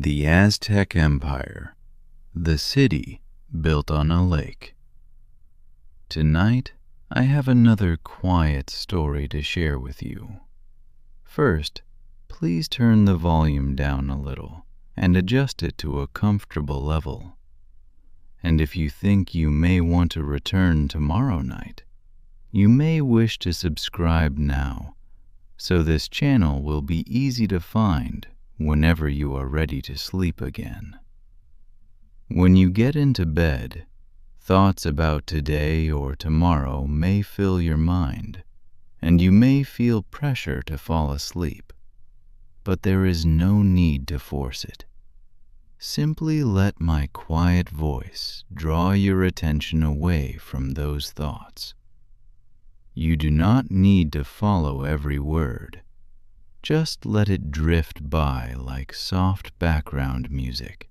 The Aztec Empire, the city built on a lake. Tonight, I have another quiet story to share with you. First, please turn the volume down a little and adjust it to a comfortable level. And if you think you may want to return tomorrow night, you may wish to subscribe now, so this channel will be easy to find whenever you are ready to sleep again. When you get into bed, thoughts about today or tomorrow may fill your mind, and you may feel pressure to fall asleep, but there is no need to force it. Simply let my quiet voice draw your attention away from those thoughts. You do not need to follow every word. Just let it drift by like soft background music.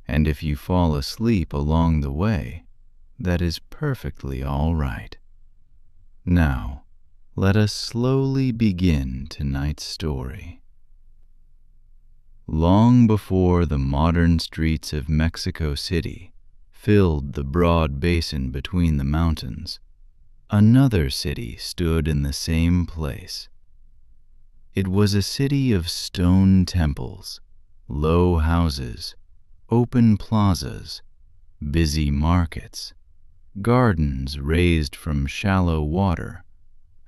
And if you fall asleep along the way, that is perfectly all right. Now, let us slowly begin tonight's story. Long before the modern streets of Mexico City filled the broad basin between the mountains, another city stood in the same place. It was a city of stone temples, low houses, open plazas, busy markets, gardens raised from shallow water,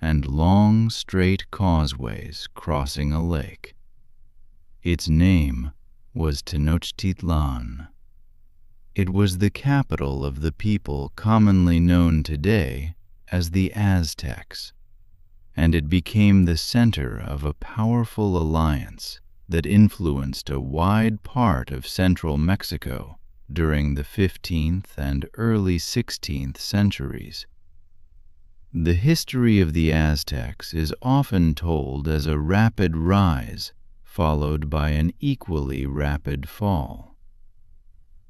and long, straight causeways crossing a lake. Its name was Tenochtitlan. It was the capital of the people commonly known today as the Aztecs, and it became the center of a powerful alliance that influenced a wide part of central Mexico during the 15th and early 16th centuries. The history of the Aztecs is often told as a rapid rise followed by an equally rapid fall.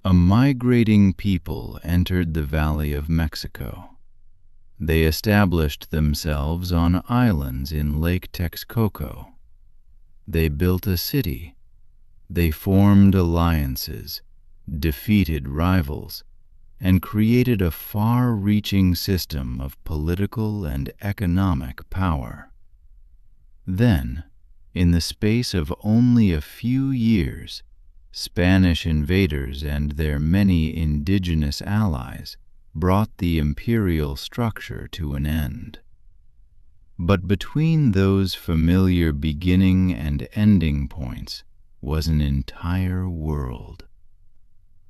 A migrating people entered the Valley of Mexico. They established themselves on islands in Lake Texcoco. They built a city. They formed alliances, defeated rivals, and created a far-reaching system of political and economic power. Then, in the space of only a few years, Spanish invaders and their many indigenous allies brought the imperial structure to an end. But between those familiar beginning and ending points was an entire world.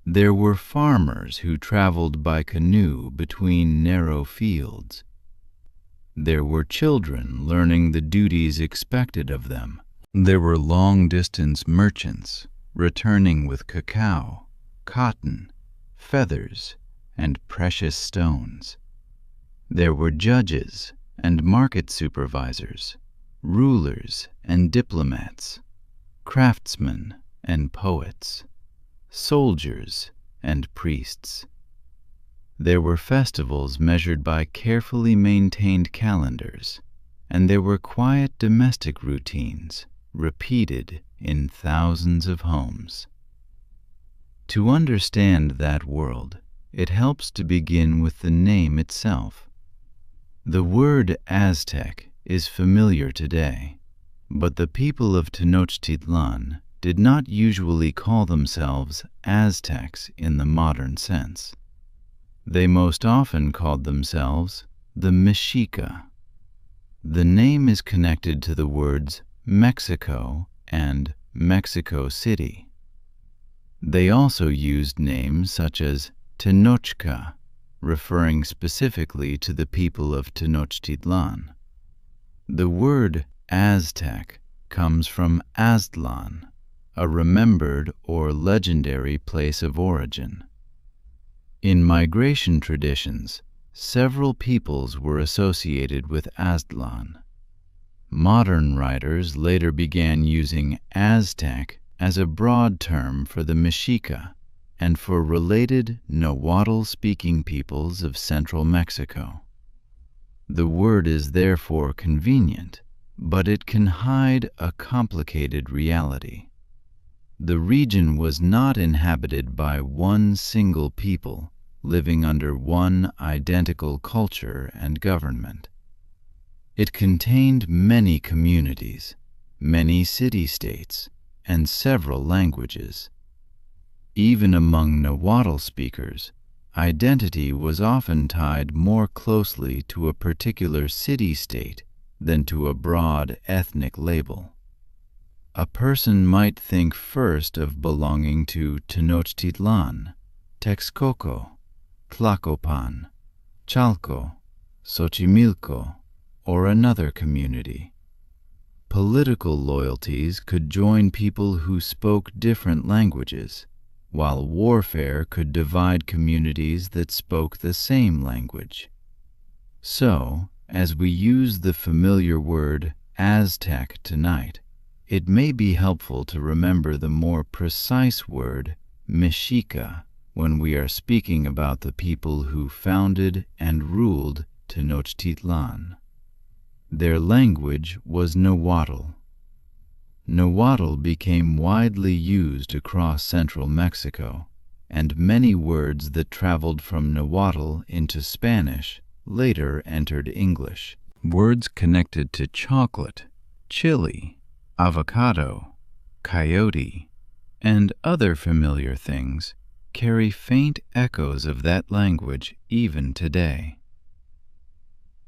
There were farmers who traveled by canoe between narrow fields. There were children learning the duties expected of them. There were long-distance merchants returning with cacao, cotton, feathers, and precious stones. There were judges and market supervisors, rulers and diplomats, craftsmen and poets, soldiers and priests. There were festivals measured by carefully maintained calendars, and there were quiet domestic routines repeated in thousands of homes. To understand that world, it helps to begin with the name itself. The word Aztec is familiar today, but the people of Tenochtitlan did not usually call themselves Aztecs in the modern sense. They most often called themselves the Mexica. The name is connected to the words Mexico and Mexico City. They also used names such as Tenochca, referring specifically to the people of Tenochtitlan. The word Aztec comes from Aztlan, a remembered or legendary place of origin. In migration traditions, several peoples were associated with Aztlan. Modern writers later began using Aztec as a broad term for the Mexica and for related Nahuatl-speaking peoples of central Mexico. The word is therefore convenient, but it can hide a complicated reality. The region was not inhabited by one single people, living under one identical culture and government. It contained many communities, many city-states, and several languages. Even among Nahuatl speakers, identity was often tied more closely to a particular city-state than to a broad ethnic label. A person might think first of belonging to Tenochtitlan, Texcoco, Tlacopan, Chalco, Xochimilco, or another community. Political loyalties could join people who spoke different languages, while warfare could divide communities that spoke the same language. So, as we use the familiar word Aztec tonight, it may be helpful to remember the more precise word Mexica when we are speaking about the people who founded and ruled Tenochtitlan. Their language was Nahuatl. Nahuatl became widely used across central Mexico, and many words that traveled from Nahuatl into Spanish later entered English. Words connected to chocolate, chili, avocado, coyote, and other familiar things carry faint echoes of that language even today.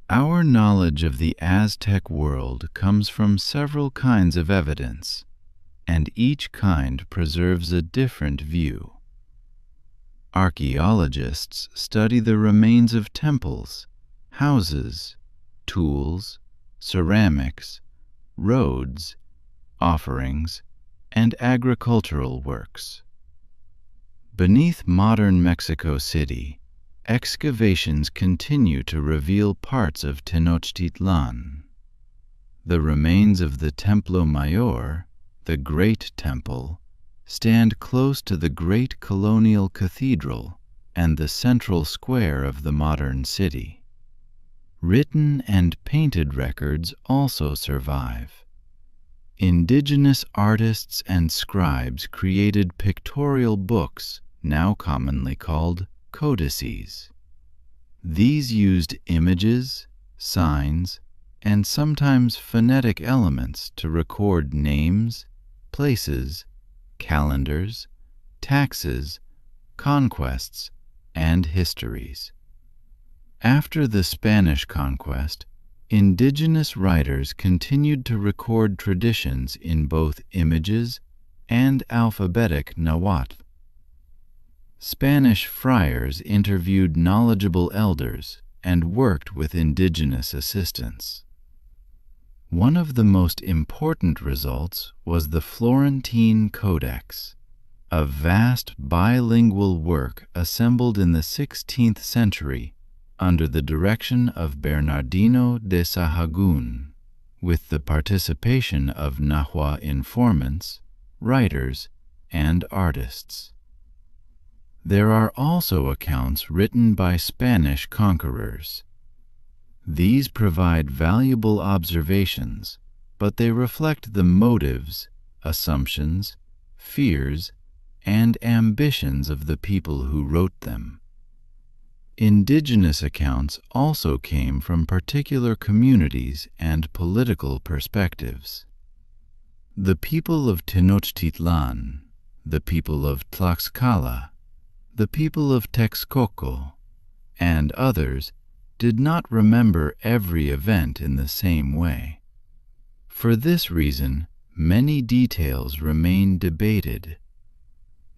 Our knowledge of the Aztec world comes from several kinds of evidence, and each kind preserves a different view. Archaeologists study the remains of temples, houses, tools, ceramics, roads, offerings, and agricultural works. Beneath modern Mexico City, excavations continue to reveal parts of Tenochtitlan. The remains of the Templo Mayor, the Great Temple, stand close to the great colonial cathedral and the central square of the modern city. Written and painted records also survive. Indigenous artists and scribes created pictorial books, now commonly called codices. These used images, signs, and sometimes phonetic elements to record names, places, calendars, taxes, conquests, and histories. After the Spanish conquest, indigenous writers continued to record traditions in both images and alphabetic Nahuatl. Spanish friars interviewed knowledgeable elders and worked with indigenous assistants. One of the most important results was the Florentine Codex, a vast bilingual work assembled in the 16th century under the direction of Bernardino de Sahagún, with the participation of Nahua informants, writers, and artists. There are also accounts written by Spanish conquerors. These provide valuable observations, but they reflect the motives, assumptions, fears, and ambitions of the people who wrote them. Indigenous accounts also came from particular communities and political perspectives. The people of Tenochtitlan, the people of Tlaxcala, the people of Texcoco, and others did not remember every event in the same way. For this reason, many details remain debated.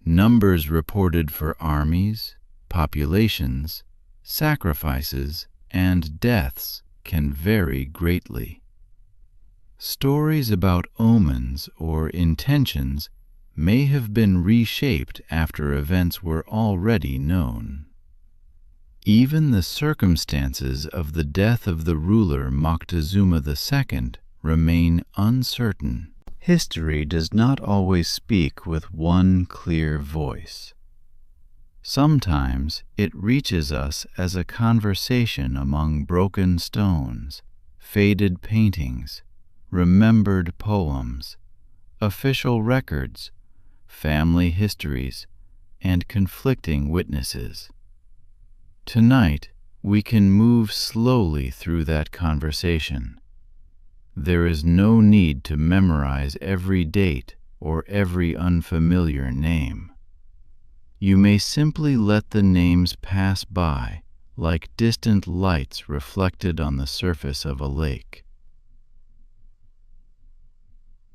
Numbers reported for armies, populations, sacrifices, and deaths can vary greatly. Stories about omens or intentions may have been reshaped after events were already known. Even the circumstances of the death of the ruler Moctezuma II remain uncertain. History does not always speak with one clear voice. Sometimes it reaches us as a conversation among broken stones, faded paintings, remembered poems, official records, family histories, and conflicting witnesses. Tonight, we can move slowly through that conversation. There is no need to memorize every date or every unfamiliar name. You may simply let the names pass by like distant lights reflected on the surface of a lake.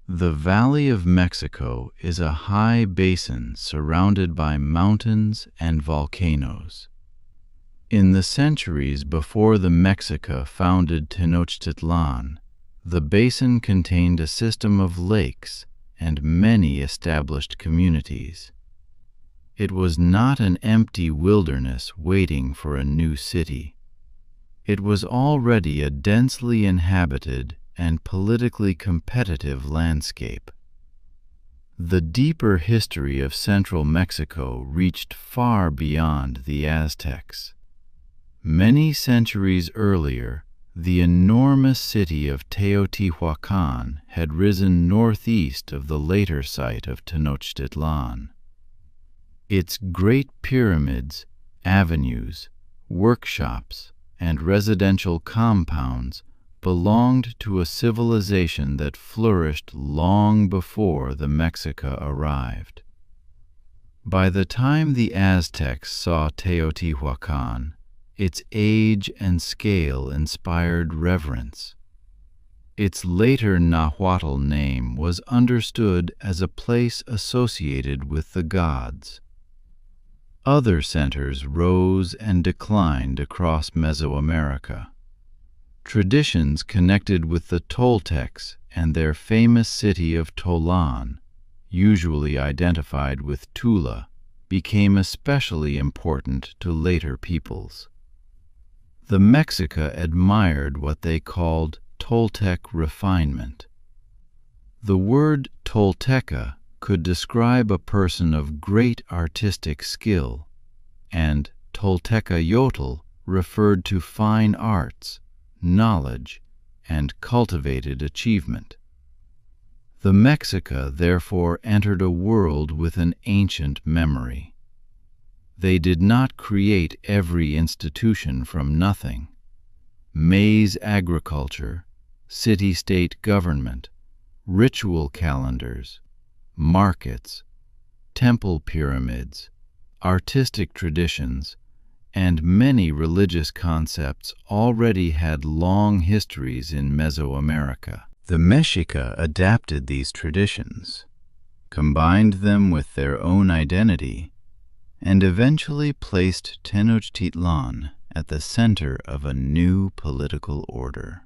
The Valley of Mexico is a high basin surrounded by mountains and volcanoes. In the centuries before the Mexica founded Tenochtitlan, the basin contained a system of lakes and many established communities. It was not an empty wilderness waiting for a new city. It was already a densely inhabited and politically competitive landscape. The deeper history of central Mexico reached far beyond the Aztecs. Many centuries earlier, the enormous city of Teotihuacan had risen northeast of the later site of Tenochtitlan. Its great pyramids, avenues, workshops, and residential compounds belonged to a civilization that flourished long before the Mexica arrived. By the time the Aztecs saw Teotihuacan, its age and scale inspired reverence. Its later Nahuatl name was understood as a place associated with the gods. Other centers rose and declined across Mesoamerica. Traditions connected with the Toltecs and their famous city of Tolan, usually identified with Tula, became especially important to later peoples. The Mexica admired what they called Toltec refinement. The word Tolteca could describe a person of great artistic skill, and Toltecayotl referred to fine arts, knowledge, and cultivated achievement. The Mexica therefore entered a world with an ancient memory. They did not create every institution from nothing. Maize agriculture, city-state government, ritual calendars, markets, temple pyramids, artistic traditions, and many religious concepts already had long histories in Mesoamerica. The Mexica adapted these traditions, combined them with their own identity, and eventually placed Tenochtitlan at the center of a new political order.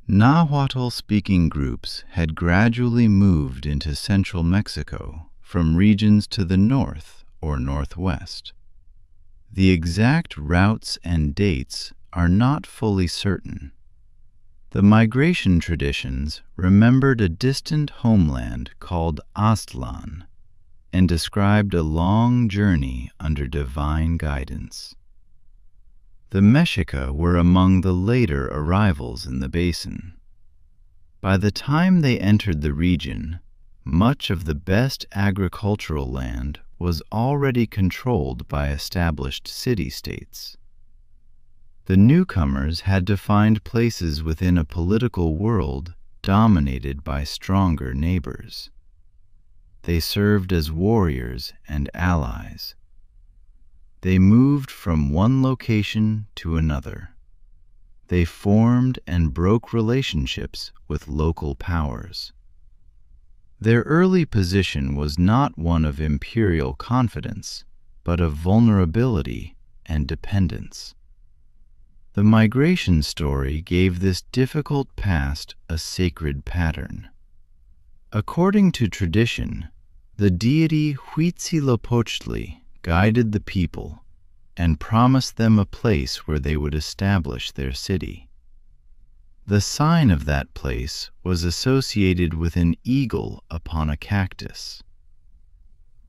Nahuatl-speaking groups had gradually moved into central Mexico from regions to the north or northwest. The exact routes and dates are not fully certain. The migration traditions remembered a distant homeland called Aztlan and described a long journey under divine guidance. The Mexica were among the later arrivals in the basin. By the time they entered the region, much of the best agricultural land was already controlled by established city-states. The newcomers had to find places within a political world dominated by stronger neighbors. They served as warriors and allies. They moved from one location to another. They formed and broke relationships with local powers. Their early position was not one of imperial confidence, but of vulnerability and dependence. The migration story gave this difficult past a sacred pattern. According to tradition, the deity Huitzilopochtli guided the people and promised them a place where they would establish their city. The sign of that place was associated with an eagle upon a cactus.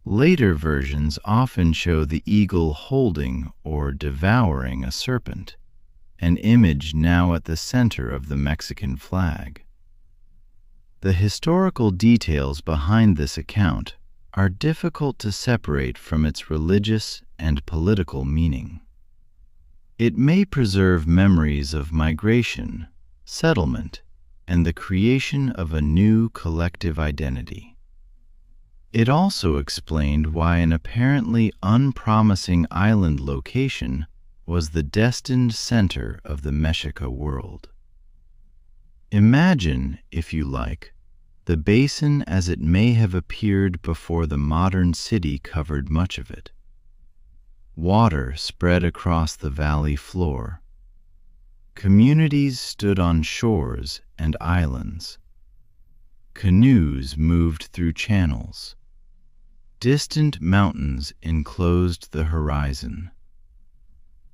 Later versions often show the eagle holding or devouring a serpent, an image now at the center of the Mexican flag. The historical details behind this account are difficult to separate from its religious and political meaning. It may preserve memories of migration, settlement, and the creation of a new collective identity. It also explained why an apparently unpromising island location was the destined center of the Mexica world. Imagine, if you like, the basin as it may have appeared before the modern city covered much of it. Water spread across the valley floor. Communities stood on shores and islands. Canoes moved through channels. Distant mountains enclosed the horizon.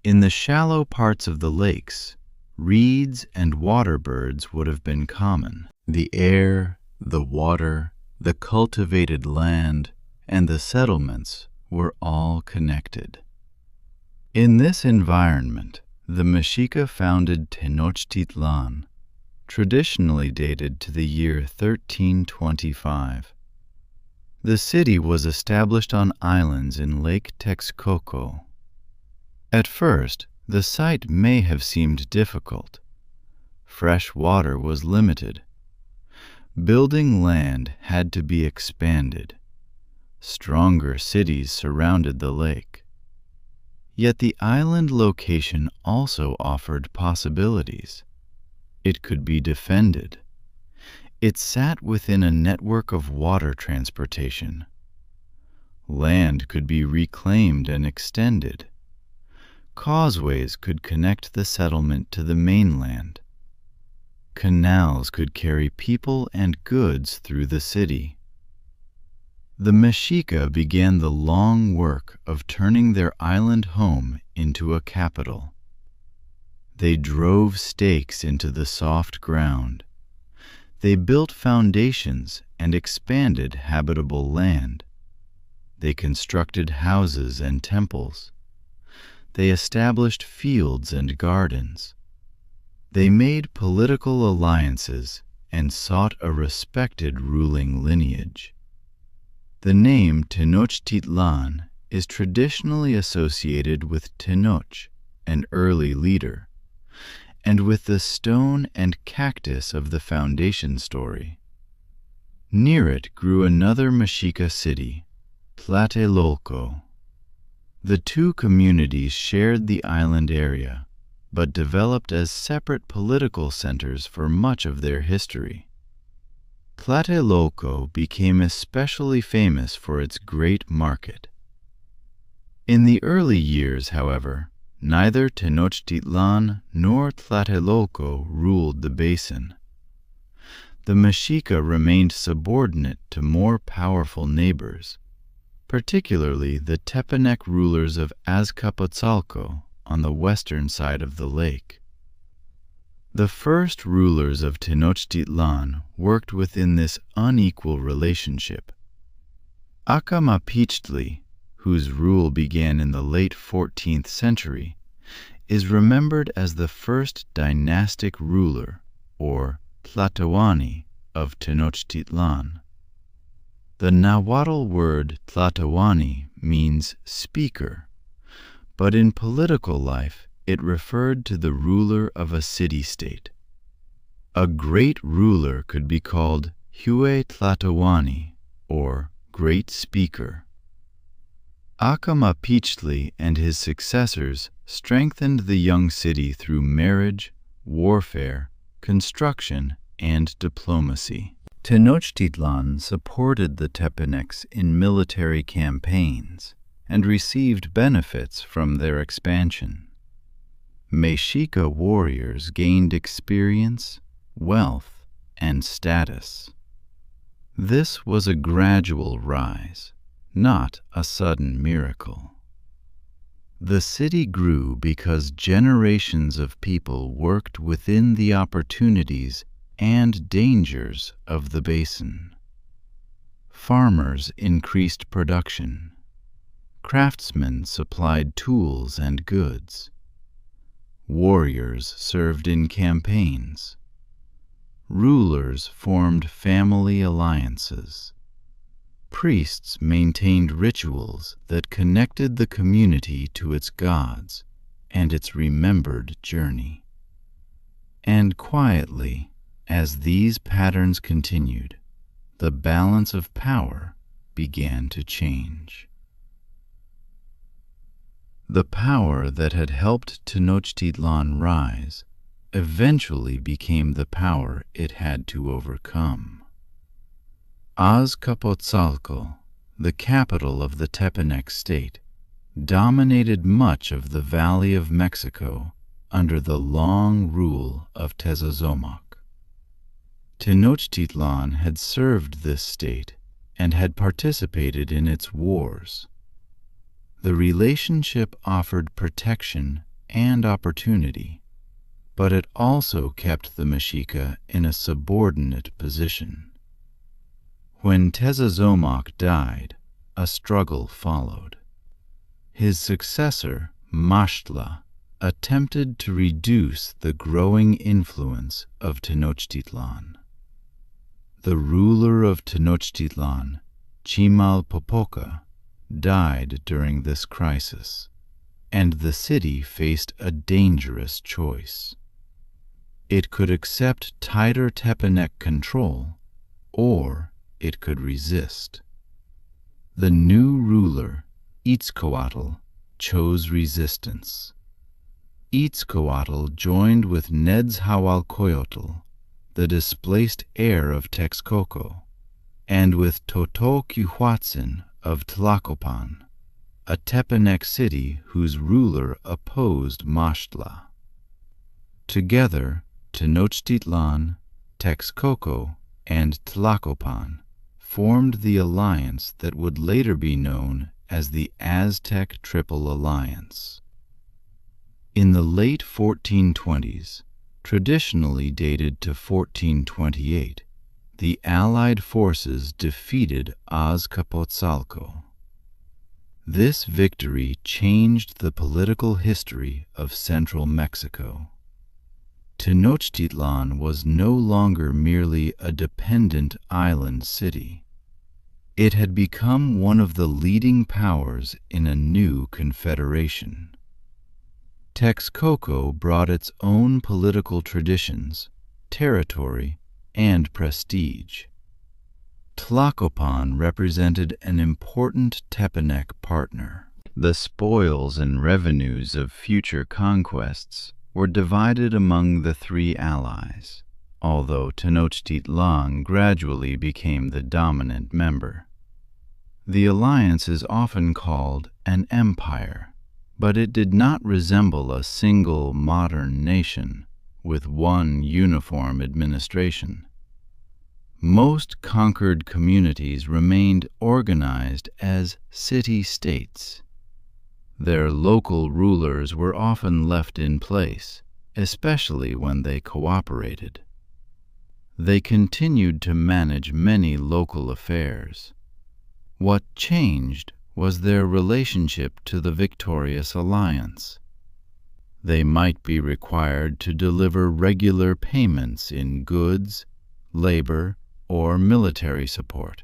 In the shallow parts of the lakes, reeds and water birds would have been common. The air, the water, the cultivated land, and the settlements were all connected. In this environment, the Mexica founded Tenochtitlan, traditionally dated to the year 1325. The city was established on islands in Lake Texcoco. At first, the site may have seemed difficult. Fresh water was limited. Building land had to be expanded. Stronger cities surrounded the lake. Yet the island location also offered possibilities. It could be defended. It sat within a network of water transportation. Land could be reclaimed and extended. Causeways could connect the settlement to the mainland. Canals could carry people and goods through the city. The Mexica began the long work of turning their island home into a capital. They drove stakes into the soft ground. They built foundations and expanded habitable land. They constructed houses and temples. They established fields and gardens. They made political alliances and sought a respected ruling lineage. The name Tenochtitlan is traditionally associated with Tenoch, an early leader, and with the stone and cactus of the foundation story. Near it grew another Mexica city, Tlatelolco. The two communities shared the island area, but developed as separate political centers for much of their history. Tlatelolco became especially famous for its great market. In the early years, however, neither Tenochtitlan nor Tlatelolco ruled the basin. The Mexica remained subordinate to more powerful neighbors, particularly the Tepanec rulers of Azcapotzalco on the western side of the lake. The first rulers of Tenochtitlan worked within this unequal relationship. Acamapichtli, whose rule began in the late 14th century, is remembered as the first dynastic ruler, or Tlatoani, of Tenochtitlan. The Nahuatl word Tlatoani means speaker, but in political life it referred to the ruler of a city-state. A great ruler could be called Hue Tlatoani, or Great Speaker. Acamapichtli and his successors strengthened the young city through marriage, warfare, construction, and diplomacy. Tenochtitlan supported the Tepanecs in military campaigns and received benefits from their expansion. Mexica warriors gained experience, wealth, and status. This was a gradual rise, not a sudden miracle. The city grew because generations of people worked within the opportunities and dangers of the basin. Farmers increased production. Craftsmen supplied tools and goods. Warriors served in campaigns. rulers formed family alliances. Priests maintained rituals that connected the community to its gods and its remembered journey. And quietly, as these patterns continued, the balance of power began to change. The power that had helped Tenochtitlan rise eventually became the power it had to overcome. Azcapotzalco, the capital of the Tepanec state, dominated much of the Valley of Mexico under the long rule of Tezozomoc. Tenochtitlan had served this state and had participated in its wars. The relationship offered protection and opportunity, but it also kept the Mexica in a subordinate position. When Tezozomoc died, a struggle followed. His successor, Maxtla, attempted to reduce the growing influence of Tenochtitlan. The ruler of Tenochtitlan, Chimalpopoca, died during this crisis, and the city faced a dangerous choice. It could accept tighter Tepanec control, or it could resist. The new ruler, Itzcoatl, chose resistance. Itzcoatl joined with Nezahualcoyotl, the displaced heir of Texcoco, and with Totoquihuatzin of Tlacopan, a Tepanec city whose ruler opposed Maxtla. Together, Tenochtitlan, Texcoco, and Tlacopan formed the alliance that would later be known as the Aztec Triple Alliance. In the late 1420s, traditionally dated to 1428, the Allied forces defeated Azcapotzalco. This victory changed the political history of central Mexico. Tenochtitlan was no longer merely a dependent island city. It had become one of the leading powers in a new confederation. Texcoco brought its own political traditions, territory, and prestige. Tlacopan represented an important Tepanec partner. The spoils and revenues of future conquests were divided among the three allies, although Tenochtitlan gradually became the dominant member. The alliance is often called an empire, but it did not resemble a single modern nation with one uniform administration. Most conquered communities remained organized as city-states. Their local rulers were often left in place, especially when they cooperated. They continued to manage many local affairs. What changed was their relationship to the victorious alliance. They might be required to deliver regular payments in goods, labor, or military support.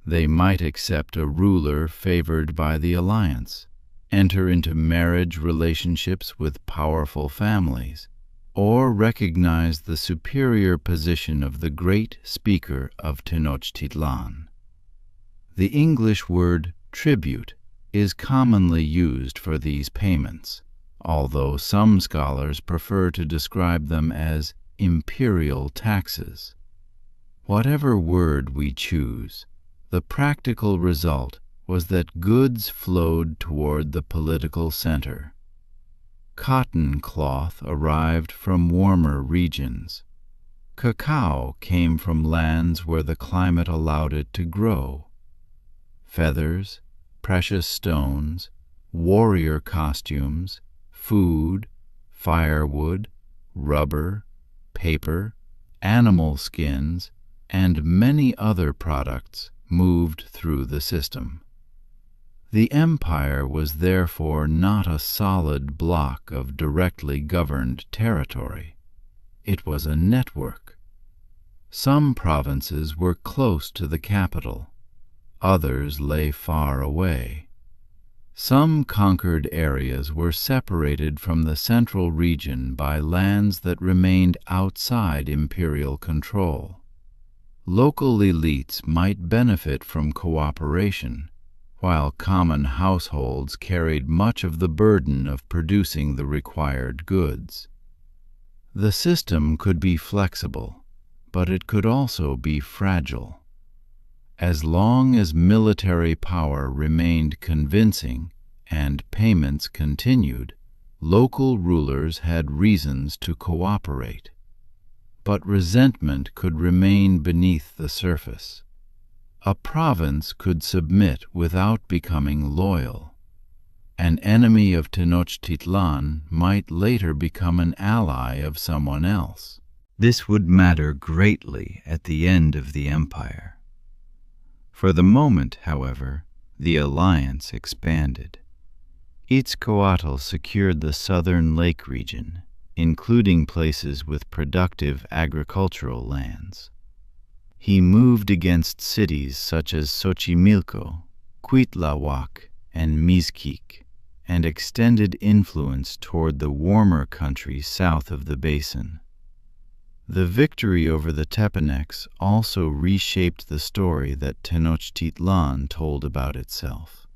They might accept a ruler favored by the alliance, enter into marriage relationships with powerful families, or recognize the superior position of the great speaker of Tenochtitlan. The English word tribute is commonly used for these payments, although some scholars prefer to describe them as imperial taxes. Whatever word we choose, the practical result was that goods flowed toward the political center. Cotton cloth arrived from warmer regions. Cacao came from lands where the climate allowed it to grow. Feathers, precious stones, warrior costumes, food, firewood, rubber, paper, animal skins, and many other products moved through the system. The empire was therefore not a solid block of directly governed territory. It was a network, Some provinces were close to the capital, others lay far away. Some conquered areas were separated from the central region by lands that remained outside imperial control. Local elites might benefit from cooperation, while common households carried much of the burden of producing the required goods. The system could be flexible, but it could also be fragile. As long as military power remained convincing and payments continued, local rulers had reasons to cooperate. But resentment could remain beneath the surface. A province could submit without becoming loyal. An enemy of Tenochtitlan might later become an ally of someone else. This would matter greatly at the end of the empire. For the moment, however, the alliance expanded. Itzcoatl secured the southern lake region, including places with productive agricultural lands. He moved against cities such as Xochimilco, Cuitlahuac, and Mizquic, and extended influence toward the warmer countries south of the basin. The victory over the Tepanecs also reshaped the story that Tenochtitlan told about itself.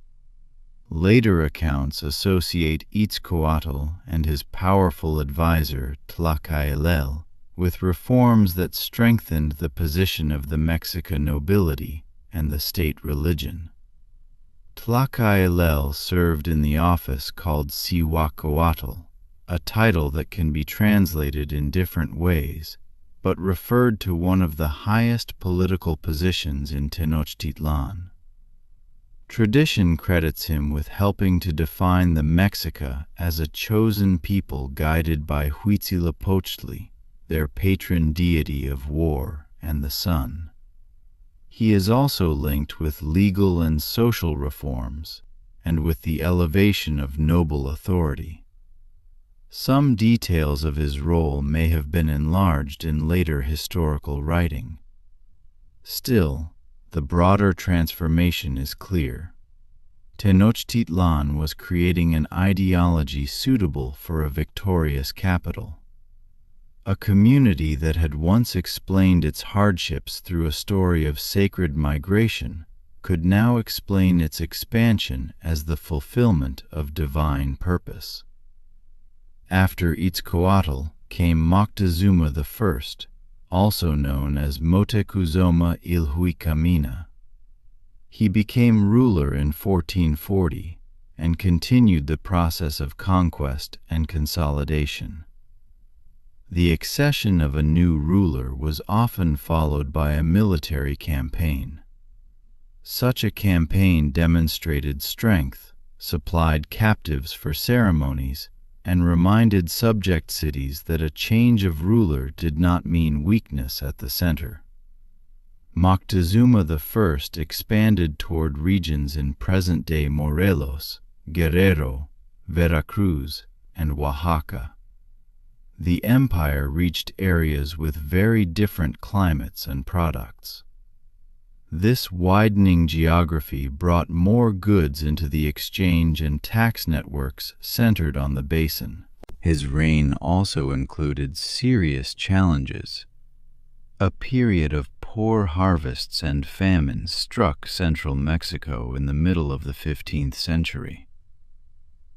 Later accounts associate Itzcoatl and his powerful advisor Tlacaelel with reforms that strengthened the position of the Mexican nobility and the state religion. Tlacaelel served in the office called Cihuacoatl, a title that can be translated in different ways, but referred to one of the highest political positions in Tenochtitlan. Tradition credits him with helping to define the Mexica as a chosen people guided by Huitzilopochtli, their patron deity of war and the sun. He is also linked with legal and social reforms, and with the elevation of noble authority. Some details of his role may have been enlarged in later historical writing. Still, the broader transformation is clear. Tenochtitlan was creating an ideology suitable for a victorious capital. A community that had once explained its hardships through a story of sacred migration could now explain its expansion as the fulfillment of divine purpose. After Itzcoatl came Moctezuma I, also known as Motecuzoma Ilhuicamina. He became ruler in 1440 and continued the process of conquest and consolidation. The accession of a new ruler was often followed by a military campaign. Such a campaign demonstrated strength, supplied captives for ceremonies, and reminded subject cities that a change of ruler did not mean weakness at the center. Moctezuma I expanded toward regions in present-day Morelos, Guerrero, Veracruz, and Oaxaca. The empire reached areas with very different climates and products. This widening geography brought more goods into the exchange and tax networks centered on the basin. His reign also included serious challenges. A period of poor harvests and famine struck central Mexico in the middle of the 15th century.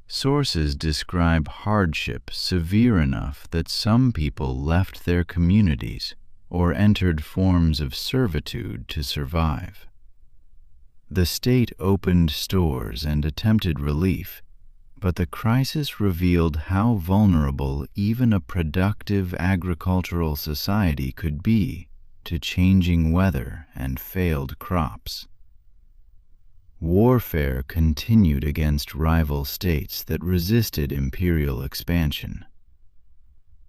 Sources describe hardship severe enough that some people left their communities or entered forms of servitude to survive. The state opened stores and attempted relief, but the crisis revealed how vulnerable even a productive agricultural society could be to changing weather and failed crops. Warfare continued against rival states that resisted imperial expansion.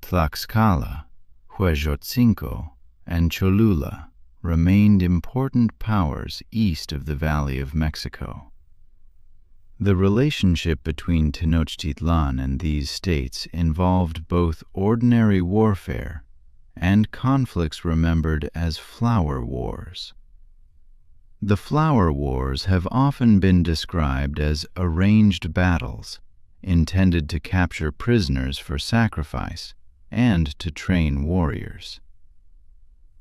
Tlaxcala, Huejotzinco, and Cholula remained important powers east of the Valley of Mexico. The relationship between Tenochtitlan and these states involved both ordinary warfare and conflicts remembered as flower wars. The flower wars have often been described as arranged battles, intended to capture prisoners for sacrifice and to train warriors.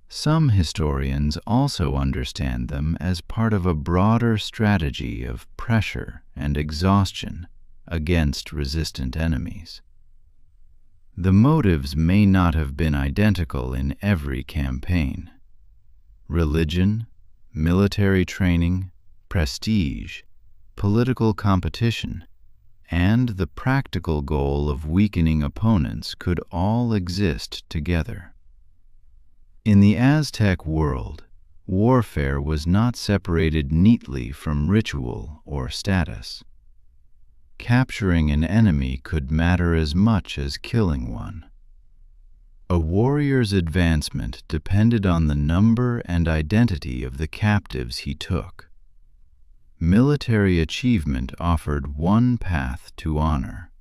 Some historians also understand them as part of a broader strategy of pressure and exhaustion against resistant enemies. The motives may not have been identical in every campaign. Religion, military training, prestige, political competition, and the practical goal of weakening opponents could all exist together. In the Aztec world, warfare was not separated neatly from ritual or status. Capturing an enemy could matter as much as killing one. A warrior's advancement depended on the number and identity of the captives he took. Military achievement offered one path to honor.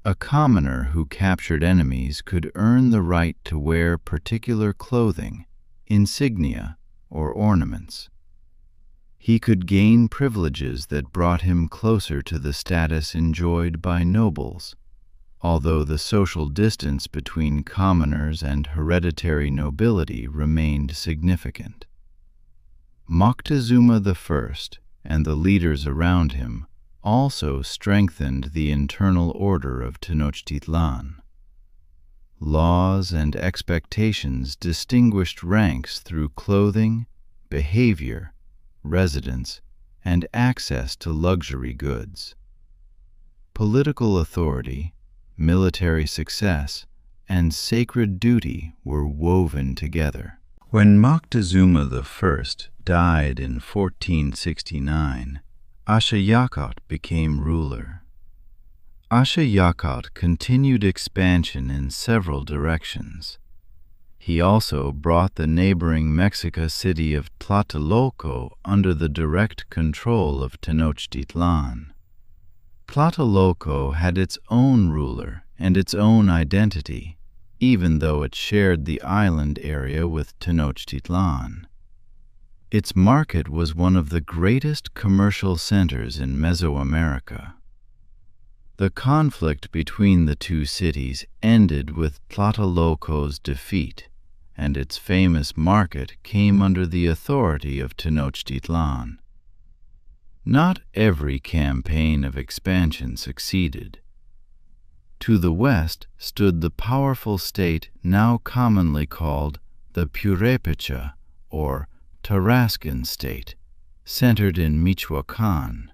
A commoner who captured enemies could earn the right to wear particular clothing, insignia, or ornaments. He could gain privileges that brought him closer to the status enjoyed by nobles, although the social distance between commoners and hereditary nobility remained significant. Moctezuma I and the leaders around him also strengthened the internal order of Tenochtitlan. Laws and expectations distinguished ranks through clothing, behavior, residence, and access to luxury goods. Political authority, military success, and sacred duty were woven together. When Moctezuma I died in 1469, Ashayakot became ruler. Ashayakot continued expansion in several directions. He also brought the neighboring Mexica city of Tlatelolco under the direct control of Tenochtitlan. Tlatelolco had its own ruler and its own identity, even though it shared the island area with Tenochtitlan. Its market was one of the greatest commercial centers in Mesoamerica. The conflict between the two cities ended with Tlatelolco's defeat, and its famous market came under the authority of Tenochtitlan. Not every campaign of expansion succeeded. To the west stood the powerful state now commonly called the Purépecha, or Tarascan state, centered in Michoacán.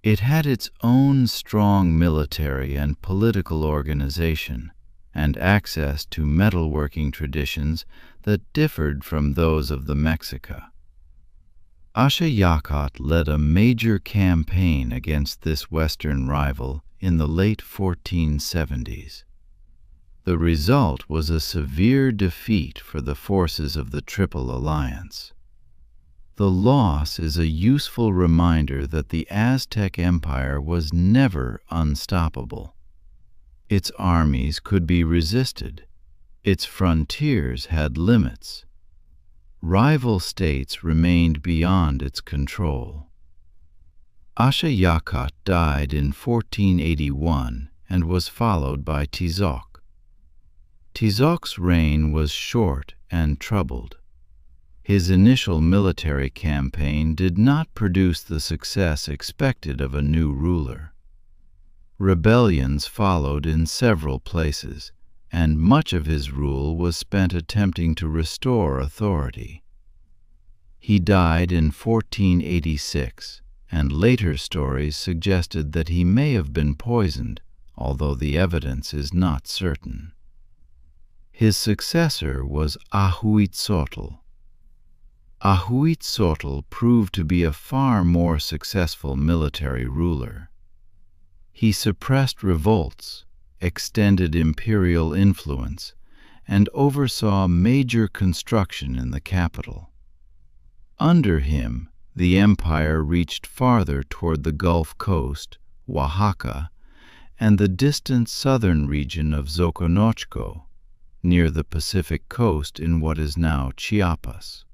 It had its own strong military and political organization, and access to metalworking traditions that differed from those of the Mexica. Ashayakot led a major campaign against this western rival in the late 1470s. The result was a severe defeat for the forces of the Triple Alliance. The loss is a useful reminder that the Aztec Empire was never unstoppable. Its armies could be resisted. Its frontiers had limits. Rival states remained beyond its control. Ashayakot died in 1481 and was followed by Tizoc. Tizoc's reign was short and troubled. His initial military campaign did not produce the success expected of a new ruler. Rebellions followed in several places, and much of his rule was spent attempting to restore authority. He died in 1486, and later stories suggested that he may have been poisoned, although the evidence is not certain. His successor was Ahuitzotl. Ahuitzotl proved to be a far more successful military ruler. He suppressed revolts, extended imperial influence, and oversaw major construction in the capital. Under him, the empire reached farther toward the Gulf Coast, Oaxaca, and the distant southern region of Xoconochco, near the Pacific coast in what is now Chiapas.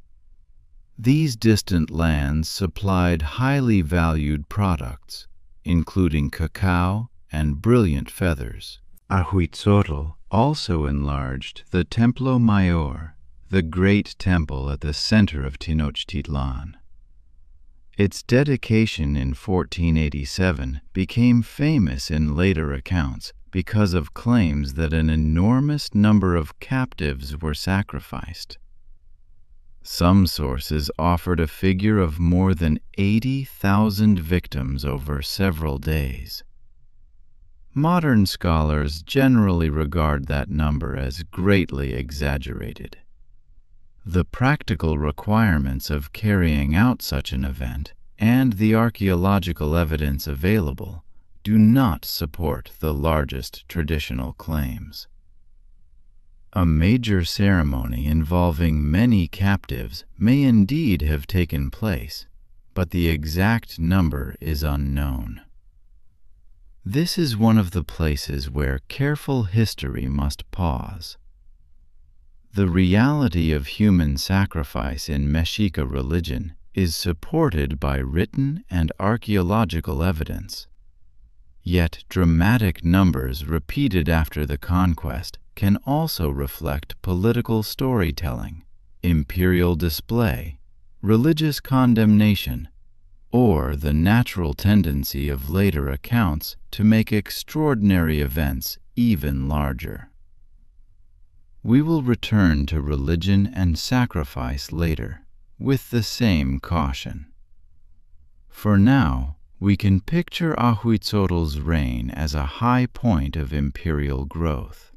These distant lands supplied highly valued products, including cacao and brilliant feathers. Ahuitzotl also enlarged the Templo Mayor, the great temple at the center of Tenochtitlan. Its dedication in 1487 became famous in later accounts because of claims that an enormous number of captives were sacrificed. Some sources offered a figure of more than 80,000 victims over several days. Modern scholars generally regard that number as greatly exaggerated. The practical requirements of carrying out such an event and the archaeological evidence available do not support the largest traditional claims. A major ceremony involving many captives may indeed have taken place, but the exact number is unknown. This is one of the places where careful history must pause. The reality of human sacrifice in Mexica religion is supported by written and archaeological evidence. Yet dramatic numbers repeated after the conquest can also reflect political storytelling, imperial display, religious condemnation, or the natural tendency of later accounts to make extraordinary events even larger. We will return to religion and sacrifice later, with the same caution. For now, we can picture Ahuitzotl's reign as a high point of imperial growth.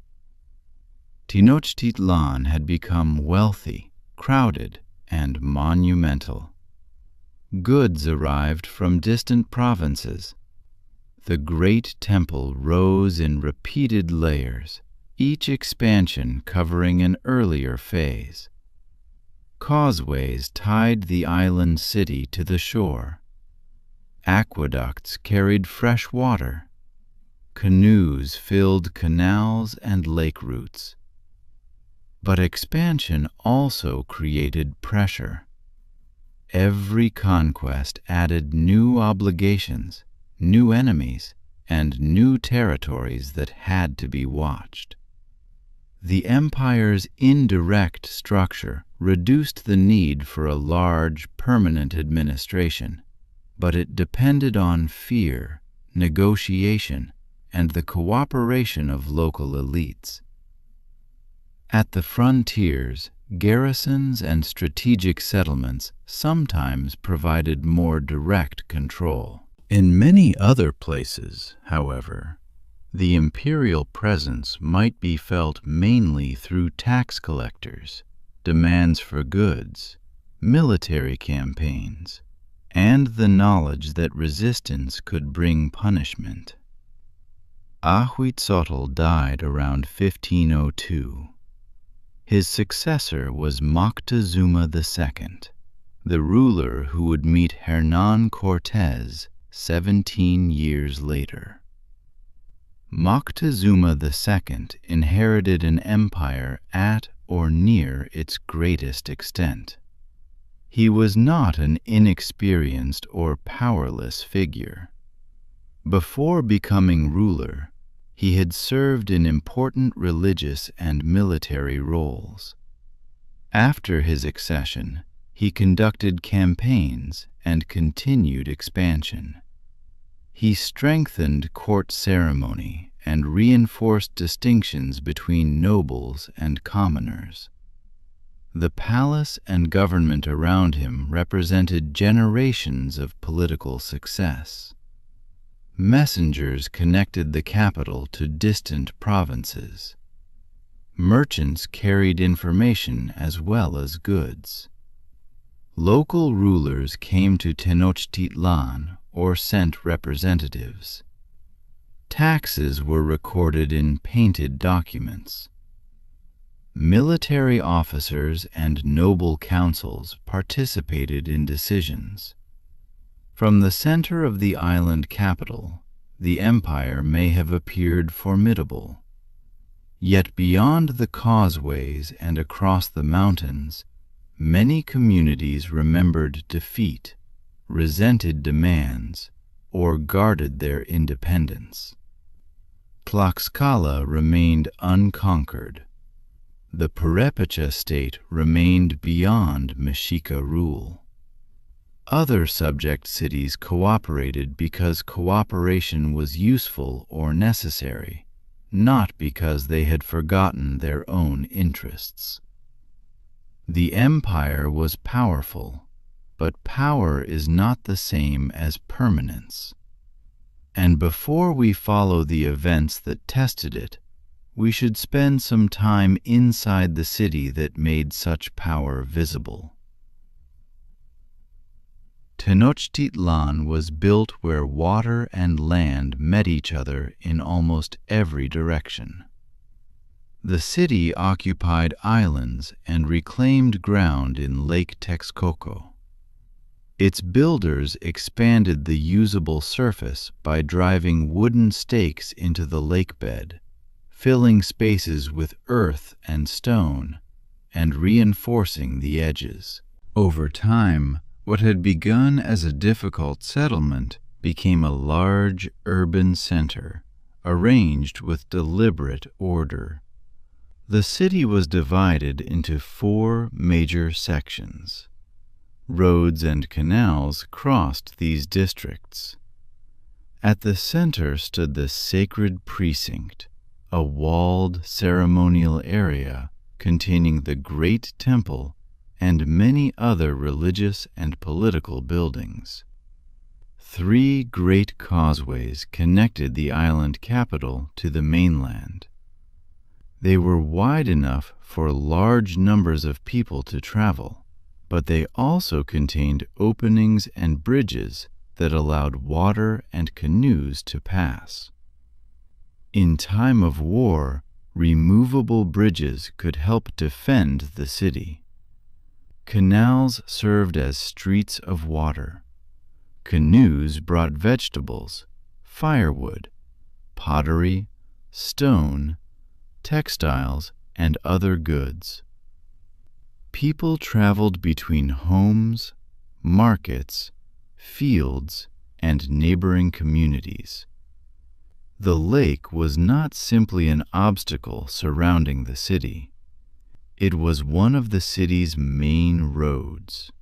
Tenochtitlan had become wealthy, crowded, and monumental. Goods arrived from distant provinces. The great temple rose in repeated layers, each expansion covering an earlier phase. Causeways tied the island city to the shore. Aqueducts carried fresh water. Canoes filled canals and lake routes. But expansion also created pressure. Every conquest added new obligations, new enemies, and new territories that had to be watched. The empire's indirect structure reduced the need for a large, permanent administration, but it depended on fear, negotiation, and the cooperation of local elites. At the frontiers, garrisons and strategic settlements sometimes provided more direct control. In many other places, however, the imperial presence might be felt mainly through tax collectors, demands for goods, military campaigns, and the knowledge that resistance could bring punishment. Ahuitzotl died around 1502. His successor was Moctezuma II, the ruler who would meet Hernán Cortés 17 years later. Moctezuma II inherited an empire at or near its greatest extent. He was not an inexperienced or powerless figure. Before becoming ruler, he had served in important religious and military roles. After his accession, he conducted campaigns and continued expansion. He strengthened court ceremony and reinforced distinctions between nobles and commoners. The palace and government around him represented generations of political success. Messengers connected the capital to distant provinces. Merchants carried information as well as goods. Local rulers came to Tenochtitlan or sent representatives. Taxes were recorded in painted documents. Military officers and noble councils participated in decisions. From the center of the island capital, the empire may have appeared formidable. Yet beyond the causeways and across the mountains, many communities remembered defeat, resented demands, or guarded their independence. Tlaxcala remained unconquered. The Purepecha state remained beyond Mexica rule. Other subject cities cooperated because cooperation was useful or necessary, not because they had forgotten their own interests. The empire was powerful, but power is not the same as permanence. And before we follow the events that tested it, we should spend some time inside the city that made such power visible. Tenochtitlan was built where water and land met each other in almost every direction. The city occupied islands and reclaimed ground in Lake Texcoco. Its builders expanded the usable surface by driving wooden stakes into the lake bed, filling spaces with earth and stone, and reinforcing the edges. Over time, what had begun as a difficult settlement became a large urban center, arranged with deliberate order. The city was divided into 4 major sections. Roads and canals crossed these districts. At the center stood the sacred precinct, a walled ceremonial area containing the great temple and many other religious and political buildings. 3 great causeways connected the island capital to the mainland. They were wide enough for large numbers of people to travel, but they also contained openings and bridges that allowed water and canoes to pass. In time of war, removable bridges could help defend the city. Canals served as streets of water. Canoes brought vegetables, firewood, pottery, stone, textiles, and other goods. People traveled between homes, markets, fields, and neighboring communities. The lake was not simply an obstacle surrounding the city. It was one of the city's main roads.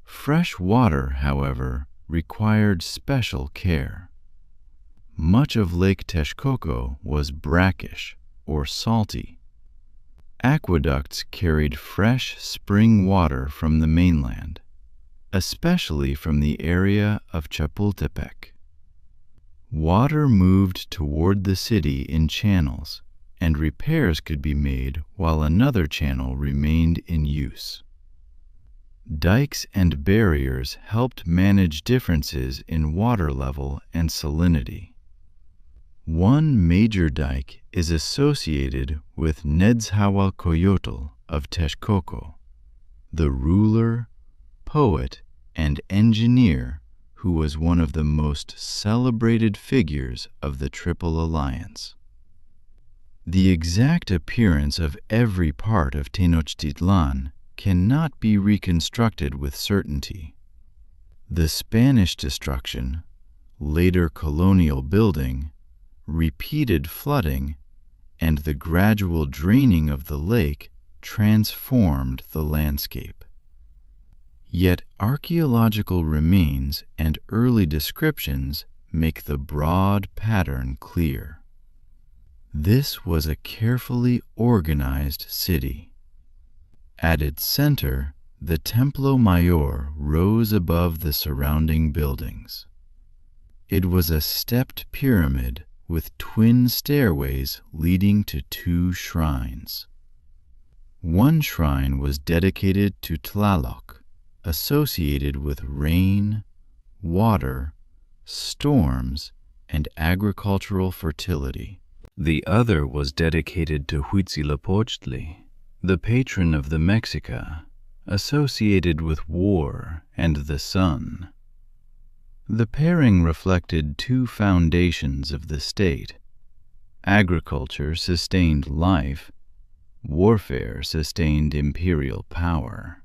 Fresh water, however, required special care. Much of Lake Texcoco was brackish or salty. Aqueducts carried fresh spring water from the mainland, especially from the area of Chapultepec. Water moved toward the city in channels, and repairs could be made while another channel remained in use. Dikes and barriers helped manage differences in water level and salinity. One major dike is associated with Nezahualcoyotl of Texcoco, the ruler, poet, and engineer who was one of the most celebrated figures of the Triple Alliance. The exact appearance of every part of Tenochtitlan cannot be reconstructed with certainty. The Spanish destruction, later colonial building, repeated flooding, and the gradual draining of the lake transformed the landscape. Yet archaeological remains and early descriptions make the broad pattern clear. This was a carefully organized city. At its center, the Templo Mayor rose above the surrounding buildings. It was a stepped pyramid with twin stairways leading to 2 shrines. One shrine was dedicated to Tlaloc, associated with rain, water, storms, and agricultural fertility. The other was dedicated to Huitzilopochtli, the patron of the Mexica, associated with war and the sun. The pairing reflected 2 foundations of the state: Agriculture sustained life, warfare sustained imperial power.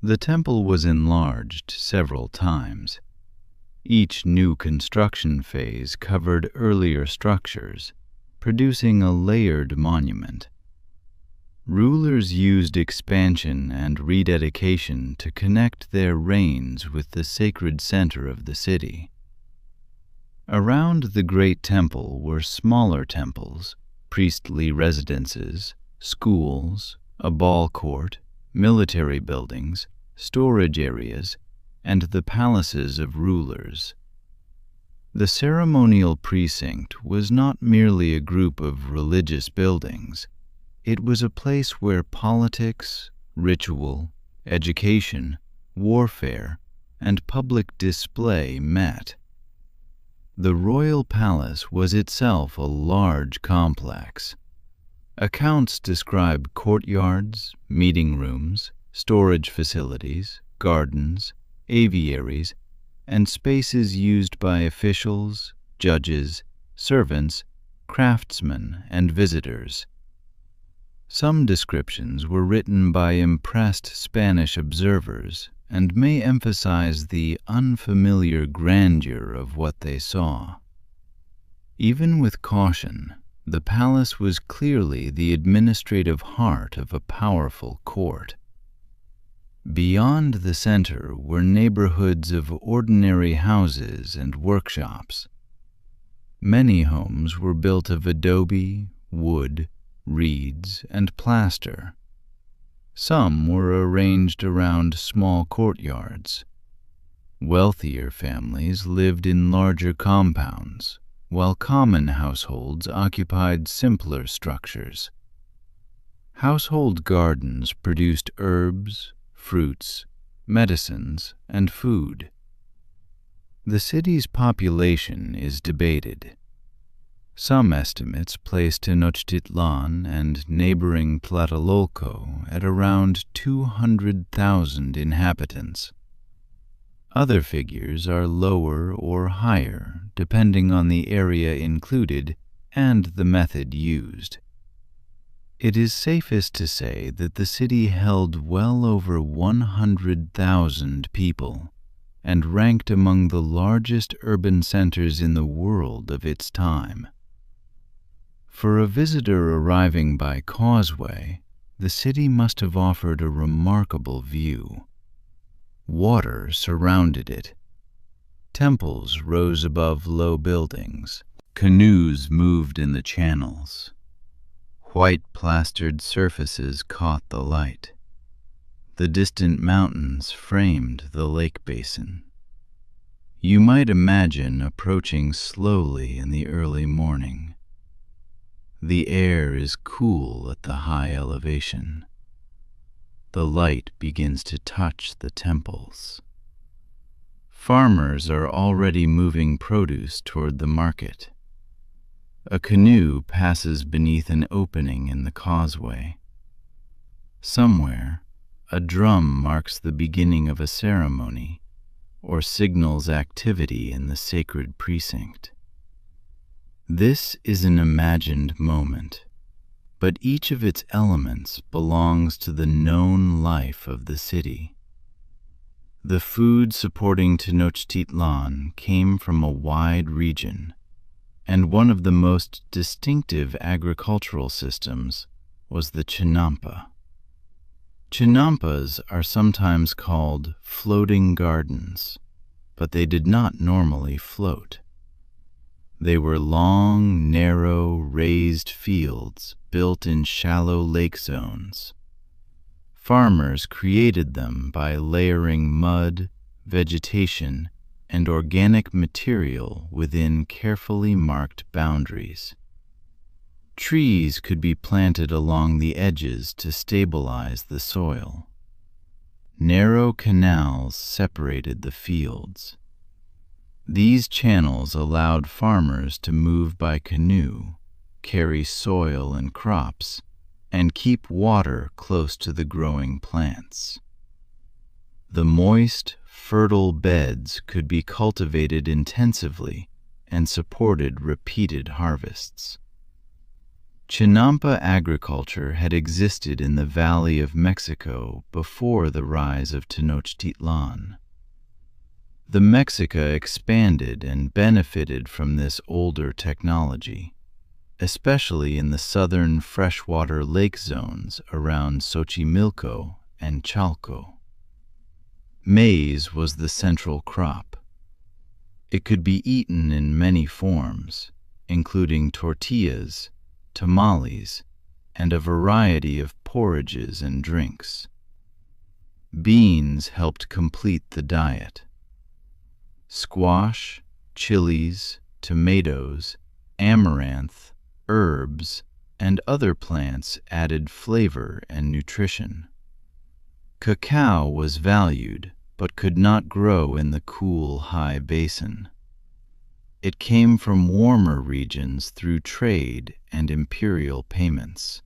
The temple was enlarged several times. Each new construction phase covered earlier structures, producing a layered monument. Rulers used expansion and rededication to connect their reigns with the sacred center of the city. Around the great temple were smaller temples, priestly residences, schools, a ball court, military buildings, storage areas, and the palaces of rulers. The ceremonial precinct was not merely a group of religious buildings. It was a place where politics, ritual, education, warfare, and public display met. The royal palace was itself a large complex. Accounts describe courtyards, meeting rooms, storage facilities, gardens, aviaries, and spaces used by officials, judges, servants, craftsmen, and visitors. Some descriptions were written by impressed Spanish observers and may emphasize the unfamiliar grandeur of what they saw. Even with caution, the palace was clearly the administrative heart of a powerful court. Beyond the center were neighborhoods of ordinary houses and workshops. Many homes were built of adobe, wood, reeds, and plaster. Some were arranged around small courtyards. Wealthier families lived in larger compounds, while common households occupied simpler structures. Household gardens produced herbs, fruits, medicines, and food. The city's population is debated. Some estimates place Tenochtitlan and neighboring Tlatelolco at around 200,000 inhabitants. Other figures are lower or higher, depending on the area included and the method used. It is safest to say that the city held well over 100,000 people and ranked among the largest urban centers in the world of its time. For a visitor arriving by causeway, the city must have offered a remarkable view. Water surrounded it. Temples rose above low buildings. Canoes moved in the channels. White plastered surfaces caught the light. The distant mountains framed the lake basin. You might imagine approaching slowly in the early morning. The air is cool at the high elevation. The light begins to touch the temples. Farmers are already moving produce toward the market. A canoe passes beneath an opening in the causeway. Somewhere, a drum marks the beginning of a ceremony or signals activity in the sacred precinct. This is an imagined moment, but each of its elements belongs to the known life of the city. The food supporting Tenochtitlan came from a wide region, and one of the most distinctive agricultural systems was the chinampa. Chinampas are sometimes called floating gardens, but they did not normally float. They were long, narrow, raised fields built in shallow lake zones. Farmers created them by layering mud, vegetation, and organic material within carefully marked boundaries. Trees could be planted along the edges to stabilize the soil. Narrow canals separated the fields. These channels allowed farmers to move by canoe, carry soil and crops, and keep water close to the growing plants. The moist, fertile beds could be cultivated intensively and supported repeated harvests. Chinampa agriculture had existed in the Valley of Mexico before the rise of Tenochtitlan. The Mexica expanded and benefited from this older technology, especially in the southern freshwater lake zones around Xochimilco and Chalco. Maize was the central crop. It could be eaten in many forms, including tortillas, tamales, and a variety of porridges and drinks. Beans helped complete the diet. Squash, chilies, tomatoes, amaranth, herbs, and other plants added flavor and nutrition. Cacao was valued, but could not grow in the cool, high basin. It came from warmer regions through trade and imperial payments.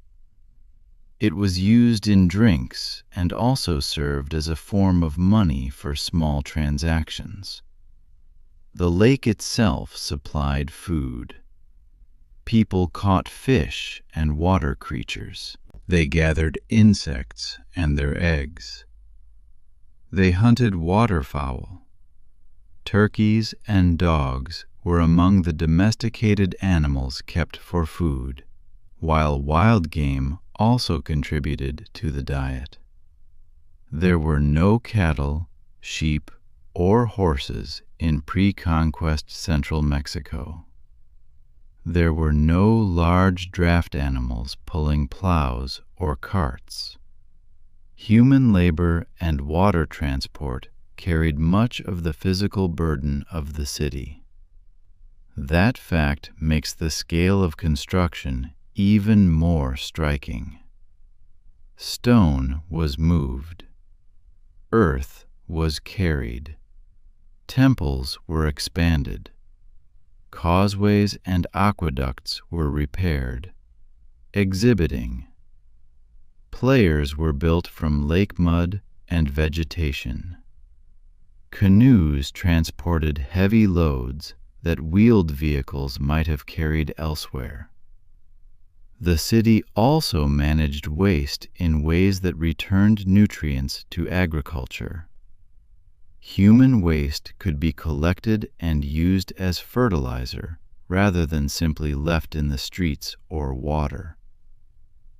It was used in drinks and also served as a form of money for small transactions. The lake itself supplied food. People caught fish and water creatures. They gathered insects and their eggs. They hunted waterfowl. Turkeys and dogs were among the domesticated animals kept for food, while wild game also contributed to the diet. There were no cattle, sheep, or horses in pre-conquest central Mexico. There were no large draft animals pulling plows or carts. Human labor and water transport carried much of the physical burden of the city. That fact makes the scale of construction even more striking. Stone was moved. Earth was carried. Temples were expanded. Causeways and aqueducts were repaired, exhibiting. Players were built from lake mud and vegetation. Canoes transported heavy loads that wheeled vehicles might have carried elsewhere. The city also managed waste in ways that returned nutrients to agriculture. Human waste could be collected and used as fertilizer rather than simply left in the streets or water.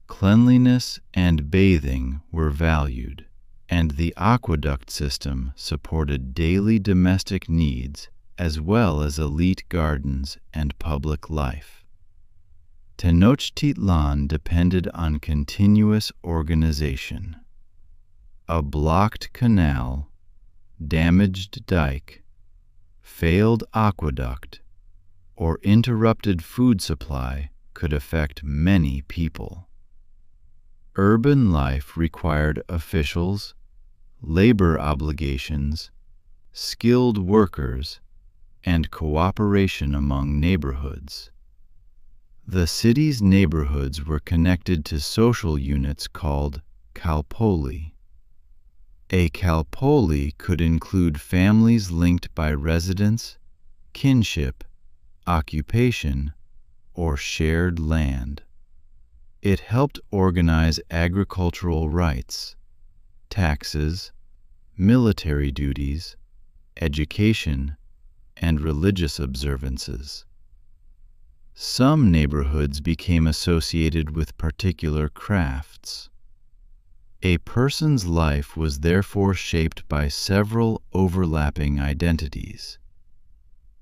Cleanliness and bathing were valued, and the aqueduct system supported daily domestic needs as well as elite gardens and public life. Tenochtitlan depended on continuous organization. A blocked canal, damaged dike, failed aqueduct, or interrupted food supply could affect many people. Urban life required officials, labor obligations, skilled workers, and cooperation among neighborhoods. The city's neighborhoods were connected to social units called kalpoli. A kalpoli could include families linked by residence, kinship, occupation, or shared land. It helped organize agricultural rights, taxes, military duties, education, and religious observances. Some neighborhoods became associated with particular crafts. A person's life was therefore shaped by several overlapping identities.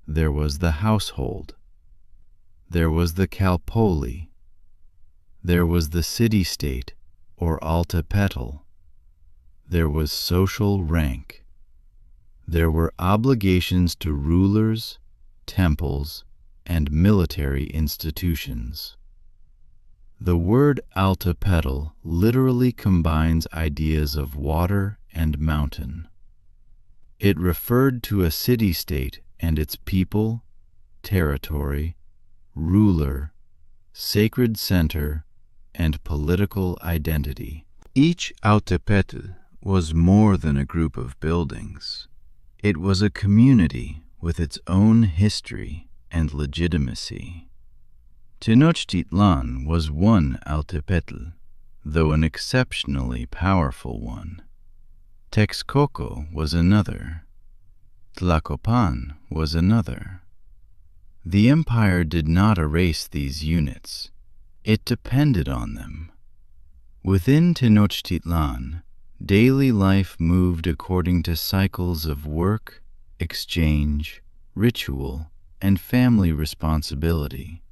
There was the household. There was the kalpoli. There was the city-state, or altepetle. There was social rank. There were obligations to rulers, temples, and military institutions. The word altepetle literally combines ideas of water and mountain. It referred to a city-state and its people, territory, ruler, sacred center, and political identity. Each altepetl was more than a group of buildings. It was a community with its own history and legitimacy. Tenochtitlan was one Altepetl, though an exceptionally powerful one. Texcoco was another. Tlacopan was another. The empire did not erase these units. It depended on them. Within Tenochtitlan, daily life moved according to cycles of work, exchange, ritual, and family responsibility.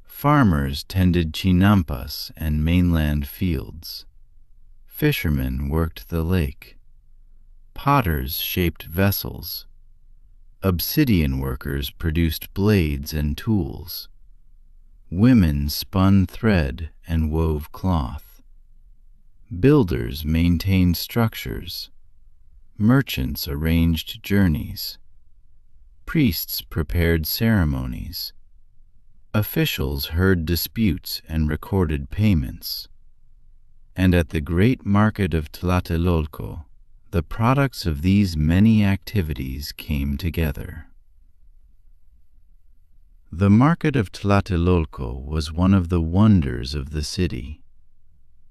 Farmers tended chinampas and mainland fields. Fishermen worked the lake. Potters shaped vessels. Obsidian workers produced blades and tools. Women spun thread and wove cloth. Builders maintained structures. Merchants arranged journeys. Priests prepared ceremonies. Officials heard disputes and recorded payments. And at the great market of Tlatelolco, the products of these many activities came together. The market of Tlatelolco was one of the wonders of the city.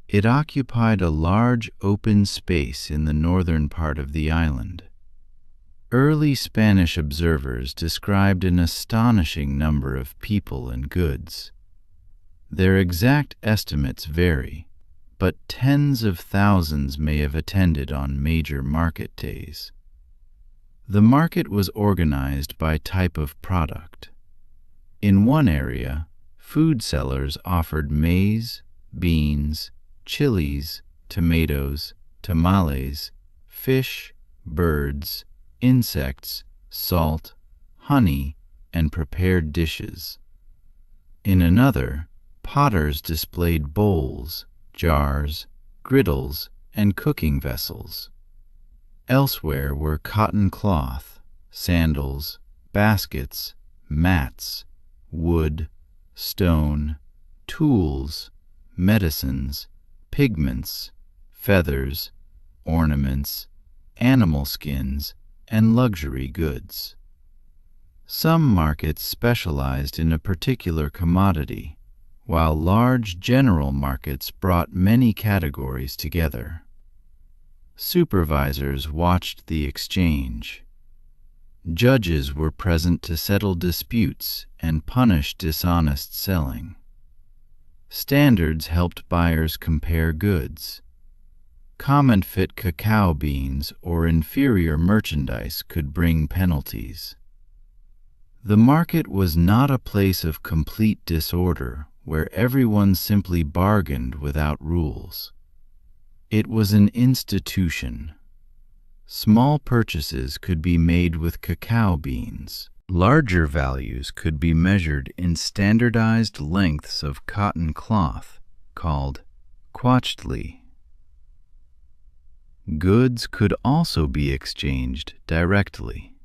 It occupied a large open space in the northern part of the island. Early Spanish observers described an astonishing number of people and goods. Their exact estimates vary, but tens of thousands may have attended on major market days. The market was organized by type of product. In one area, food sellers offered maize, beans, chilies, tomatoes, tamales, fish, birds, insects, salt, honey, and prepared dishes. In another, potters displayed bowls, jars, griddles, and cooking vessels. Elsewhere were cotton cloth, sandals, baskets, mats, wood, stone, tools, medicines, pigments, feathers, ornaments, animal skins, and luxury goods. Some markets specialized in a particular commodity, while large general markets brought many categories together. Supervisors watched the exchange. Judges were present to settle disputes and punish dishonest selling. Standards helped buyers compare goods. Common-fit cacao beans or inferior merchandise could bring penalties. The market was not a place of complete disorder where everyone simply bargained without rules. It was an institution. Small purchases could be made with cacao beans. Larger values could be measured in standardized lengths of cotton cloth called quachtli. Goods could also be exchanged directly.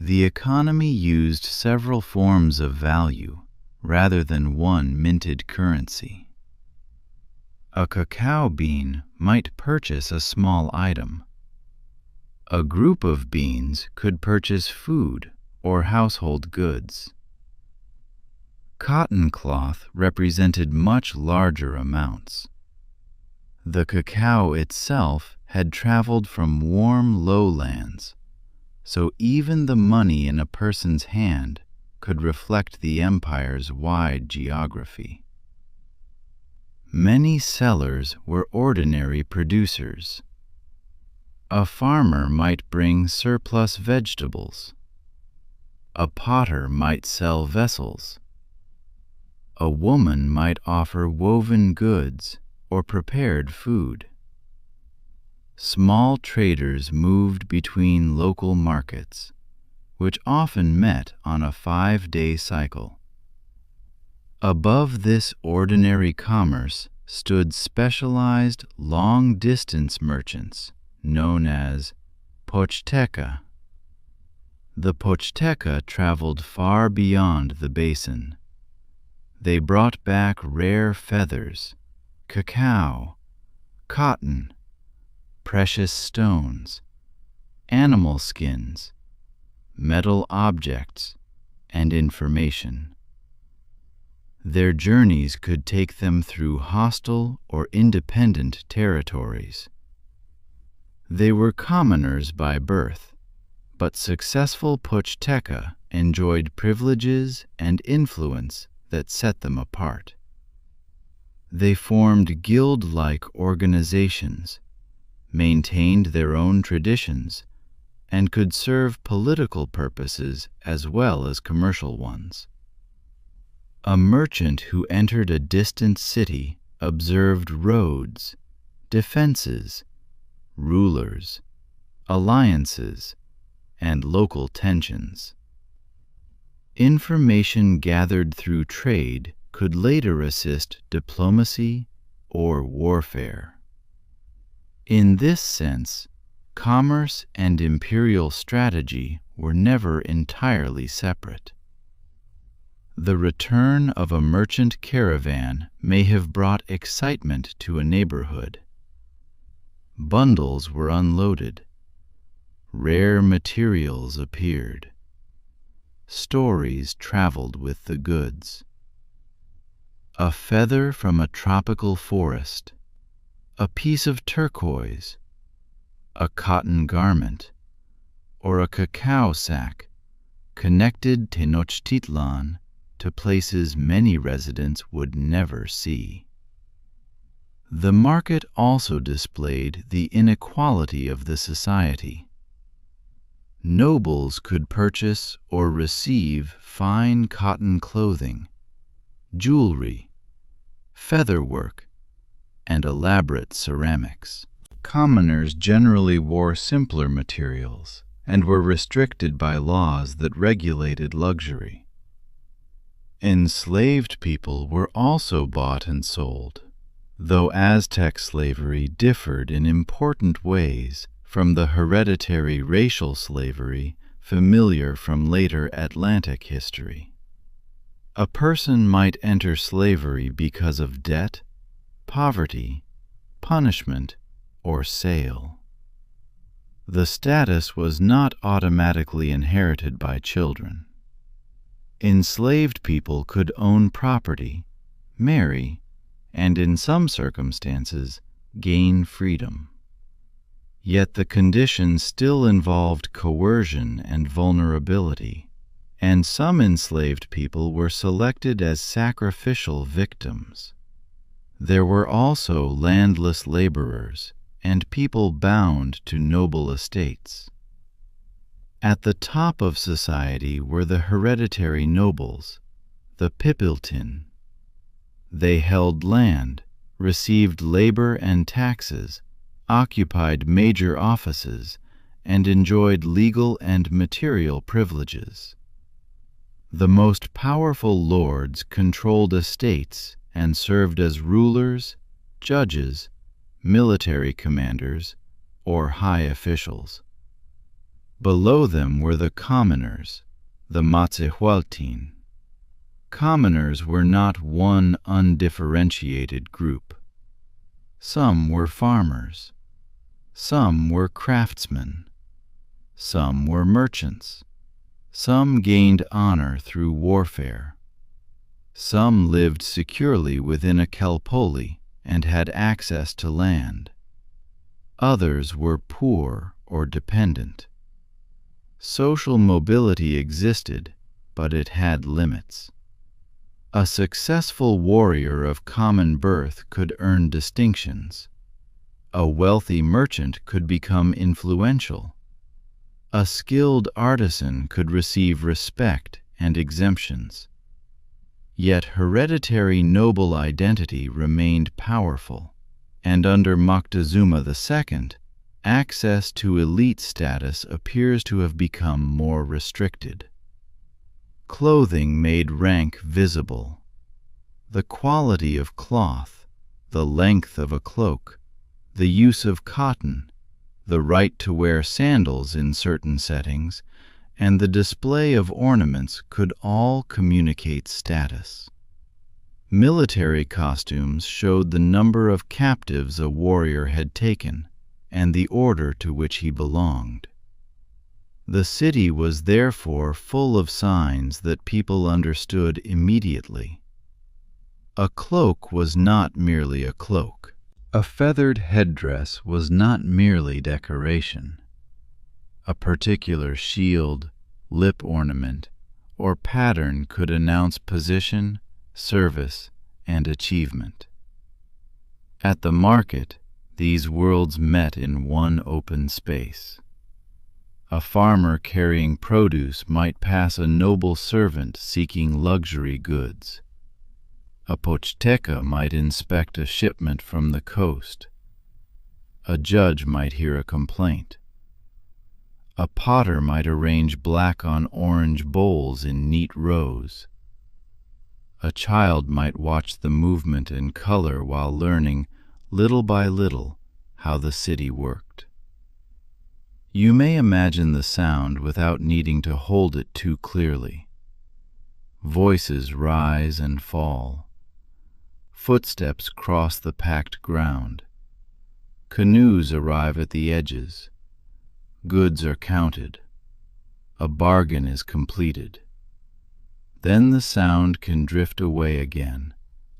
The economy used several forms of value rather than one minted currency. A cacao bean might purchase a small item. A group of beans could purchase food or household goods. Cotton cloth represented much larger amounts. The cacao itself had traveled from warm lowlands, so even the money in a person's hand could reflect the empire's wide geography. Many sellers were ordinary producers. A farmer might bring surplus vegetables. A potter might sell vessels. A woman might offer woven goods or prepared food. Small traders moved between local markets, which often met on a 5-day cycle. Above this ordinary commerce stood specialized long-distance merchants known as Pochteca. The Pochteca traveled far beyond the basin. They brought back rare feathers, cacao, cotton, precious stones, animal skins, metal objects, and information. Their journeys could take them through hostile or independent territories. They were commoners by birth, but successful Pochteca enjoyed privileges and influence that set them apart. They formed guild-like organizations, maintained their own traditions, and could serve political purposes as well as commercial ones. A merchant who entered a distant city observed roads, defenses, rulers, alliances, and local tensions. Information gathered through trade could later assist diplomacy or warfare. In this sense, commerce and imperial strategy were never entirely separate. The return of a merchant caravan may have brought excitement to a neighborhood. Bundles were unloaded. Rare materials appeared. Stories traveled with the goods. A feather from a tropical forest, a piece of turquoise, a cotton garment, or a cacao sack connected Tenochtitlan to places many residents would never see. The market also displayed the inequality of the society. Nobles could purchase or receive fine cotton clothing, jewelry, featherwork, and elaborate ceramics. Commoners generally wore simpler materials and were restricted by laws that regulated luxury. Enslaved people were also bought and sold, though Aztec slavery differed in important ways from the hereditary racial slavery familiar from later Atlantic history. A person might enter slavery because of debt, poverty, punishment, or sale. The status was not automatically inherited by children. Enslaved people could own property, marry, and in some circumstances, gain freedom. Yet the conditions still involved coercion and vulnerability, and some enslaved people were selected as sacrificial victims. There were also landless laborers and people bound to noble estates. At the top of society were the hereditary nobles, the pipiltin. They held land, received labor and taxes, occupied major offices, and enjoyed legal and material privileges. The most powerful lords controlled estates and served as rulers, judges, military commanders, or high officials. Below them were the commoners, the Matsehualtin. Commoners were not one undifferentiated group. Some were farmers. Some were craftsmen. Some were merchants. Some gained honor through warfare. Some lived securely within a kelpoli and had access to land. Others were poor or dependent. Social mobility existed, but it had limits. A successful warrior of common birth could earn distinctions. A wealthy merchant could become influential. A skilled artisan could receive respect and exemptions. Yet hereditary noble identity remained powerful, and under Moctezuma II, access to elite status appears to have become more restricted. Clothing made rank visible. The quality of cloth, the length of a cloak, the use of cotton, the right to wear sandals in certain settings, and the display of ornaments could all communicate status. Military costumes showed the number of captives a warrior had taken and the order to which he belonged. The city was therefore full of signs that people understood immediately. A cloak was not merely a cloak. A feathered headdress was not merely decoration. A particular shield, lip ornament, or pattern could announce position, service, and achievement. At the market, these worlds met in one open space. A farmer carrying produce might pass a noble servant seeking luxury goods. A pochteka might inspect a shipment from the coast. A judge might hear a complaint. A potter might arrange black on orange bowls in neat rows. A child might watch the movement and color while learning, little by little, how the city worked. You may imagine the sound without needing to hold it too clearly. Voices rise and fall. Footsteps cross the packed ground. Canoes arrive at the edges. Goods are counted. A bargain is completed. Then the sound can drift away again,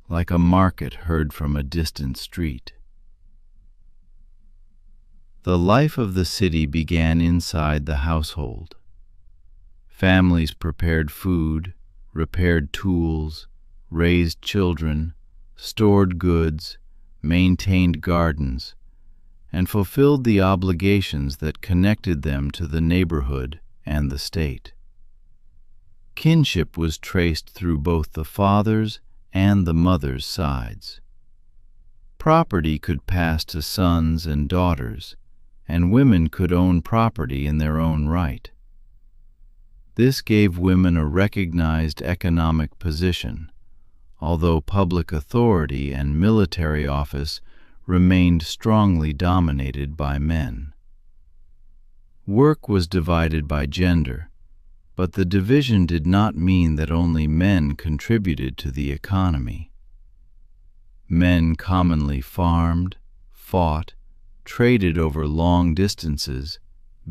like a market heard from a distant street. The life of the city began inside the household. Families prepared food, repaired tools, raised children, stored goods, maintained gardens, and fulfilled the obligations that connected them to the neighborhood and the state. Kinship was traced through both the father's and the mother's sides. Property could pass to sons and daughters, and women could own property in their own right. This gave women a recognized economic position, although public authority and military office remained strongly dominated by men. Work was divided by gender, but the division did not mean that only men contributed to the economy. Men commonly farmed, fought, traded over long distances,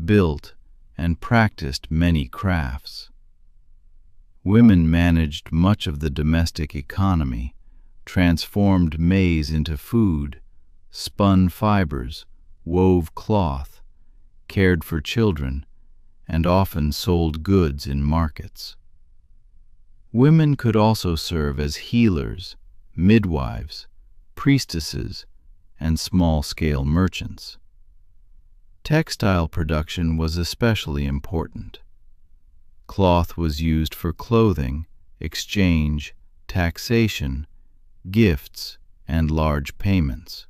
built, and practiced many crafts. Women managed much of the domestic economy, transformed maize into food, spun fibers, wove cloth, cared for children, and often sold goods in markets. Women could also serve as healers, midwives, priestesses, and small-scale merchants. Textile production was especially important. Cloth was used for clothing, exchange, taxation, gifts, and large payments.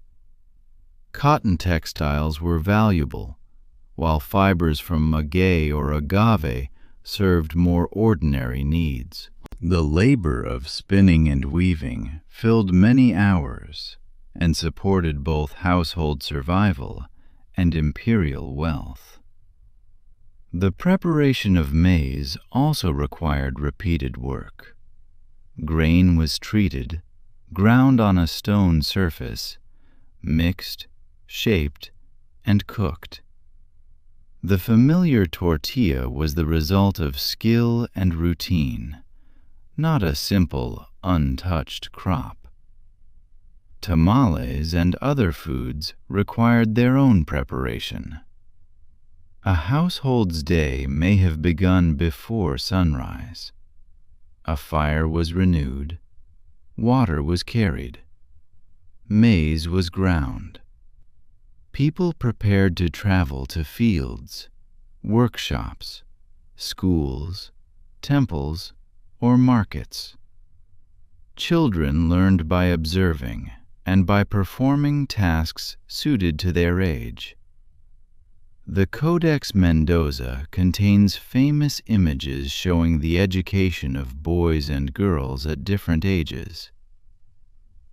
Cotton textiles were valuable, while fibers from maguey or agave served more ordinary needs. The labor of spinning and weaving filled many hours and supported both household survival and imperial wealth. The preparation of maize also required repeated work. Grain was treated, ground on a stone surface, mixed, shaped, and cooked. The familiar tortilla was the result of skill and routine, not a simple, untouched crop. Tamales and other foods required their own preparation. A household's day may have begun before sunrise. A fire was renewed, water was carried, maize was ground. People prepared to travel to fields, workshops, schools, temples, or markets. Children learned by observing and by performing tasks suited to their age. The Codex Mendoza contains famous images showing the education of boys and girls at different ages.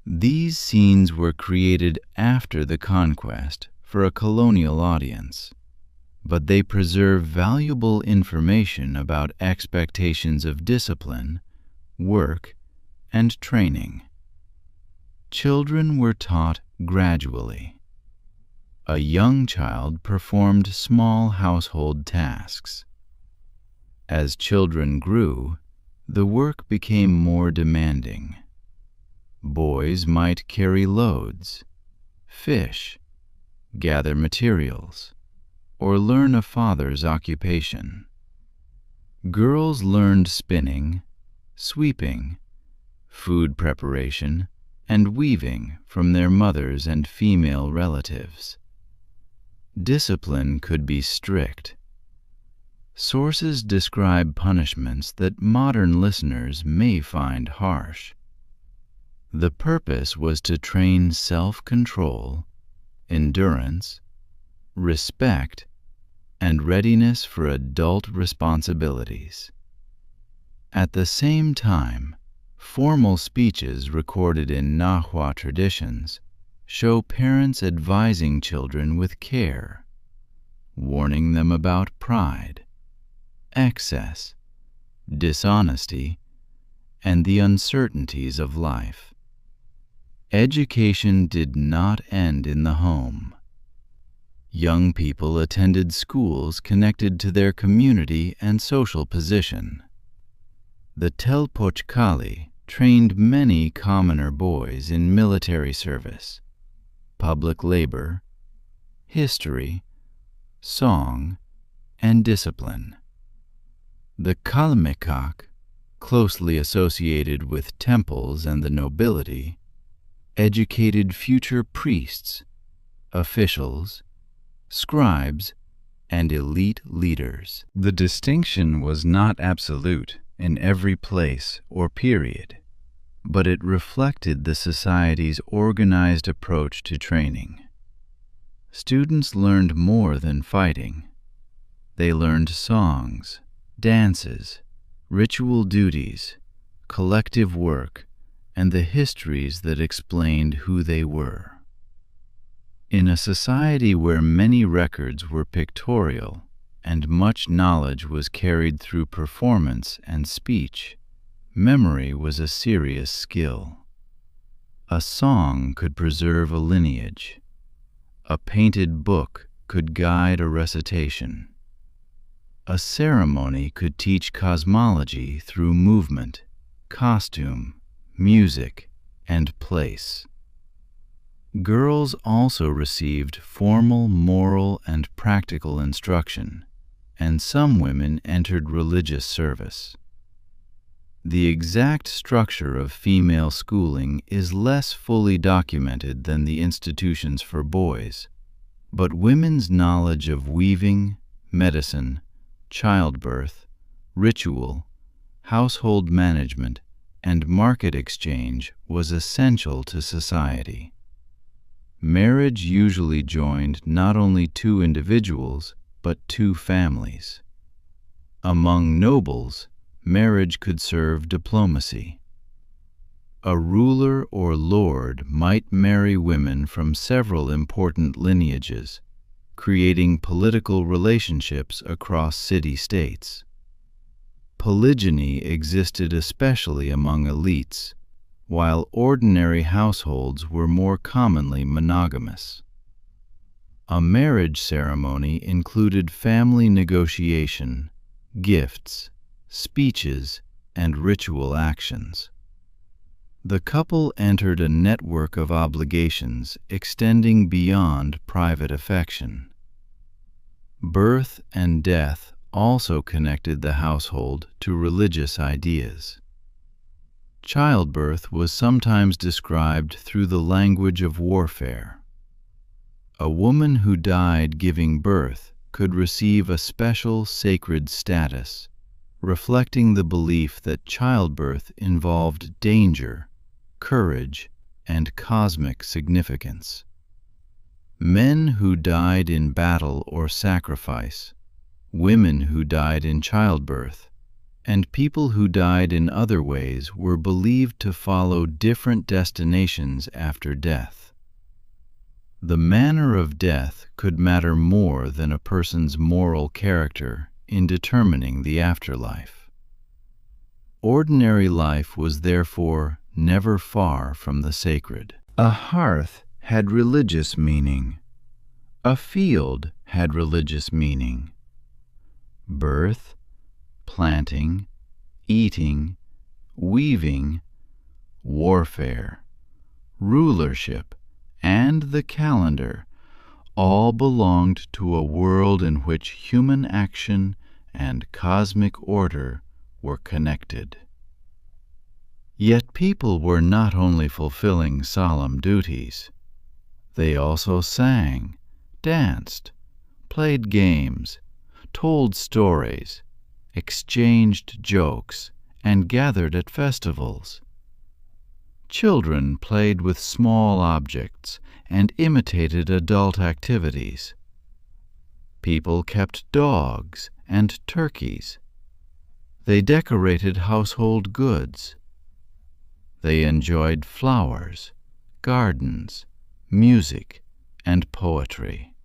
These scenes were created after the conquest for a colonial audience, but they preserve valuable information about expectations of discipline, work, and training. Children were taught gradually. A young child performed small household tasks. As children grew, the work became more demanding. Boys might carry loads, fish, gather materials, or learn a father's occupation. Girls learned spinning, sweeping, food preparation, and weaving from their mothers and female relatives. Discipline could be strict. Sources describe punishments that modern listeners may find harsh. The purpose was to train self-control, endurance, respect, and readiness for adult responsibilities. At the same time, formal speeches recorded in Nahua traditions show parents advising children with care, warning them about pride, excess, dishonesty, and the uncertainties of life. Education did not end in the home. Young people attended schools connected to their community and social position. The Telpochkali trained many commoner boys in military service, public labor, history, song, and discipline. The Kalmikak, closely associated with temples and the nobility, educated future priests, officials, scribes, and elite leaders. The distinction was not absolute in every place or period, but it reflected the society's organized approach to training. Students learned more than fighting. They learned songs, dances, ritual duties, collective work, and the histories that explained who they were. In a society where many records were pictorial and much knowledge was carried through performance and speech, memory was a serious skill. A song could preserve a lineage. A painted book could guide a recitation. A ceremony could teach cosmology through movement, costume, music, and place. Girls also received formal moral and practical instruction, and some women entered religious service. The exact structure of female schooling is less fully documented than the institutions for boys, but women's knowledge of weaving, medicine, childbirth, ritual, household management, and market exchange was essential to society. Marriage usually joined not only two individuals, but two families. Among nobles, marriage could serve diplomacy. A ruler or lord might marry women from several important lineages, creating political relationships across city-states. Polygyny existed especially among elites, while ordinary households were more commonly monogamous. A marriage ceremony included family negotiation, gifts, speeches, and ritual actions. The couple entered a network of obligations extending beyond private affection. Birth and death also connected the household to religious ideas. Childbirth was sometimes described through the language of warfare. A woman who died giving birth could receive a special sacred status, reflecting the belief that childbirth involved danger, courage, and cosmic significance. Men who died in battle or sacrifice, women who died in childbirth, and people who died in other ways were believed to follow different destinations after death. The manner of death could matter more than a person's moral character in determining the afterlife. Ordinary life was therefore never far from the sacred. A hearth had religious meaning. A field had religious meaning. Birth, planting, eating, weaving, warfare, rulership, and the calendar all belonged to a world in which human action and cosmic order were connected. Yet people were not only fulfilling solemn duties. They also sang, danced, played games, told stories, exchanged jokes, and gathered at festivals. Children played with small objects and imitated adult activities. People kept dogs and turkeys. They decorated household goods. They enjoyed flowers, gardens, music, and poetry.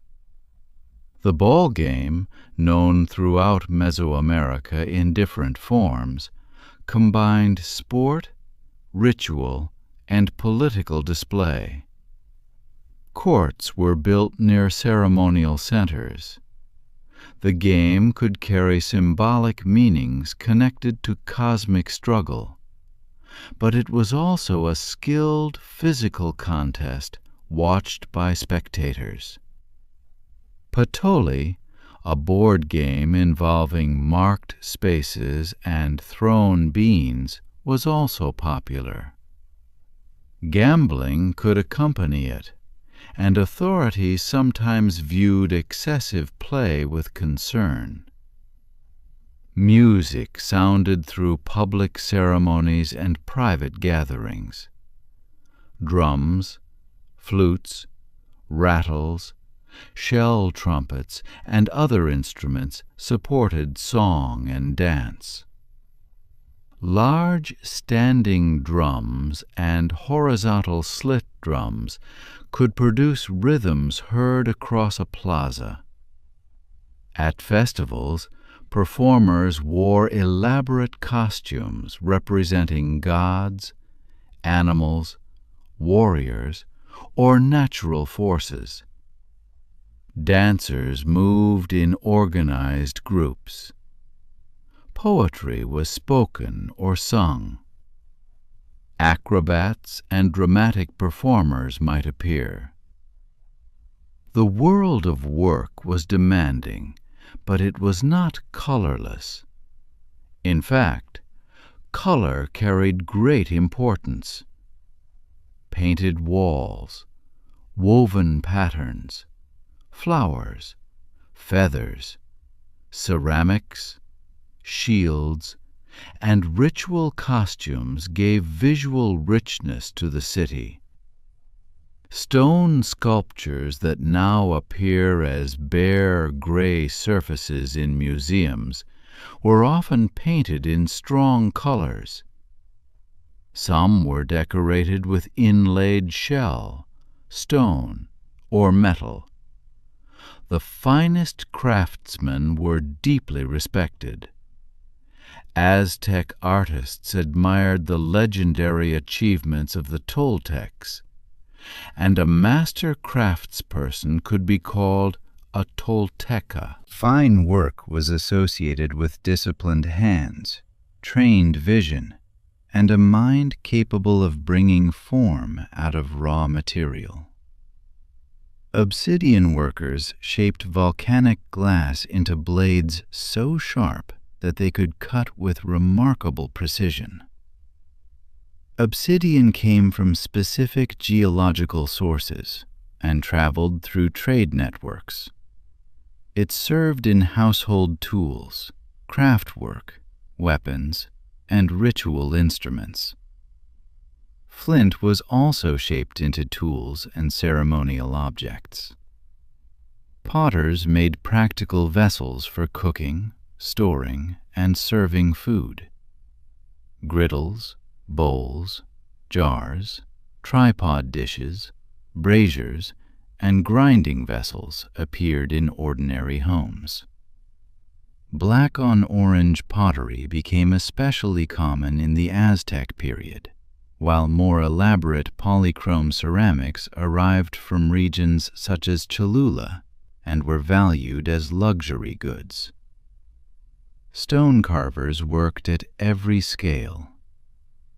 The ball game, known throughout Mesoamerica in different forms, combined sport, ritual, and political display. Courts were built near ceremonial centers. The game could carry symbolic meanings connected to cosmic struggle, but it was also a skilled physical contest watched by spectators. Patoli, a board game involving marked spaces and thrown beans, was also popular. Gambling could accompany it, and authorities sometimes viewed excessive play with concern. Music sounded through public ceremonies and private gatherings. Drums, flutes, rattles, shell trumpets, and other instruments supported song and dance. Large standing drums and horizontal slit drums could produce rhythms heard across a plaza. At festivals, performers wore elaborate costumes representing gods, animals, warriors, or natural forces. Dancers moved in organized groups. Poetry was spoken or sung. Acrobats and dramatic performers might appear. The world of work was demanding, but it was not colorless. In fact, color carried great importance. Painted walls, woven patterns, flowers, feathers, ceramics, shields, and ritual costumes gave visual richness to the city. Stone sculptures that now appear as bare gray surfaces in museums were often painted in strong colors. Some were decorated with inlaid shell, stone, or metal. The finest craftsmen were deeply respected. Aztec artists admired the legendary achievements of the Toltecs, and a master craftsperson could be called a Tolteca. Fine work was associated with disciplined hands, trained vision, and a mind capable of bringing form out of raw material. Obsidian workers shaped volcanic glass into blades so sharp that they could cut with remarkable precision. Obsidian came from specific geological sources and traveled through trade networks. It served in household tools, craftwork, weapons, and ritual instruments. Flint was also shaped into tools and ceremonial objects. Potters made practical vessels for cooking, storing, and serving food. Griddles, bowls, jars, tripod dishes, braziers, and grinding vessels appeared in ordinary homes. Black on orange pottery became especially common in the Aztec period, while more elaborate polychrome ceramics arrived from regions such as Cholula and were valued as luxury goods. stone carvers worked at every scale.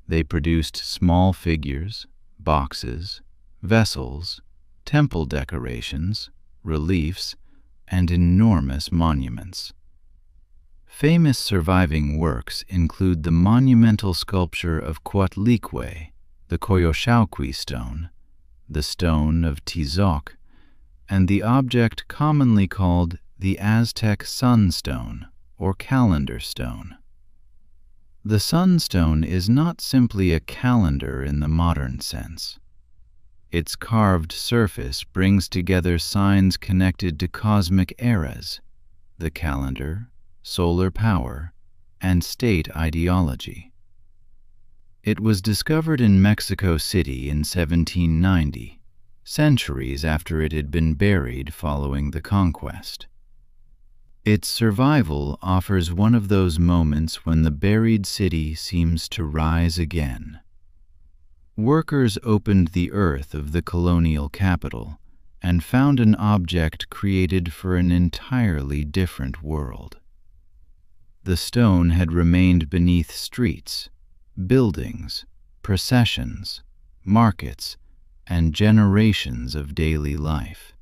They produced small figures, boxes, vessels, temple decorations, reliefs, and enormous monuments. Famous surviving works include the monumental sculpture of Coatlicue, the Coyoxauhqui stone, the stone of Tizoc, and the object commonly called the Aztec sunstone or calendar stone. The sunstone is not simply a calendar in the modern sense. Its carved surface brings together signs connected to cosmic eras, the calendar, solar power, and state ideology. It was discovered in Mexico City in 1790, centuries after it had been buried following the conquest. Its survival offers one of those moments when the buried city seems to rise again. Workers opened the earth of the colonial capital and found an object created for an entirely different world. The stone had remained beneath streets, buildings, processions, markets, and generations of daily life.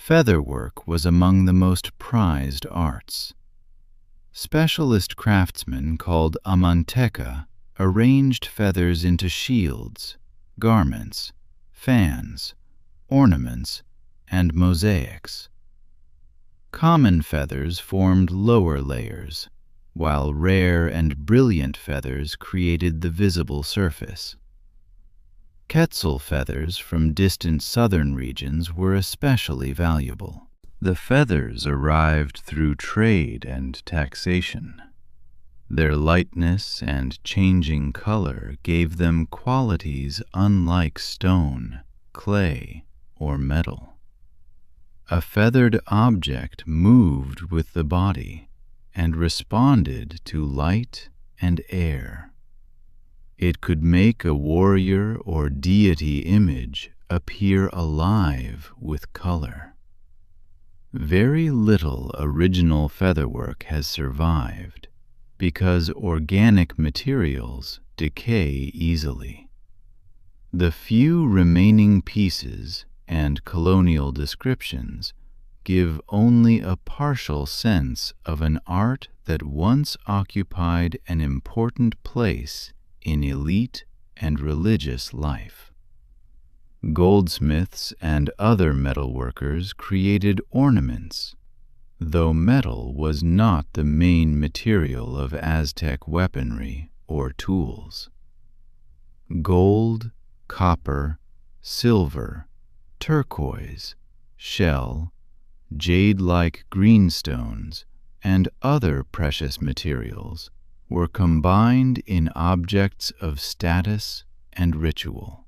Featherwork was among the most prized arts. Specialist craftsmen called amanteca arranged feathers into shields, garments, fans, ornaments, and mosaics. Common feathers formed lower layers, while rare and brilliant feathers created the visible surface. Quetzal feathers from distant southern regions were especially valuable. The feathers arrived through trade and taxation. Their lightness and changing color gave them qualities unlike stone, clay, or metal. A feathered object moved with the body and responded to light and air. It could make a warrior or deity image appear alive with color. Very little original featherwork has survived because organic materials decay easily. The few remaining pieces and colonial descriptions give only a partial sense of an art that once occupied an important place in elite and religious life. Goldsmiths and other metalworkers created ornaments, though metal was not the main material of Aztec weaponry or tools. Gold, copper, silver, turquoise, shell, jade-like greenstones, and other precious materials were combined in objects of status and ritual.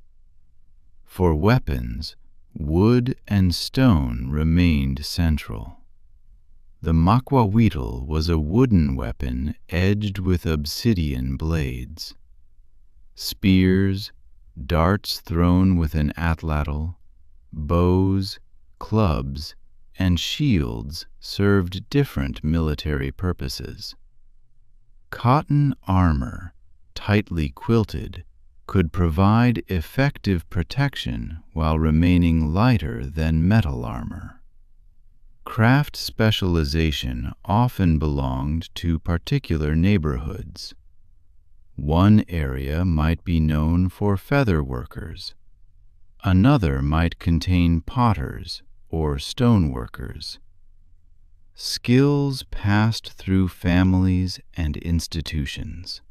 For weapons, wood and stone remained central. The macuahuitl was a wooden weapon edged with obsidian blades. Spears, darts thrown with an atlatl, bows, clubs, and shields served different military purposes. Cotton armor, tightly quilted, could provide effective protection while remaining lighter than metal armor. Craft specialization often belonged to particular neighborhoods. One area might be known for feather workers. Another might contain potters or stoneworkers. Skills passed through families and institutions.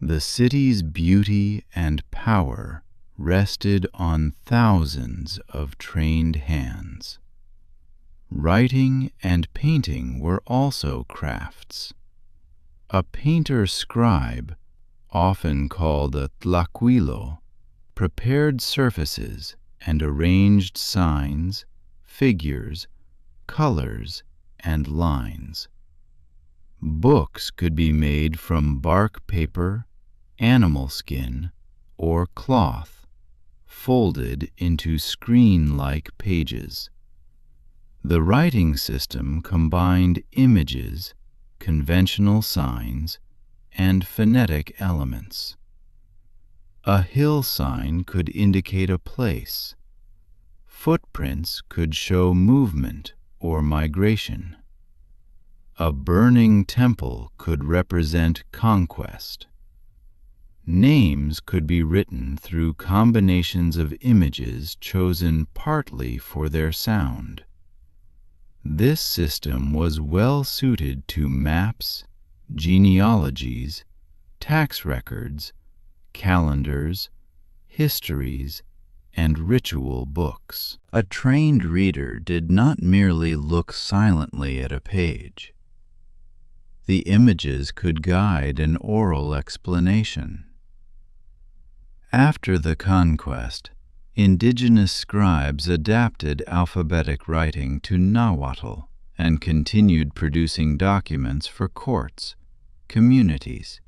The city's beauty and power rested on thousands of trained hands. Writing and painting were also crafts. A painter-scribe, often called a tlacuilo, prepared surfaces and arranged signs, figures, colors, and lines. Books could be made from bark paper, animal skin, or cloth, folded into screen-like pages. The writing system combined images, conventional signs and phonetic elements. A hill sign could indicate a place. Footprints could show movement or migration. A burning temple could represent conquest. Names could be written through combinations of images chosen partly for their sound. This system was well suited to maps, genealogies, tax records, calendars, histories, and ritual books. A trained reader did not merely look silently at a page. The images could guide an oral explanation. After the conquest, indigenous scribes adapted alphabetic writing to Nahuatl and continued producing documents for courts, communities,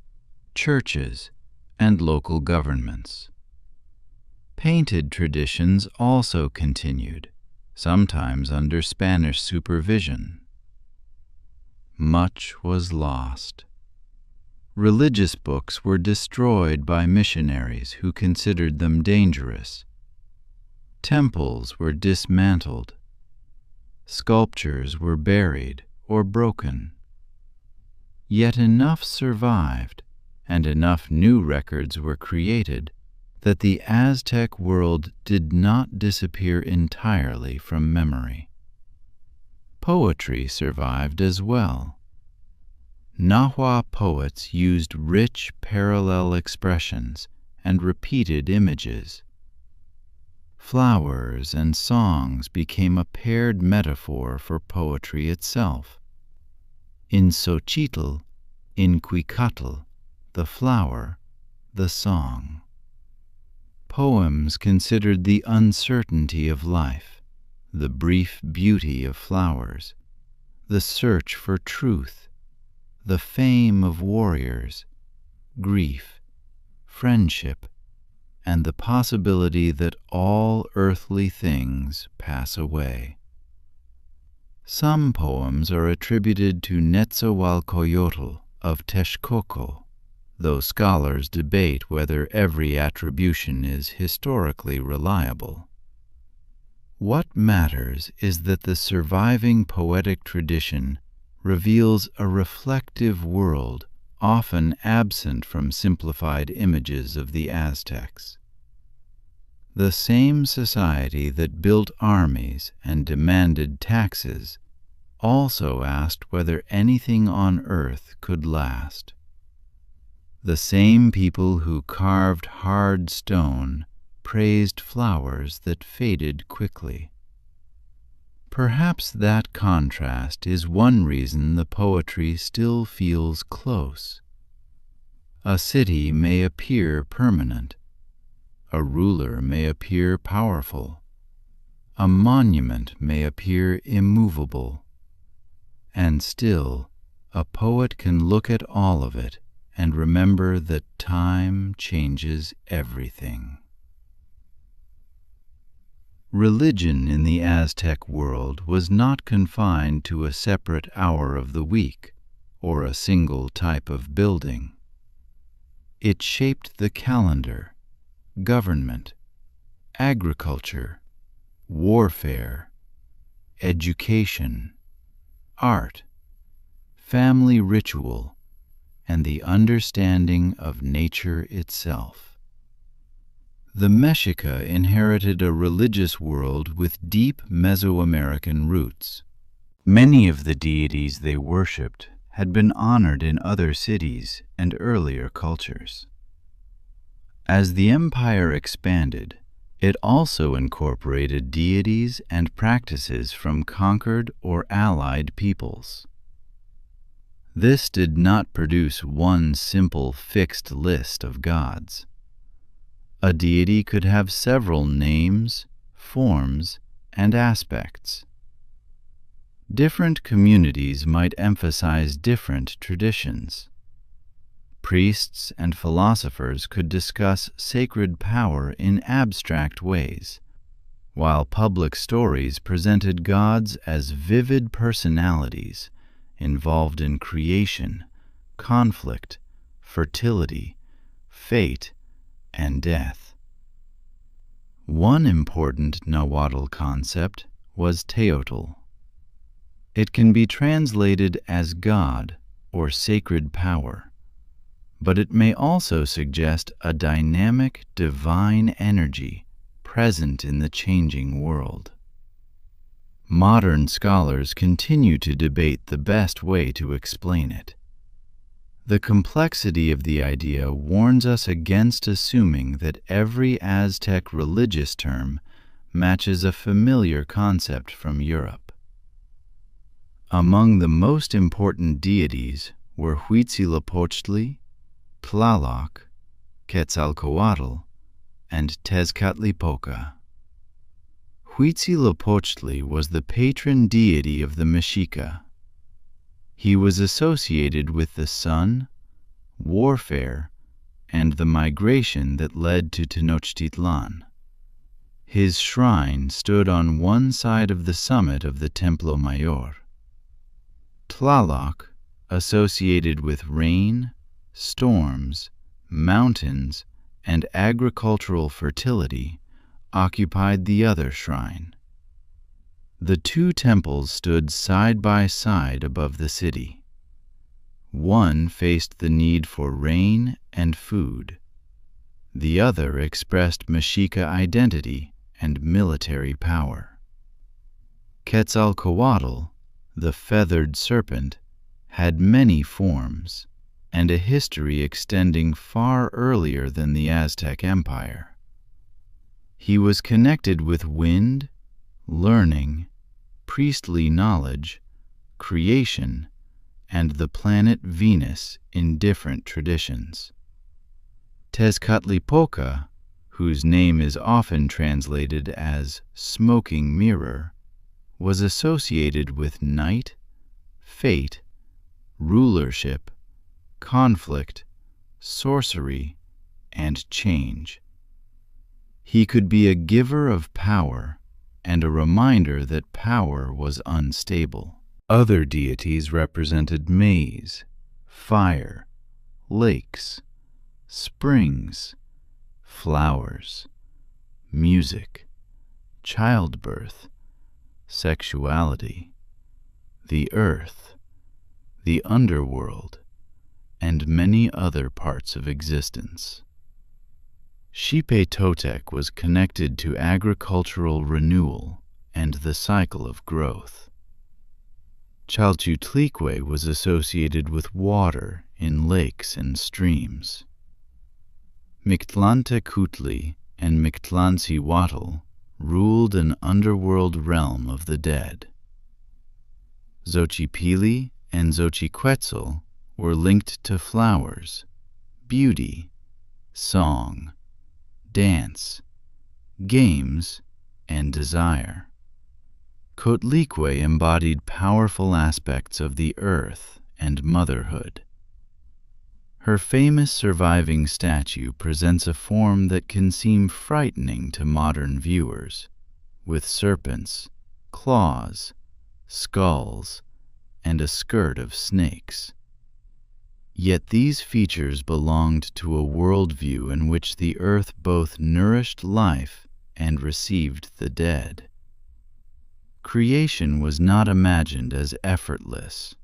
churches, and local governments. Painted traditions also continued, sometimes under Spanish supervision. Much was lost. Religious books were destroyed by missionaries who considered them dangerous. Temples were dismantled. Sculptures were buried or broken. Yet enough survived, and enough new records were created that the Aztec world did not disappear entirely from memory. Poetry survived as well. Nahua poets used rich parallel expressions and repeated images. Flowers and songs became a paired metaphor for poetry itself. In Xochitl, in Cuicatl, the flower, the song. Poems considered the uncertainty of life, the brief beauty of flowers, the search for truth, the fame of warriors, grief, friendship, and the possibility that all earthly things pass away. Some poems are attributed to Netzahualcoyotl of Texcoco, though scholars debate whether every attribution is historically reliable. What matters is that the surviving poetic tradition reveals a reflective world often absent from simplified images of the Aztecs. The same society that built armies and demanded taxes also asked whether anything on earth could last. The same people who carved hard stone praised flowers that faded quickly. Perhaps that contrast is one reason the poetry still feels close. A city may appear permanent. A ruler may appear powerful. A monument may appear immovable. And still, a poet can look at all of it and remember that time changes everything. Religion in the Aztec world was not confined to a separate hour of the week or a single type of building. It shaped the calendar, government, agriculture, warfare, education, art, family ritual, and the understanding of nature itself. The Mexica inherited a religious world with deep Mesoamerican roots. Many of the deities they worshipped had been honored in other cities and earlier cultures. As the empire expanded, it also incorporated deities and practices from conquered or allied peoples. This did not produce one simple fixed list of gods. A deity could have several names, forms, and aspects. Different communities might emphasize different traditions. Priests and philosophers could discuss sacred power in abstract ways, while public stories presented gods as vivid personalities involved in creation, conflict, fertility, fate, and death. One important Nahuatl concept was Teotl. It can be translated as God or sacred power, but it may also suggest a dynamic divine energy present in the changing world. Modern scholars continue to debate the best way to explain it. The complexity of the idea warns us against assuming that every Aztec religious term matches a familiar concept from Europe. Among the most important deities were Huitzilopochtli, Tlaloc, Quetzalcoatl, and Tezcatlipoca. Huitzilopochtli was the patron deity of the Mexica. He was associated with the sun, warfare, and the migration that led to Tenochtitlan. His shrine stood on one side of the summit of the Templo Mayor. Tlaloc, associated with rain, storms, mountains, and agricultural fertility, occupied the other shrine. The two temples stood side by side above the city. One faced the need for rain and food. The other expressed Mexica identity and military power. Quetzalcoatl, the feathered serpent, had many forms and a history extending far earlier than the Aztec Empire. He was connected with wind, learning, priestly knowledge, creation, and the planet Venus in different traditions. Tezcatlipoca, whose name is often translated as smoking mirror, was associated with night, fate, rulership, conflict, sorcery, and change. He could be a giver of power and a reminder that power was unstable. Other deities represented maize, fire, lakes, springs, flowers, music, childbirth, sexuality, the earth, the underworld, and many other parts of existence. Xipe Totec was connected to agricultural renewal and the cycle of growth. Chalchutlicue was associated with water in lakes and streams. Mictlantecutli and Mictlancihuatl ruled an underworld realm of the dead. Xochipilli and Xochiquetzal were linked to flowers, beauty, song, dance, games, and desire. Cotlique embodied powerful aspects of the earth and motherhood. Her famous surviving statue presents a form that can seem frightening to modern viewers, with serpents, claws, skulls, and a skirt of snakes. Yet these features belonged to a worldview in which the earth both nourished life and received the dead. Creation was not imagined as effortless.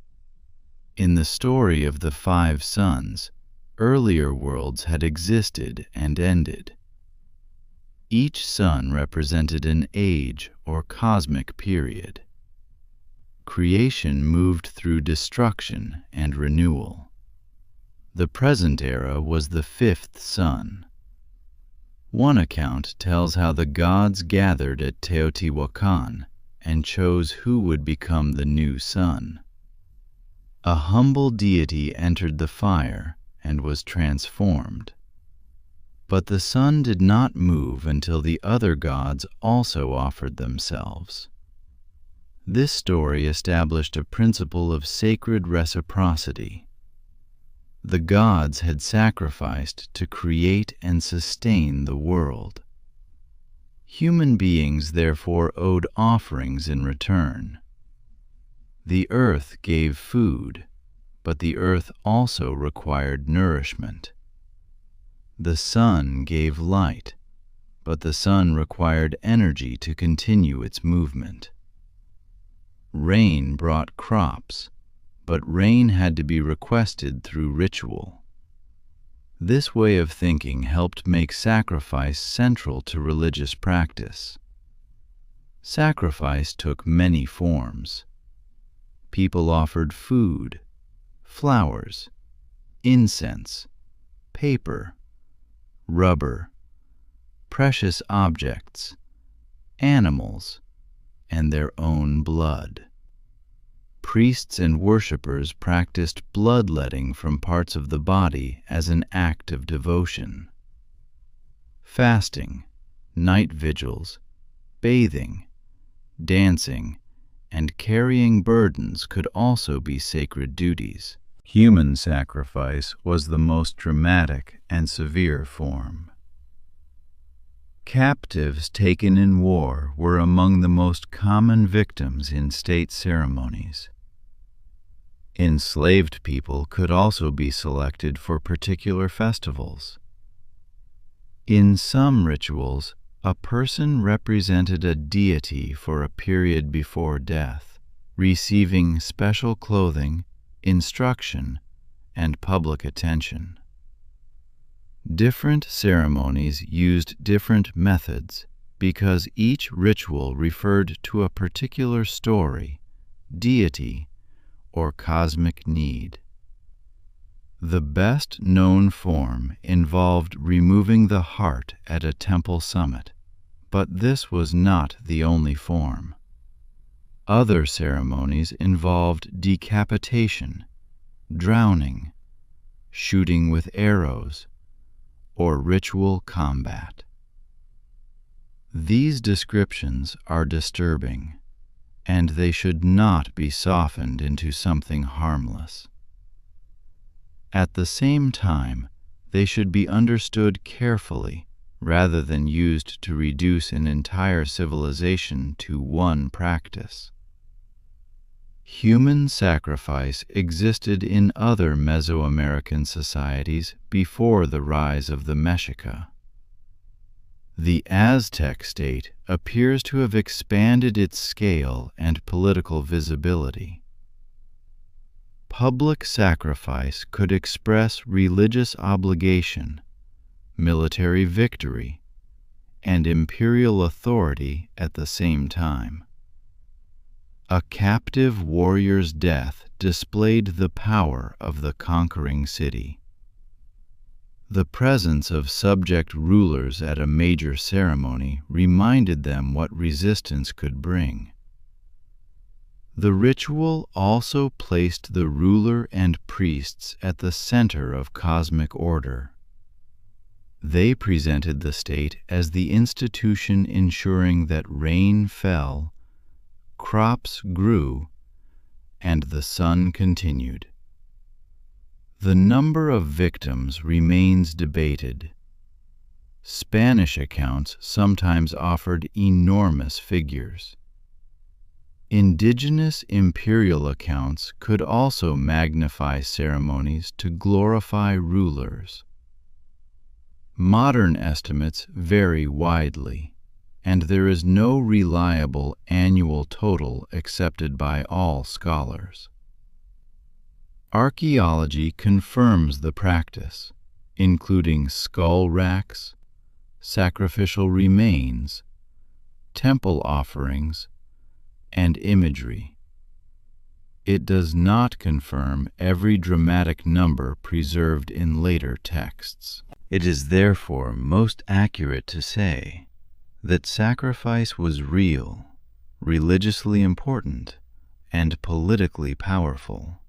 In the story of the 5 suns, earlier worlds had existed and ended. Each sun represented an age or cosmic period. Creation moved through destruction and renewal. The present era was the 5th sun. One account tells how the gods gathered at Teotihuacan and chose who would become the new sun. A humble deity entered the fire and was transformed. But the sun did not move until the other gods also offered themselves. This story established a principle of sacred reciprocity. The gods had sacrificed to create and sustain the world. Human beings therefore owed offerings in return. The earth gave food, but the earth also required nourishment. The sun gave light, but the sun required energy to continue its movement. Rain brought crops, but rain had to be requested through ritual. This way of thinking helped make sacrifice central to religious practice. Sacrifice took many forms. People offered food, flowers, incense, paper, rubber, precious objects, animals, and their own blood. Priests and worshippers practiced bloodletting from parts of the body as an act of devotion. Fasting, night vigils, bathing, dancing, and carrying burdens could also be sacred duties. Human sacrifice was the most dramatic and severe form. Captives taken in war were among the most common victims in state ceremonies. Enslaved people could also be selected for particular festivals. In some rituals, a person represented a deity for a period before death, receiving special clothing, instruction, and public attention. Different ceremonies used different methods because each ritual referred to a particular story, deity, or cosmic need. The best known form involved removing the heart at a temple summit, but this was not the only form. Other ceremonies involved decapitation, drowning, shooting with arrows, or ritual combat. These descriptions are disturbing, and they should not be softened into something harmless. At the same time, they should be understood carefully rather than used to reduce an entire civilization to one practice. Human sacrifice existed in other Mesoamerican societies before the rise of the Mexica. The Aztec state appears to have expanded its scale and political visibility. Public sacrifice could express religious obligation, military victory, and imperial authority at the same time. A captive warrior's death displayed the power of the conquering city. The presence of subject rulers at a major ceremony reminded them what resistance could bring. The ritual also placed the ruler and priests at the center of cosmic order. They presented the state as the institution ensuring that rain fell, crops grew, and the sun continued. The number of victims remains debated. Spanish accounts sometimes offered enormous figures. Indigenous imperial accounts could also magnify ceremonies to glorify rulers. Modern estimates vary widely, and there is no reliable annual total accepted by all scholars. Archaeology confirms the practice, including skull racks, sacrificial remains, temple offerings, and imagery. It does not confirm every dramatic number preserved in later texts. It is therefore most accurate to say that sacrifice was real, religiously important, and politically powerful,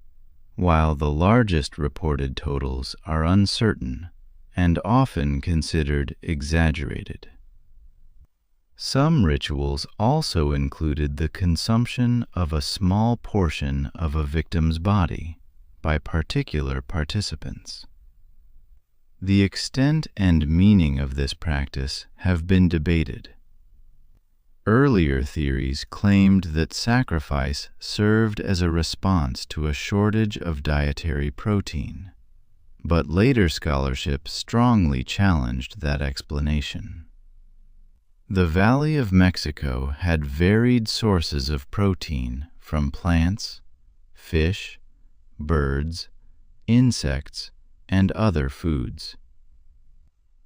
while the largest reported totals are uncertain and often considered exaggerated. Some rituals also included the consumption of a small portion of a victim's body by particular participants. The extent and meaning of this practice have been debated. Earlier theories claimed that sacrifice served as a response to a shortage of dietary protein, but later scholarship strongly challenged that explanation. The Valley of Mexico had varied sources of protein from plants, fish, birds, insects, and other foods.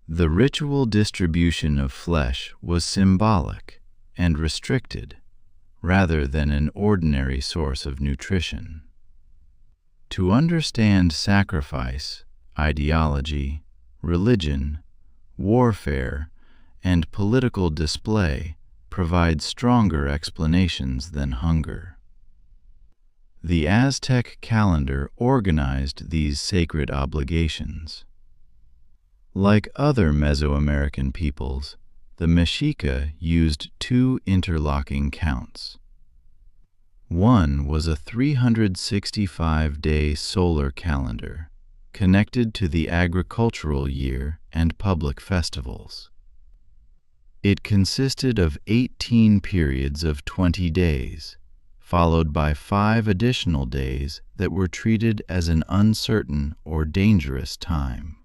The ritual distribution of flesh was symbolic and restricted, rather than an ordinary source of nutrition. To understand sacrifice, ideology, religion, warfare, and political display provides stronger explanations than hunger. The Aztec calendar organized these sacred obligations. Like other Mesoamerican peoples, the Mexica used two interlocking counts. One was a 365-day solar calendar, connected to the agricultural year and public festivals. It consisted of 18 periods of 20 days, followed by 5 additional days that were treated as an uncertain or dangerous time.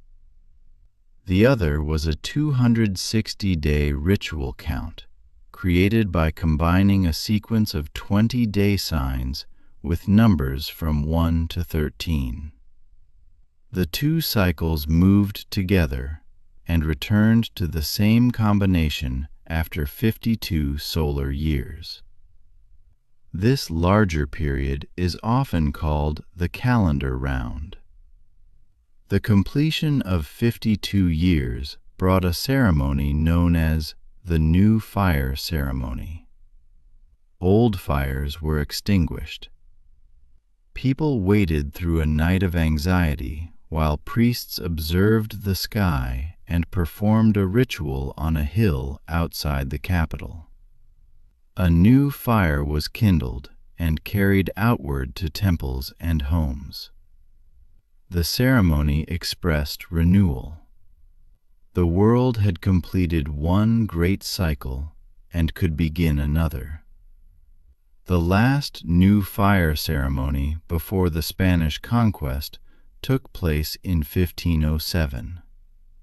The other was a 260-day ritual count, created by combining a sequence of 20 day signs with numbers from 1 to 13. The two cycles moved together and returned to the same combination after 52 solar years. This larger period is often called the calendar round. The completion of 52 years brought a ceremony known as the New Fire Ceremony. Old fires were extinguished. People waited through a night of anxiety while priests observed the sky and performed a ritual on a hill outside the capital. A new fire was kindled and carried outward to temples and homes. The ceremony expressed renewal. The world had completed one great cycle and could begin another. The last New Fire ceremony before the Spanish conquest took place in 1507,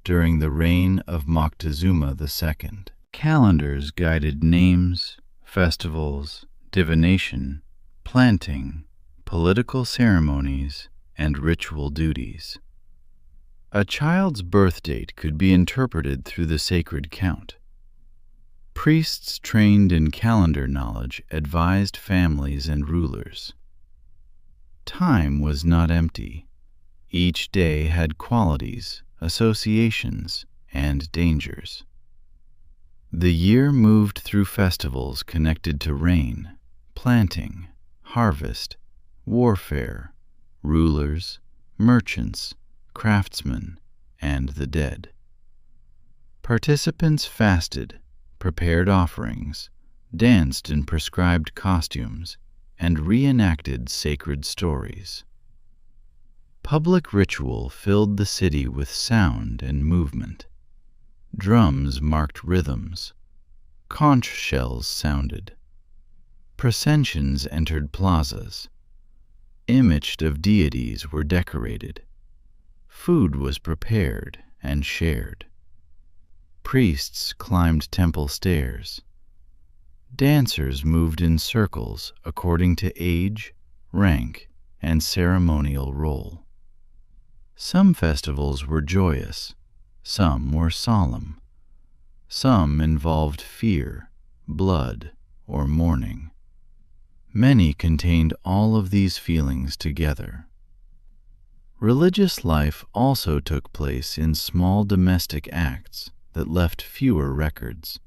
during the reign of Moctezuma II. Calendars guided names, festivals, divination, planting, political ceremonies, and ritual duties. A child's birth date could be interpreted through the sacred count. Priests trained in calendar knowledge advised families and rulers. Time was not empty. Each day had qualities, associations, and dangers. The year moved through festivals connected to rain, planting, harvest, warfare, rulers, merchants, craftsmen, and the dead. Participants fasted, prepared offerings, danced in prescribed costumes, and reenacted sacred stories. Public ritual filled the city with sound and movement. Drums marked rhythms. Conch shells sounded. Processions entered plazas. Images of deities were decorated. Food was prepared and shared. Priests climbed temple stairs. Dancers moved in circles according to age, rank, and ceremonial role. Some festivals were joyous, some were solemn. Some involved fear, blood, or mourning. Many contained all of these feelings together. Religious life also took place in small domestic acts that left fewer records.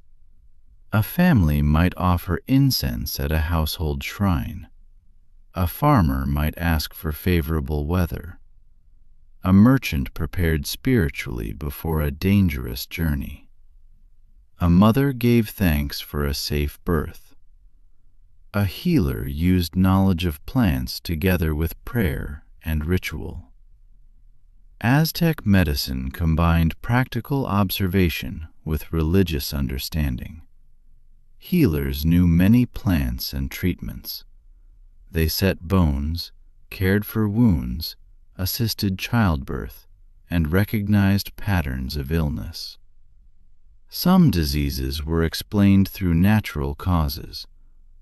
A family might offer incense at a household shrine. A farmer might ask for favorable weather. A merchant prepared spiritually before a dangerous journey. A mother gave thanks for a safe birth. A healer used knowledge of plants together with prayer and ritual. Aztec medicine combined practical observation with religious understanding. healers knew many plants and treatments. They set bones, cared for wounds, assisted childbirth, and recognized patterns of illness. Some diseases were explained through natural causes,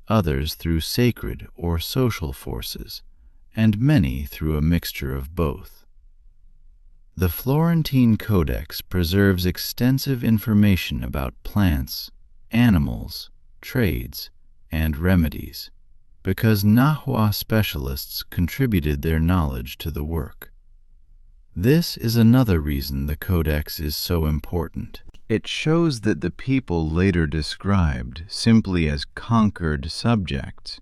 others through sacred or social forces, and many through a mixture of both. The Florentine Codex preserves extensive information about plants, animals, trades, and remedies, because Nahua specialists contributed their knowledge to the work. This is another reason the Codex is so important. It shows that the people later described simply as conquered subjects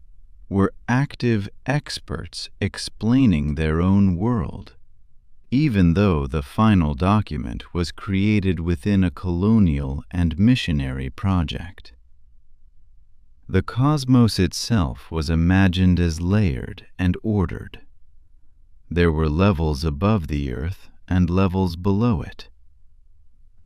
were active experts explaining their own world, even though the final document was created within a colonial and missionary project. The cosmos itself was imagined as layered and ordered. There were levels above the earth and levels below it.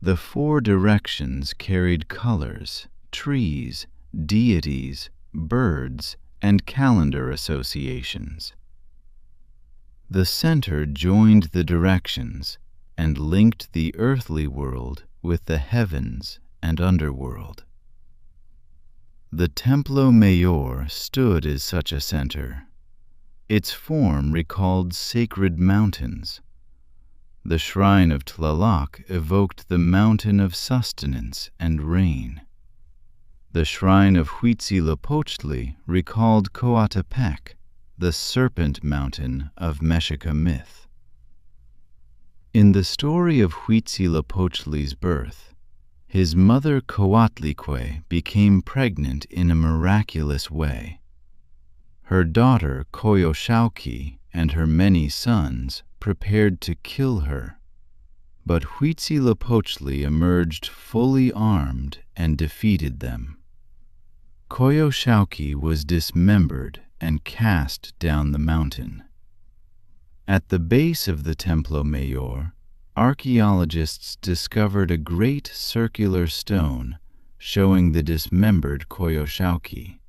The four directions carried colors, trees, deities, birds, and calendar associations. The center joined the directions and linked the earthly world with the heavens and underworld. The Templo Mayor stood as such a center. Its form recalled sacred mountains. The shrine of Tlaloc evoked the mountain of sustenance and rain. The shrine of Huitzilopochtli recalled Coatepec, the serpent mountain of Mexica myth. In the story of Huitzilopochtli's birth, his mother Coatlicue became pregnant in a miraculous way. Her daughter Coyoshauqui and her many sons prepared to kill her, but Huitzilopochtli emerged fully armed and defeated them. Coyoshauqui was dismembered and cast down the mountain. At the base of the Templo Mayor, archaeologists discovered a great circular stone showing the dismembered Coyoshauqui.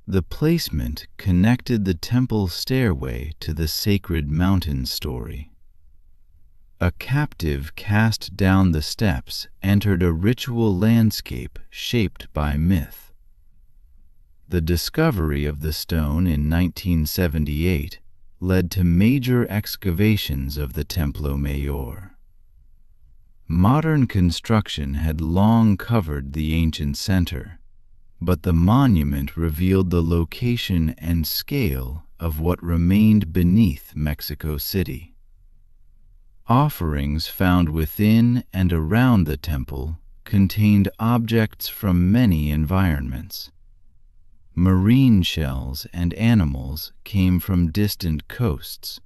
The placement connected the temple stairway to the sacred mountain story. A captive cast down the steps entered a ritual landscape shaped by myth. The discovery of the stone in 1978 led to major excavations of the Templo Mayor. Modern construction had long covered the ancient center, but the monument revealed the location and scale of what remained beneath Mexico City. Offerings found within and around the temple contained objects from many environments. Marine shells and animals came from distant coasts.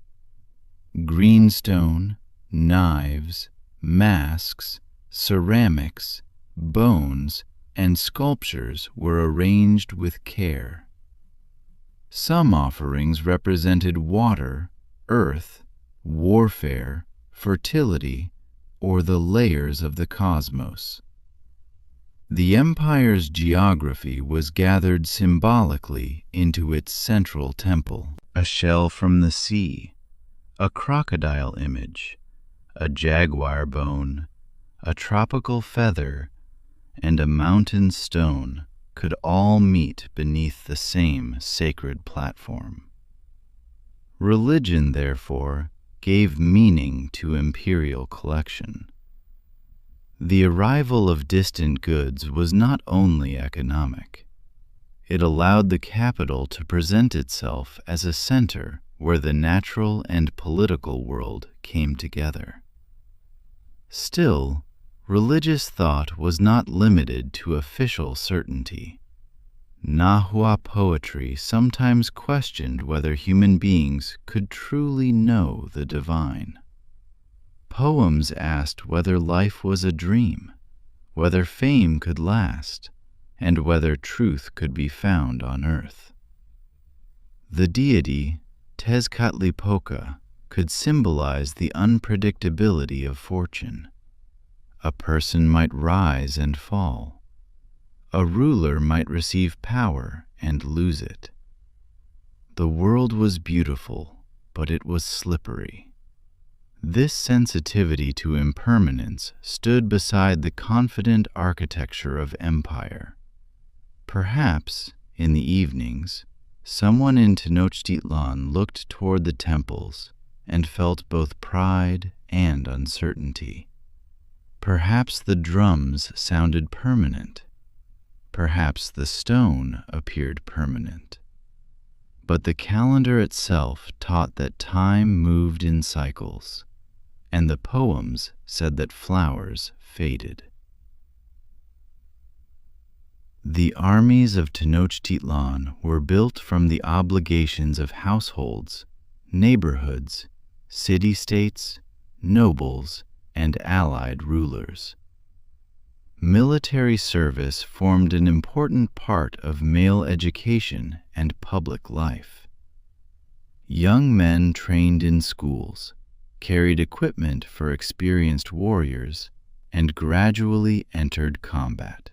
Greenstone, knives, masks, ceramics, bones, and sculptures were arranged with care. Some offerings represented water, earth, warfare, fertility, or the layers of the cosmos. The empire's geography was gathered symbolically into its central temple. A shell from the sea, a crocodile image, a jaguar bone, a tropical feather, and a mountain stone could all meet beneath the same sacred platform. Religion, therefore, gave meaning to imperial collection. The arrival of distant goods was not only economic. It allowed the capital to present itself as a center where the natural and political world came together. Still, religious thought was not limited to official certainty. Nahua poetry sometimes questioned whether human beings could truly know the divine. Poems asked whether life was a dream, whether fame could last, and whether truth could be found on earth. The deity, Tezcatlipoca, could symbolize the unpredictability of fortune. A person might rise and fall. a ruler might receive power and lose it. The world was beautiful, but it was slippery. This sensitivity to impermanence stood beside the confident architecture of empire. Perhaps, in the evenings, someone in Tenochtitlan looked toward the temples and felt both pride and uncertainty. Perhaps the drums sounded permanent. Perhaps the stone appeared permanent. But the calendar itself taught that time moved in cycles, and the poems said that flowers faded. The armies of Tenochtitlan were built from the obligations of households, neighborhoods, city-states, nobles, and allied rulers. Military service formed an important part of male education and public life. Young men trained in schools, carried equipment for experienced warriors, and gradually entered combat.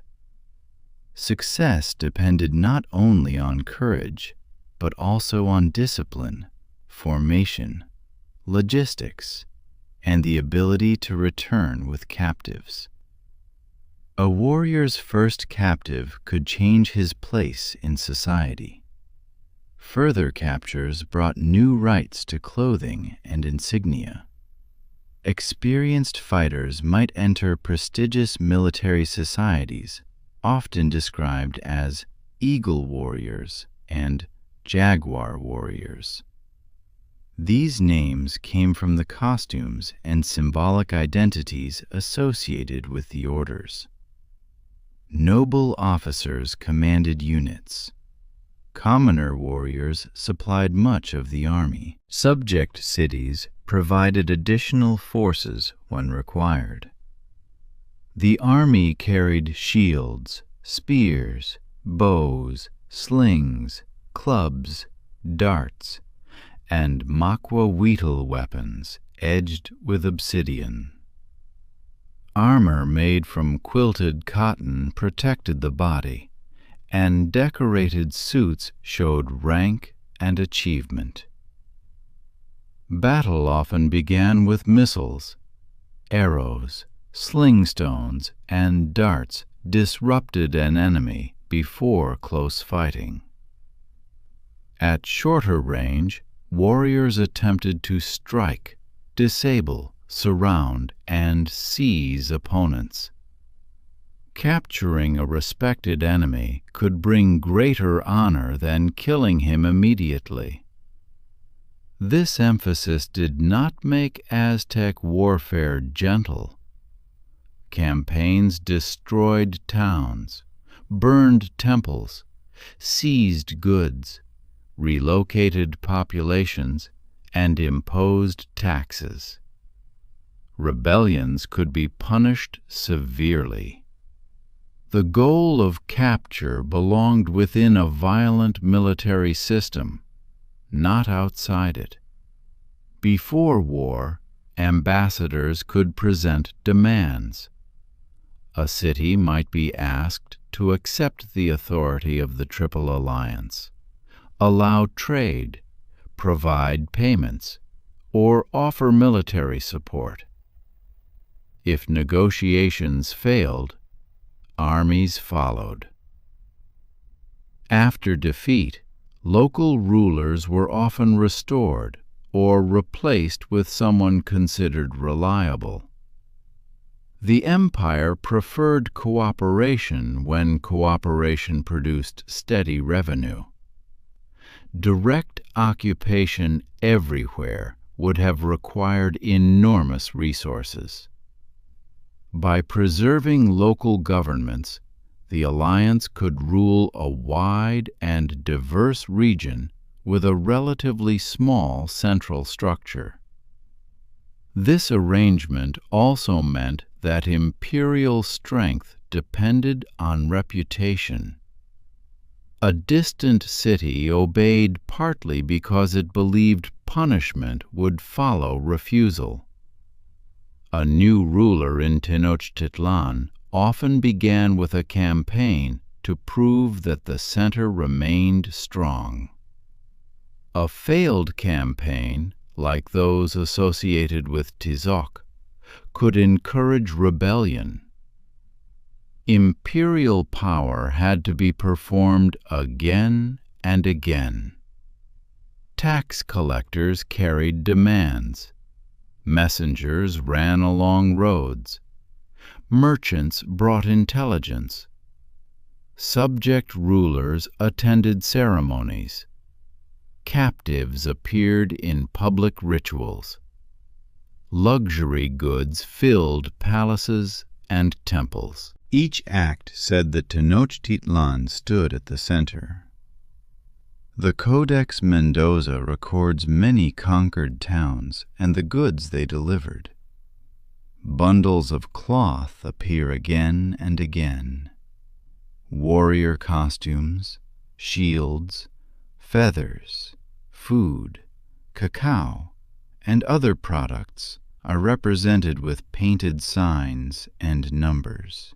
Success depended not only on courage, but also on discipline, formation, logistics, and the ability to return with captives. A warrior's first captive could change his place in society. Further captures brought new rights to clothing and insignia. Experienced fighters might enter prestigious military societies, often described as eagle warriors and jaguar warriors. These names came from the costumes and symbolic identities associated with the orders. Noble officers commanded units. Commoner warriors supplied much of the army. Subject cities provided additional forces when required. The army carried shields, spears, bows, slings, clubs, darts, and maquahuitl weapons edged with obsidian. Armor made from quilted cotton protected the body, and decorated suits showed rank and achievement. Battle often began with missiles. Arrows, sling stones, and darts disrupted an enemy before close fighting. At shorter range, warriors attempted to strike, disable, surround, and seize opponents. Capturing a respected enemy could bring greater honor than killing him immediately. This emphasis did not make Aztec warfare gentle. Campaigns destroyed towns, burned temples, seized goods, relocated populations, and imposed taxes. Rebellions could be punished severely. The goal of capture belonged within a violent military system, not outside it. Before war, ambassadors could present demands. A city might be asked to accept the authority of the Triple Alliance, allow trade, provide payments, or offer military support. If negotiations failed, armies followed. After defeat, local rulers were often restored or replaced with someone considered reliable. The empire preferred cooperation when cooperation produced steady revenue. Direct occupation everywhere would have required enormous resources. By preserving local governments, the alliance could rule a wide and diverse region with a relatively small central structure. This arrangement also meant that imperial strength depended on reputation. A distant city obeyed partly because it believed punishment would follow refusal. A new ruler in Tenochtitlan often began with a campaign to prove that the center remained strong. A failed campaign, like those associated with Tizoc, could encourage rebellion. Imperial power had to be performed again and again. Tax collectors carried demands. Messengers ran along roads. Merchants brought intelligence. Subject rulers attended ceremonies. Captives appeared in public rituals. Luxury goods filled palaces and temples. Each act said that Tenochtitlan stood at the center. The Codex Mendoza records many conquered towns and the goods they delivered. Bundles of cloth appear again and again. Warrior costumes, shields, feathers, food, cacao, and other products are represented with painted signs and numbers.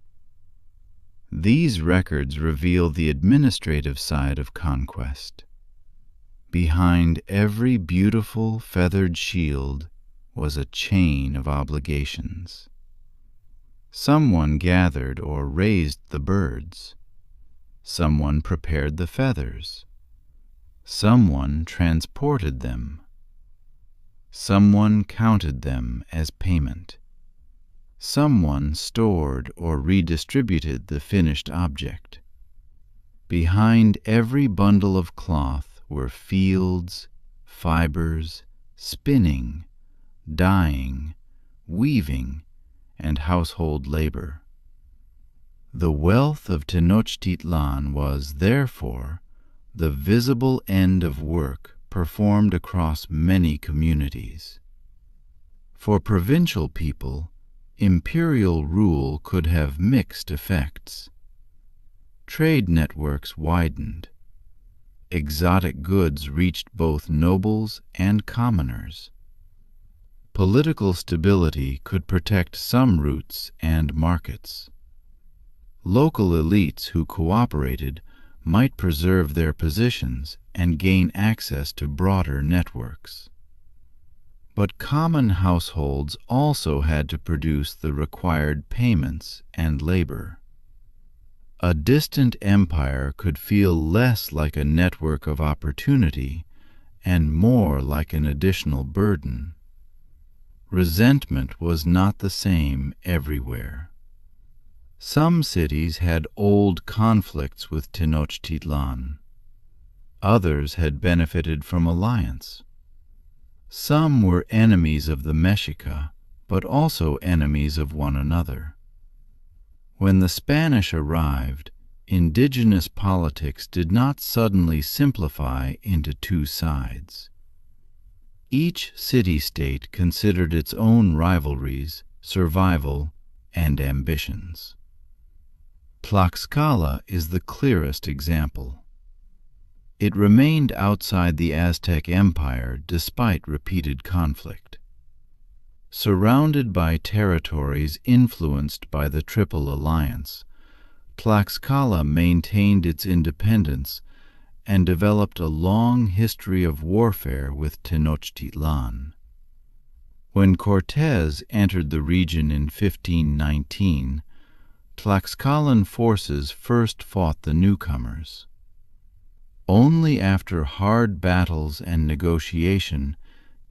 These records reveal the administrative side of conquest. Behind every beautiful feathered shield was a chain of obligations. Someone gathered or raised the birds. Someone prepared the feathers. Someone transported them. Someone counted them as payment. Someone stored or redistributed the finished object. Behind every bundle of cloth were fields, fibers, spinning, dyeing, weaving, and household labor. The wealth of Tenochtitlan was, therefore, the visible end of work performed across many communities. For provincial people, imperial rule could have mixed effects. Trade networks widened. Exotic goods reached both nobles and commoners. Political stability could protect some routes and markets. Local elites who cooperated might preserve their positions and gain access to broader networks. But common households also had to produce the required payments and labor. A distant empire could feel less like a network of opportunity and more like an additional burden. Resentment was not the same everywhere. Some cities had old conflicts with Tenochtitlan. Others had benefited from alliance. Some were enemies of the Mexica, but also enemies of one another. When the Spanish arrived, indigenous politics did not suddenly simplify into two sides. Each city-state considered its own rivalries, survival, and ambitions. Tlaxcala is the clearest example. It remained outside the Aztec Empire despite repeated conflict. Surrounded by territories influenced by the Triple Alliance, Tlaxcala maintained its independence and developed a long history of warfare with Tenochtitlan. When Cortés entered the region in 1519, Tlaxcalan forces first fought the newcomers. Only after hard battles and negotiation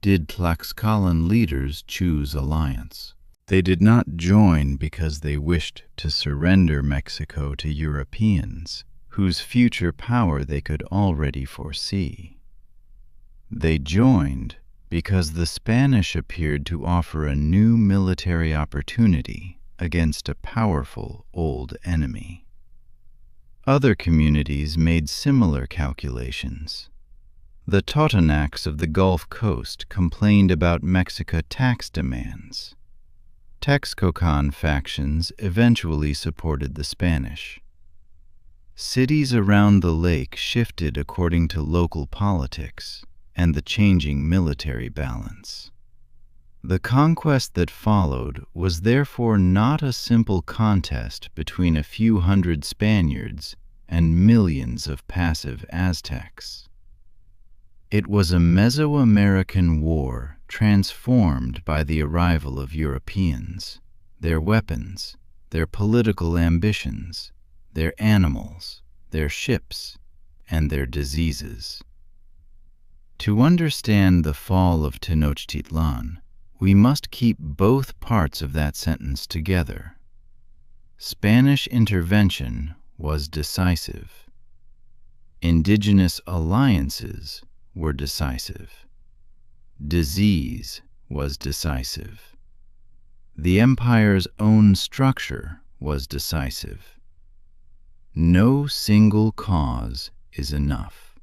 did Tlaxcalan leaders choose alliance. They did not join because they wished to surrender Mexico to Europeans, whose future power they could already foresee. They joined because the Spanish appeared to offer a new military opportunity against a powerful old enemy. Other communities made similar calculations. The Totonacs of the Gulf Coast complained about Mexica tax demands. Texcocan factions eventually supported the Spanish. Cities around the lake shifted according to local politics and the changing military balance. The conquest that followed was therefore not a simple contest between a few hundred Spaniards and millions of passive Aztecs. It was a Mesoamerican war transformed by the arrival of Europeans, their weapons, their political ambitions, their animals, their ships, and their diseases. To understand the fall of Tenochtitlan, we must keep both parts of that sentence together. Spanish intervention was decisive. Indigenous alliances were decisive. Disease was decisive. The empire's own structure was decisive. No single cause is enough.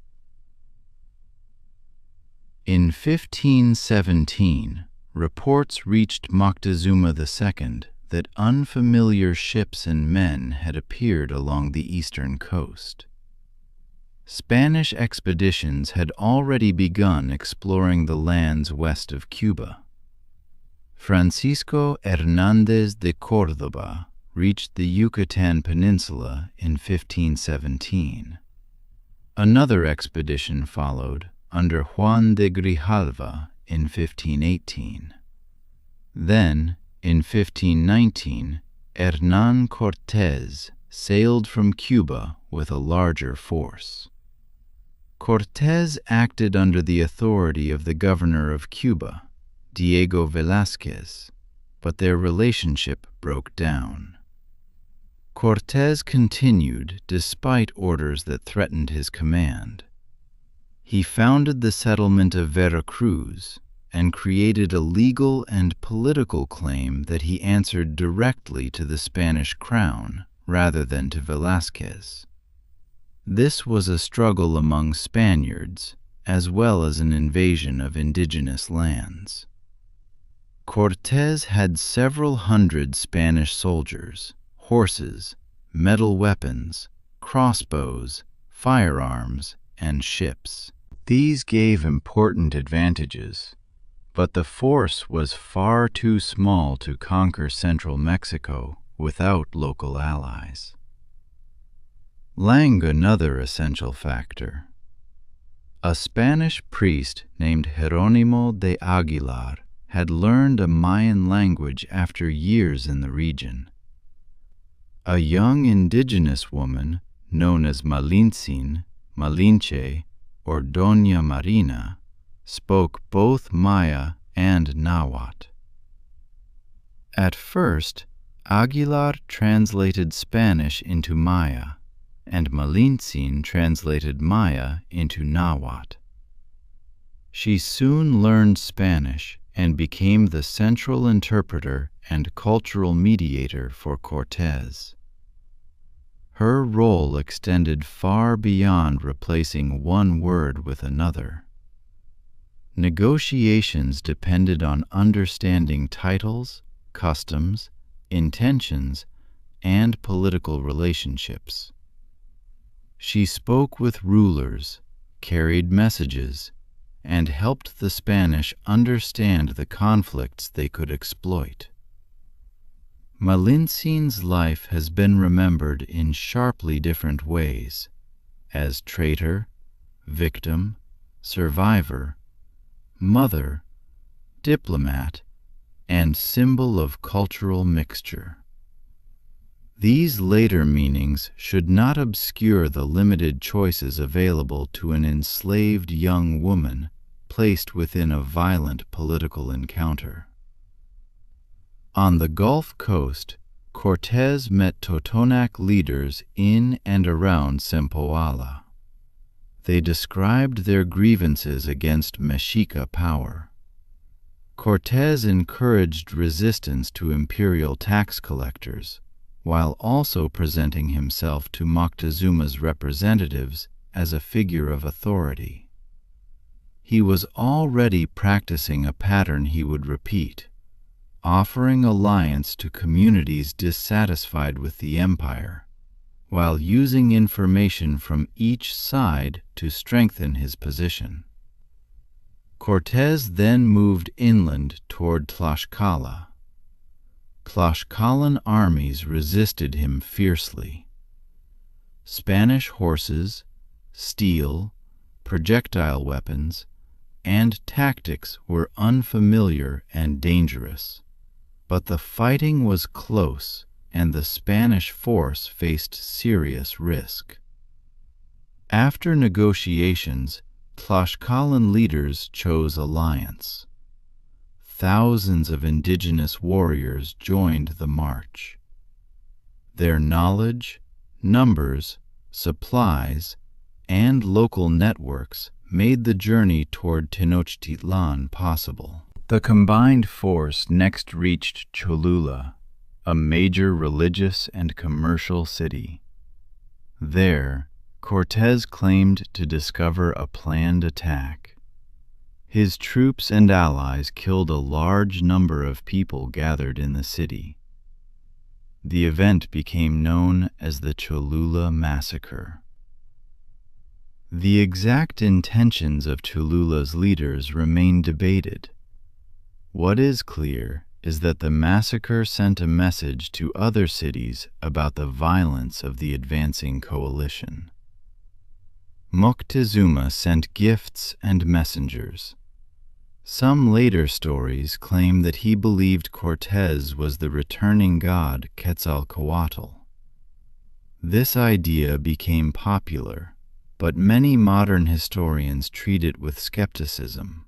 In 1517, reports reached Moctezuma II that unfamiliar ships and men had appeared along the eastern coast. Spanish expeditions had already begun exploring the lands west of Cuba. Francisco Hernández de Córdoba reached the Yucatan Peninsula in 1517. Another expedition followed under Juan de Grijalva in 1518. Then, in 1519, Hernán Cortés sailed from Cuba with a larger force. Cortés acted under the authority of the governor of Cuba, Diego Velázquez, but their relationship broke down. Cortés continued despite orders that threatened his command. He founded the settlement of Veracruz and created a legal and political claim that he answered directly to the Spanish crown rather than to Velázquez. This was a struggle among Spaniards, as well as an invasion of indigenous lands. Cortés had several hundred Spanish soldiers, horses, metal weapons, crossbows, firearms, and ships. These gave important advantages, but the force was far too small to conquer central Mexico without local allies. Another essential factor. A Spanish priest named Jerónimo de Aguilar had learned a Mayan language after years in the region. A young indigenous woman known as Malintzin, Malinche, or Doña Marina spoke both Maya and Nahuatl. At first, Aguilar translated Spanish into Maya, and Malintzin translated Maya into Nahuatl. She soon learned Spanish and became the central interpreter and cultural mediator for Cortés. Her role extended far beyond replacing one word with another. Negotiations depended on understanding titles, customs, intentions, and political relationships. She spoke with rulers, carried messages, and helped the Spanish understand the conflicts they could exploit. Malintzin's life has been remembered in sharply different ways, as traitor, victim, survivor, mother, diplomat, and symbol of cultural mixture. These later meanings should not obscure the limited choices available to an enslaved young woman placed within a violent political encounter. On the Gulf Coast, Cortés met Totonac leaders in and around Zempoala. They described their grievances against Mexica power. Cortés encouraged resistance to imperial tax collectors, while also presenting himself to Moctezuma's representatives as a figure of authority. He was already practicing a pattern he would repeat, offering alliance to communities dissatisfied with the empire, while using information from each side to strengthen his position. Cortés then moved inland toward Tlaxcala. Tlaxcalan armies resisted him fiercely. Spanish horses, steel, projectile weapons, and tactics were unfamiliar and dangerous. But the fighting was close, and the Spanish force faced serious risk. After negotiations, Tlaxcalan leaders chose alliance. Thousands of indigenous warriors joined the march. Their knowledge, numbers, supplies, and local networks made the journey toward Tenochtitlan possible. The combined force next reached Cholula, a major religious and commercial city. There, Cortés claimed to discover a planned attack. His troops and allies killed a large number of people gathered in the city. The event became known as the Cholula Massacre. The exact intentions of Cholula's leaders remain debated. What is clear is that the massacre sent a message to other cities about the violence of the advancing coalition. Moctezuma sent gifts and messengers. Some later stories claim that he believed Cortés was the returning god Quetzalcoatl. This idea became popular, but many modern historians treat it with skepticism.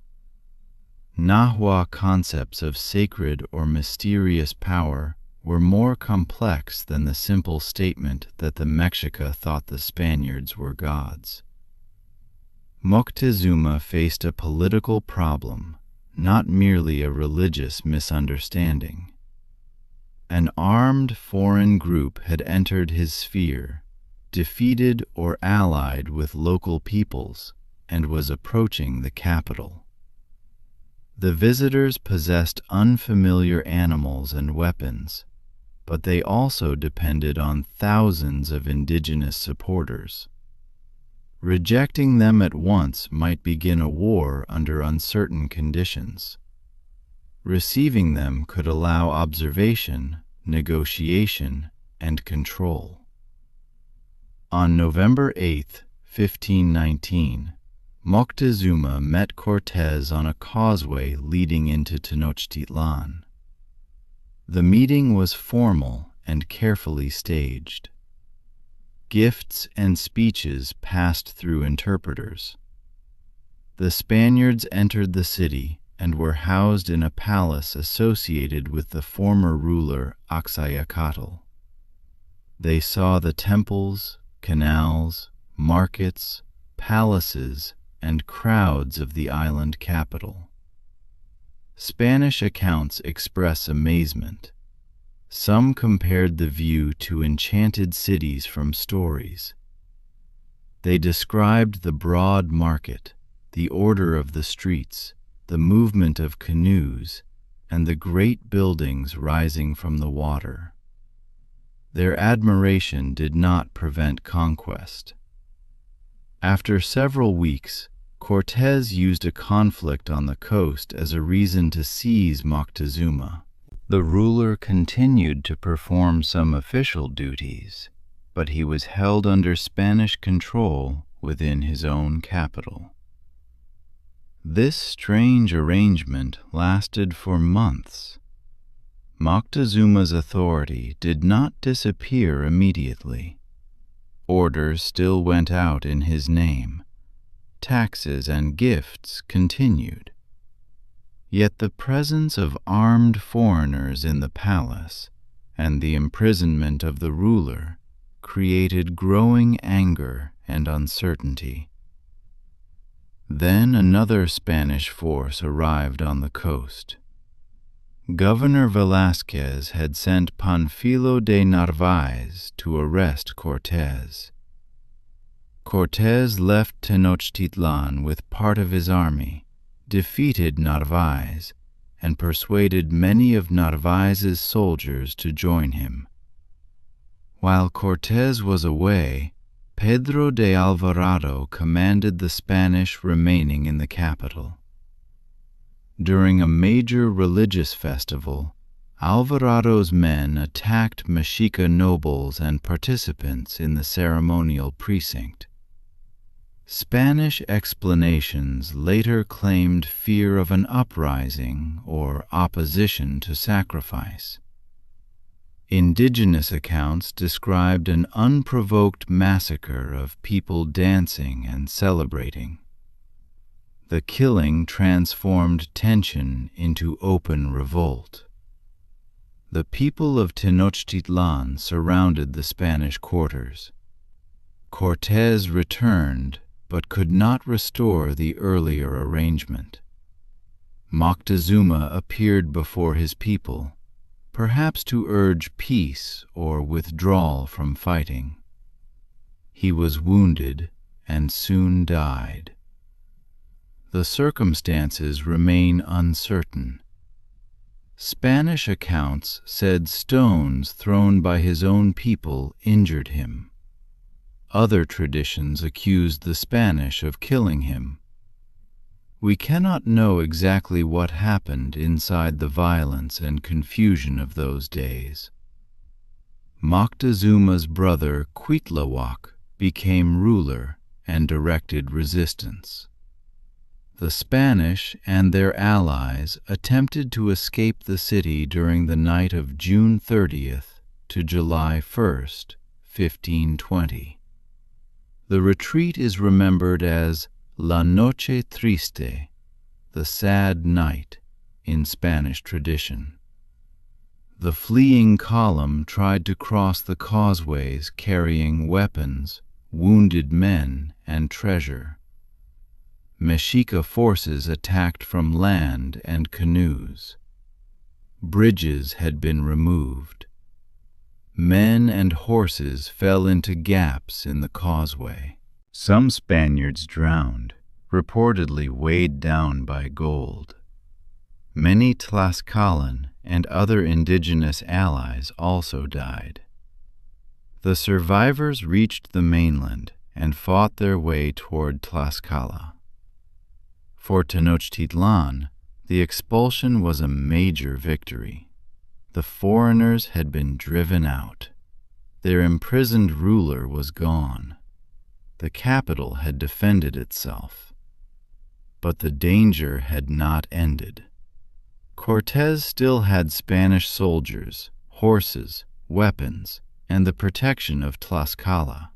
Nahua concepts of sacred or mysterious power were more complex than the simple statement that the Mexica thought the Spaniards were gods. Moctezuma faced a political problem, not merely a religious misunderstanding. An armed foreign group had entered his sphere, defeated or allied with local peoples, and was approaching the capital. The visitors possessed unfamiliar animals and weapons, but they also depended on thousands of indigenous supporters. Rejecting them at once might begin a war under uncertain conditions. Receiving them could allow observation, negotiation, and control. On November 8, 1519, Moctezuma met Cortés on a causeway leading into Tenochtitlan. The meeting was formal and carefully staged. Gifts and speeches passed through interpreters. The Spaniards entered the city and were housed in a palace associated with the former ruler Axayacatl. They saw the temples, canals, markets, palaces, and crowds of the island capital. Spanish accounts express amazement. Some compared the view to enchanted cities from stories. They described the broad market, the order of the streets, the movement of canoes, and the great buildings rising from the water. Their admiration did not prevent conquest. After several weeks, Cortés used a conflict on the coast as a reason to seize Moctezuma. The ruler continued to perform some official duties, but he was held under Spanish control within his own capital. This strange arrangement lasted for months. Moctezuma's authority did not disappear immediately. Orders still went out in his name. Taxes and gifts continued. Yet the presence of armed foreigners in the palace and the imprisonment of the ruler created growing anger and uncertainty. Then another Spanish force arrived on the coast. Governor Velázquez had sent Panfilo de Narváez to arrest Cortés. Cortés left Tenochtitlan with part of his army, defeated Narváez, and persuaded many of Narváez's soldiers to join him. While Cortés was away, Pedro de Alvarado commanded the Spanish remaining in the capital. During a major religious festival, Alvarado's men attacked Mexica nobles and participants in the ceremonial precinct. Spanish explanations later claimed fear of an uprising or opposition to sacrifice. Indigenous accounts described an unprovoked massacre of people dancing and celebrating. The killing transformed tension into open revolt. The people of Tenochtitlan surrounded the Spanish quarters. Cortés returned, but could not restore the earlier arrangement. Moctezuma appeared before his people, perhaps to urge peace or withdrawal from fighting. He was wounded and soon died. The circumstances remain uncertain. Spanish accounts said stones thrown by his own people injured him. Other traditions accused the Spanish of killing him. We cannot know exactly what happened inside the violence and confusion of those days. Moctezuma's brother Cuitlahuac became ruler and directed resistance. The Spanish and their allies attempted to escape the city during the night of June 30th to July 1st, 1520. The retreat is remembered as La Noche Triste, the sad night, in Spanish tradition. The fleeing column tried to cross the causeways carrying weapons, wounded men, and treasure. Mexica forces attacked from land and canoes. Bridges had been removed. Men and horses fell into gaps in the causeway. Some Spaniards drowned, reportedly weighed down by gold. Many Tlaxcalan and other indigenous allies also died. The survivors reached the mainland and fought their way toward Tlaxcala. For Tenochtitlan, the expulsion was a major victory. The foreigners had been driven out. Their imprisoned ruler was gone. The capital had defended itself. But the danger had not ended. Cortés still had Spanish soldiers, horses, weapons, and the protection of Tlaxcala.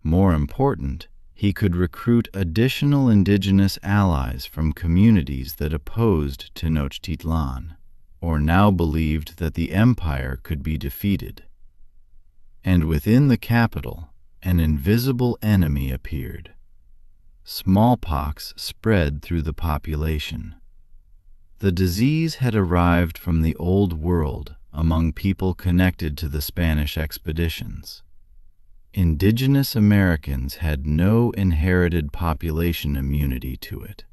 More important, he could recruit additional indigenous allies from communities that opposed Tenochtitlan, or now believed that the empire could be defeated. And within the capital, an invisible enemy appeared. Smallpox spread through the population. The disease had arrived from the Old World among people connected to the Spanish expeditions. Indigenous Americans had no inherited population immunity to it.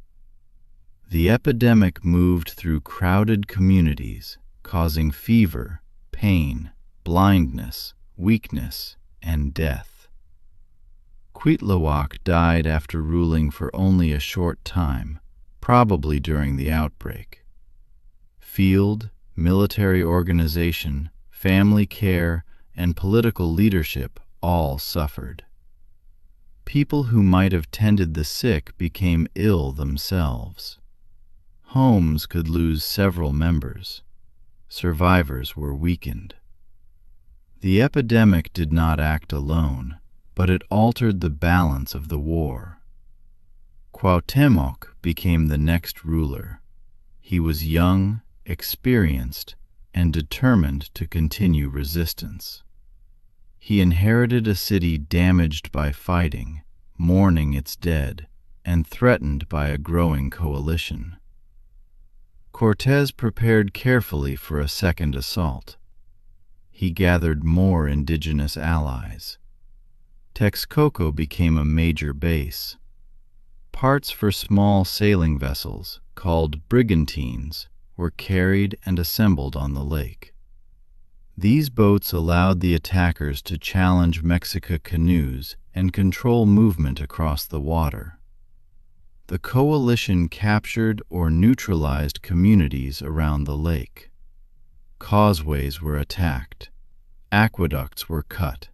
The epidemic moved through crowded communities, causing fever, pain, blindness, weakness, and death. Cuitlahuac died after ruling for only a short time, probably during the outbreak. Field, military organization, family care, and political leadership all suffered. People who might have tended the sick became ill themselves. Homes could lose several members. Survivors were weakened. The epidemic did not act alone, but it altered the balance of the war. Cuauhtémoc became the next ruler. He was young, experienced, and determined to continue resistance. He inherited a city damaged by fighting, mourning its dead, and threatened by a growing coalition. Cortés prepared carefully for a second assault. He gathered more indigenous allies. Texcoco became a major base. Parts for small sailing vessels, called brigantines, were carried and assembled on the lake. These boats allowed the attackers to challenge Mexica canoes and control movement across the water. The coalition captured or neutralized communities around the lake. Causeways were attacked, aqueducts were cut,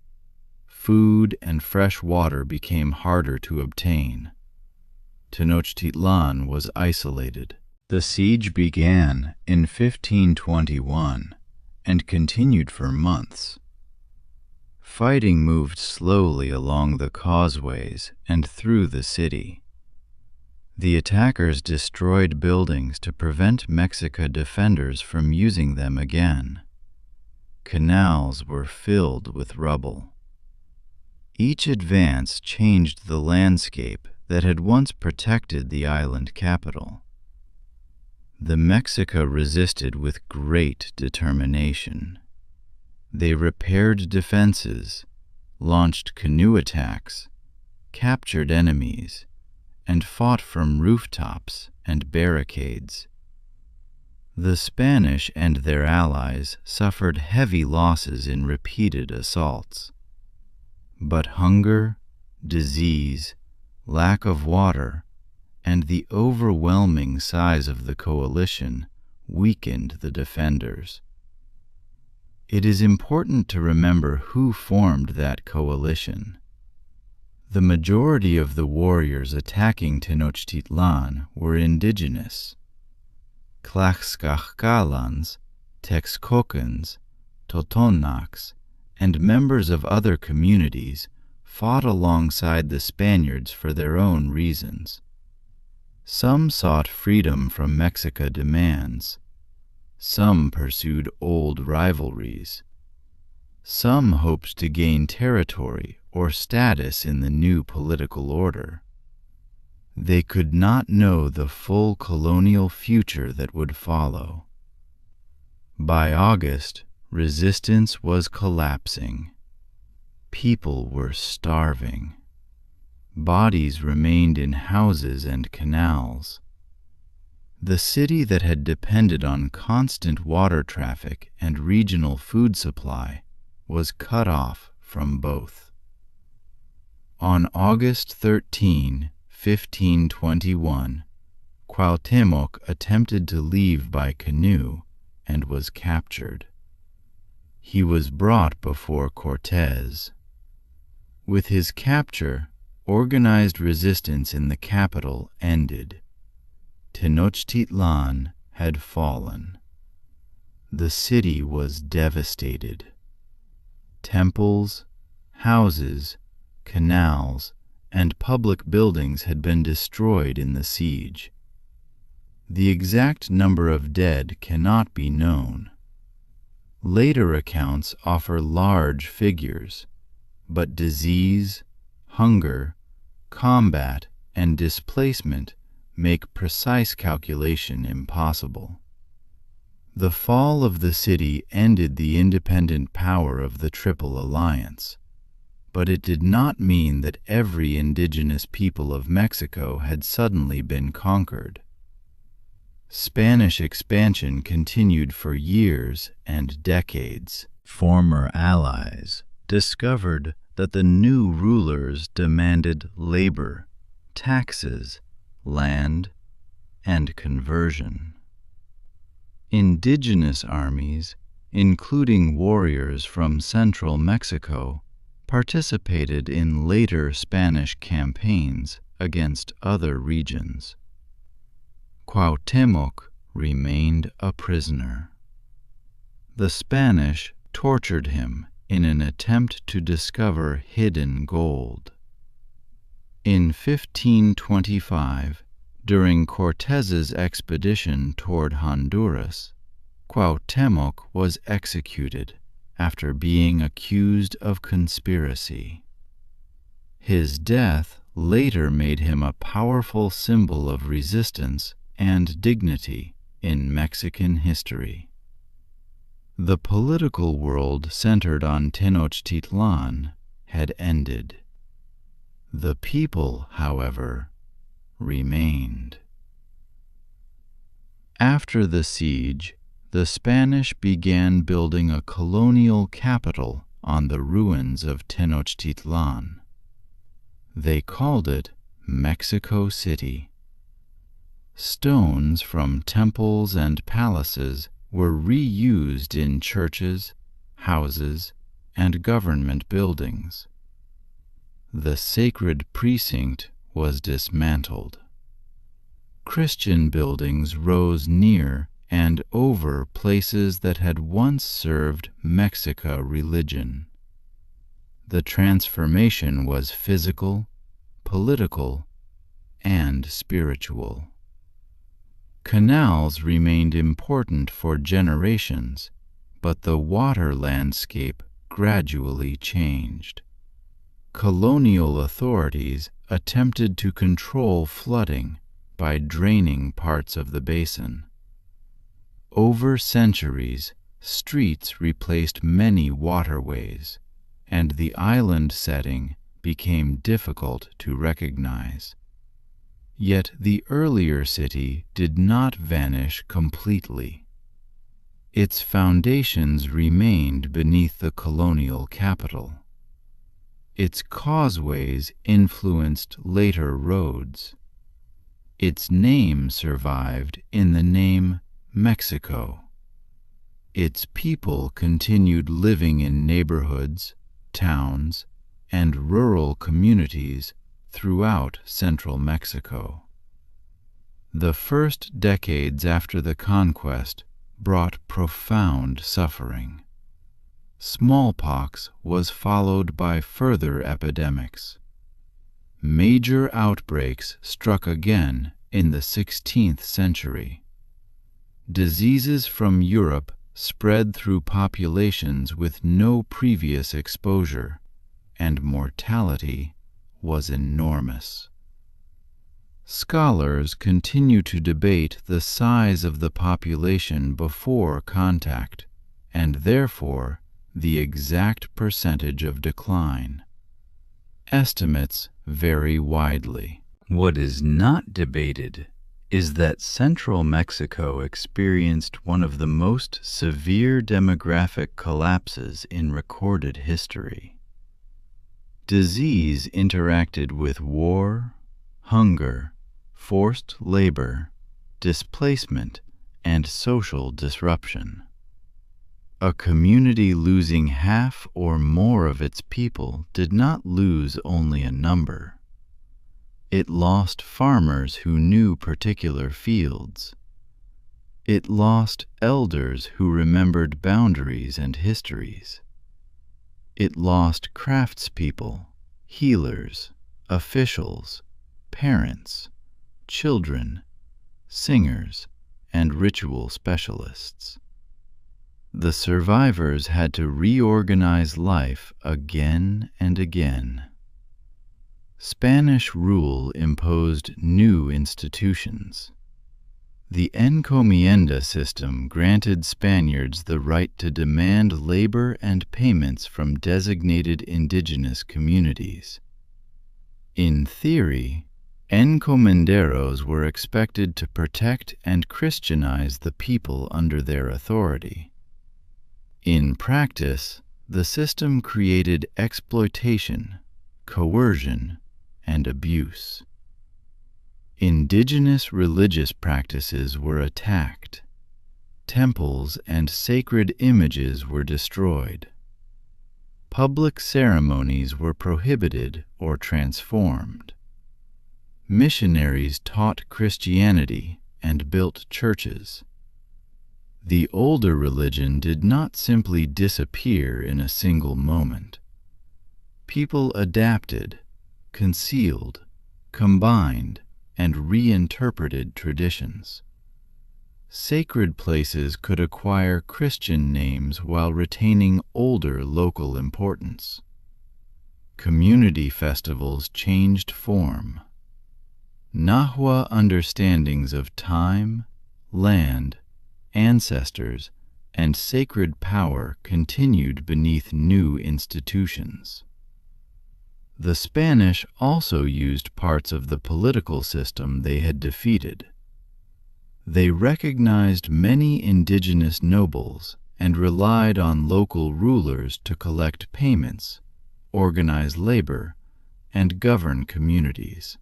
food and fresh water became harder to obtain. Tenochtitlan was isolated. The siege began in 1521 and continued for months. Fighting moved slowly along the causeways and through the city. The attackers destroyed buildings to prevent Mexica defenders from using them again. Canals were filled with rubble. Each advance changed the landscape that had once protected the island capital. The Mexica resisted with great determination. They repaired defenses, launched canoe attacks, captured enemies, and fought from rooftops and barricades. The Spanish and their allies suffered heavy losses in repeated assaults. But hunger, disease, lack of water, and the overwhelming size of the coalition weakened the defenders. It is important to remember who formed that coalition. The majority of the warriors attacking Tenochtitlan were indigenous. Tlaxcalans, Texcocans, Totonacs, and members of other communities fought alongside the Spaniards for their own reasons. Some sought freedom from Mexica demands. Some pursued old rivalries. Some hoped to gain territory or status in the new political order. They could not know the full colonial future that would follow. By August, resistance was collapsing. People were starving. Bodies remained in houses and canals. The city that had depended on constant water traffic and regional food supply was cut off from both. On August 13, 1521, Cuauhtémoc attempted to leave by canoe and was captured. He was brought before Cortés. With his capture, organized resistance in the capital ended. Tenochtitlan had fallen. The city was devastated. Temples, houses, canals, and public buildings had been destroyed in the siege. The exact number of dead cannot be known. Later accounts offer large figures, but disease, hunger, combat, and displacement make precise calculation impossible. The fall of the city ended the independent power of the Triple Alliance, but it did not mean that every indigenous people of Mexico had suddenly been conquered. Spanish expansion continued for years and decades. Former allies discovered that the new rulers demanded labor, taxes, land, and conversion. Indigenous armies, including warriors from central Mexico, participated in later Spanish campaigns against other regions. Cuauhtémoc remained a prisoner. The Spanish tortured him in an attempt to discover hidden gold. In 1525, during Cortés's expedition toward Honduras, Cuauhtémoc was executed after being accused of conspiracy. His death later made him a powerful symbol of resistance and dignity in Mexican history. The political world centered on Tenochtitlan had ended. The people, however, remained. After the siege, the Spanish began building a colonial capital on the ruins of Tenochtitlan. They called it Mexico City. Stones from temples and palaces were reused in churches, houses, and government buildings. The sacred precinct was dismantled. Christian buildings rose near and over places that had once served Mexica religion. The transformation was physical, political, and spiritual. Canals remained important for generations, but the water landscape gradually changed. Colonial authorities attempted to control flooding by draining parts of the basin. Over centuries, streets replaced many waterways, and the island setting became difficult to recognize. Yet the earlier city did not vanish completely. Its foundations remained beneath the colonial capital. Its causeways influenced later roads. Its name survived in the name Mexico. Its people continued living in neighborhoods, towns, and rural communities throughout central Mexico. The first decades after the conquest brought profound suffering. Smallpox was followed by further epidemics. Major outbreaks struck again in the 16th century. Diseases from Europe spread through populations with no previous exposure, and mortality was enormous. Scholars continue to debate the size of the population before contact, and therefore the exact percentage of decline. Estimates vary widely. What is not debated is that central Mexico experienced one of the most severe demographic collapses in recorded history. Disease interacted with war, hunger, forced labor, displacement, and social disruption. A community losing half or more of its people did not lose only a number. It lost farmers who knew particular fields. It lost elders who remembered boundaries and histories. It lost craftspeople, healers, officials, parents, children, singers, and ritual specialists. The survivors had to reorganize life again and again. Spanish rule imposed new institutions. The encomienda system granted Spaniards the right to demand labor and payments from designated indigenous communities. In theory, encomenderos were expected to protect and Christianize the people under their authority. In practice, the system created exploitation, coercion, and abuse. Indigenous religious practices were attacked. Temples and sacred images were destroyed. Public ceremonies were prohibited or transformed. Missionaries taught Christianity and built churches. The older religion did not simply disappear in a single moment. People adapted, concealed, combined, and reinterpreted traditions. Sacred places could acquire Christian names while retaining older local importance. Community festivals changed form. Nahua understandings of time, land, ancestors, and sacred power continued beneath new institutions. The Spanish also used parts of the political system they had defeated. They recognized many indigenous nobles and relied on local rulers to collect payments, organize labor, and govern communities.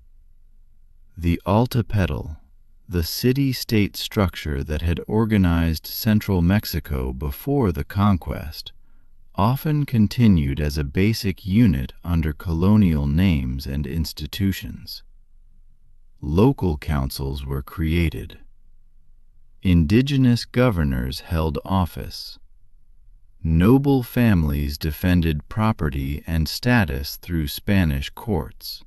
The Altepetl, The city-state structure that had organized central Mexico before the conquest often continued as a basic unit under colonial names and institutions. Local councils were created. Indigenous governors held office. Noble families defended property and status through Spanish courts.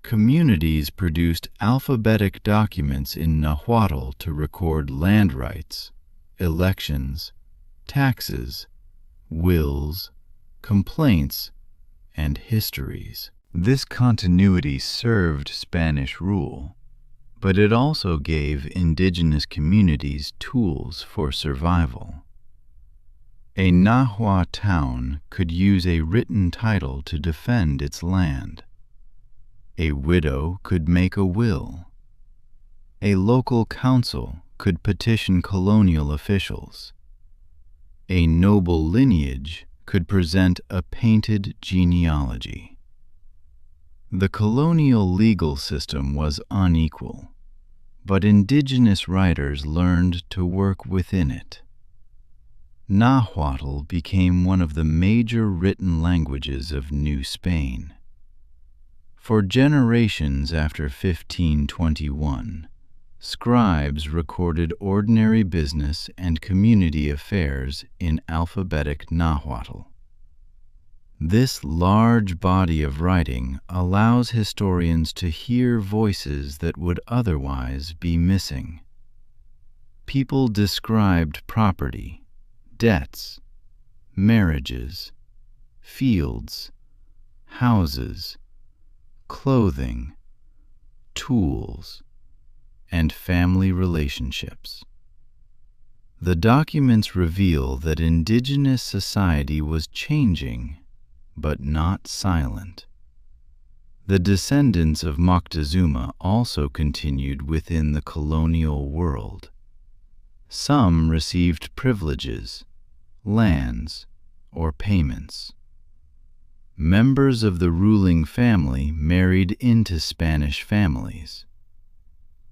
Communities produced alphabetic documents in Nahuatl to record land rights, elections, taxes, wills, complaints, and histories. This continuity served Spanish rule, but it also gave indigenous communities tools for survival. A Nahua town could use a written title to defend its land. A widow could make a will. A local council could petition colonial officials. A noble lineage could present a painted genealogy. The colonial legal system was unequal, but indigenous writers learned to work within it. Nahuatl became one of the major written languages of New Spain. For generations after 1521, scribes recorded ordinary business and community affairs in alphabetic Nahuatl. This large body of writing allows historians to hear voices that would otherwise be missing. People described property, debts, marriages, fields, houses, clothing, tools, and family relationships. The documents reveal that indigenous society was changing, but not silent. The descendants of Moctezuma also continued within the colonial world. Some received privileges, lands, or payments. Members of the ruling family married into Spanish families.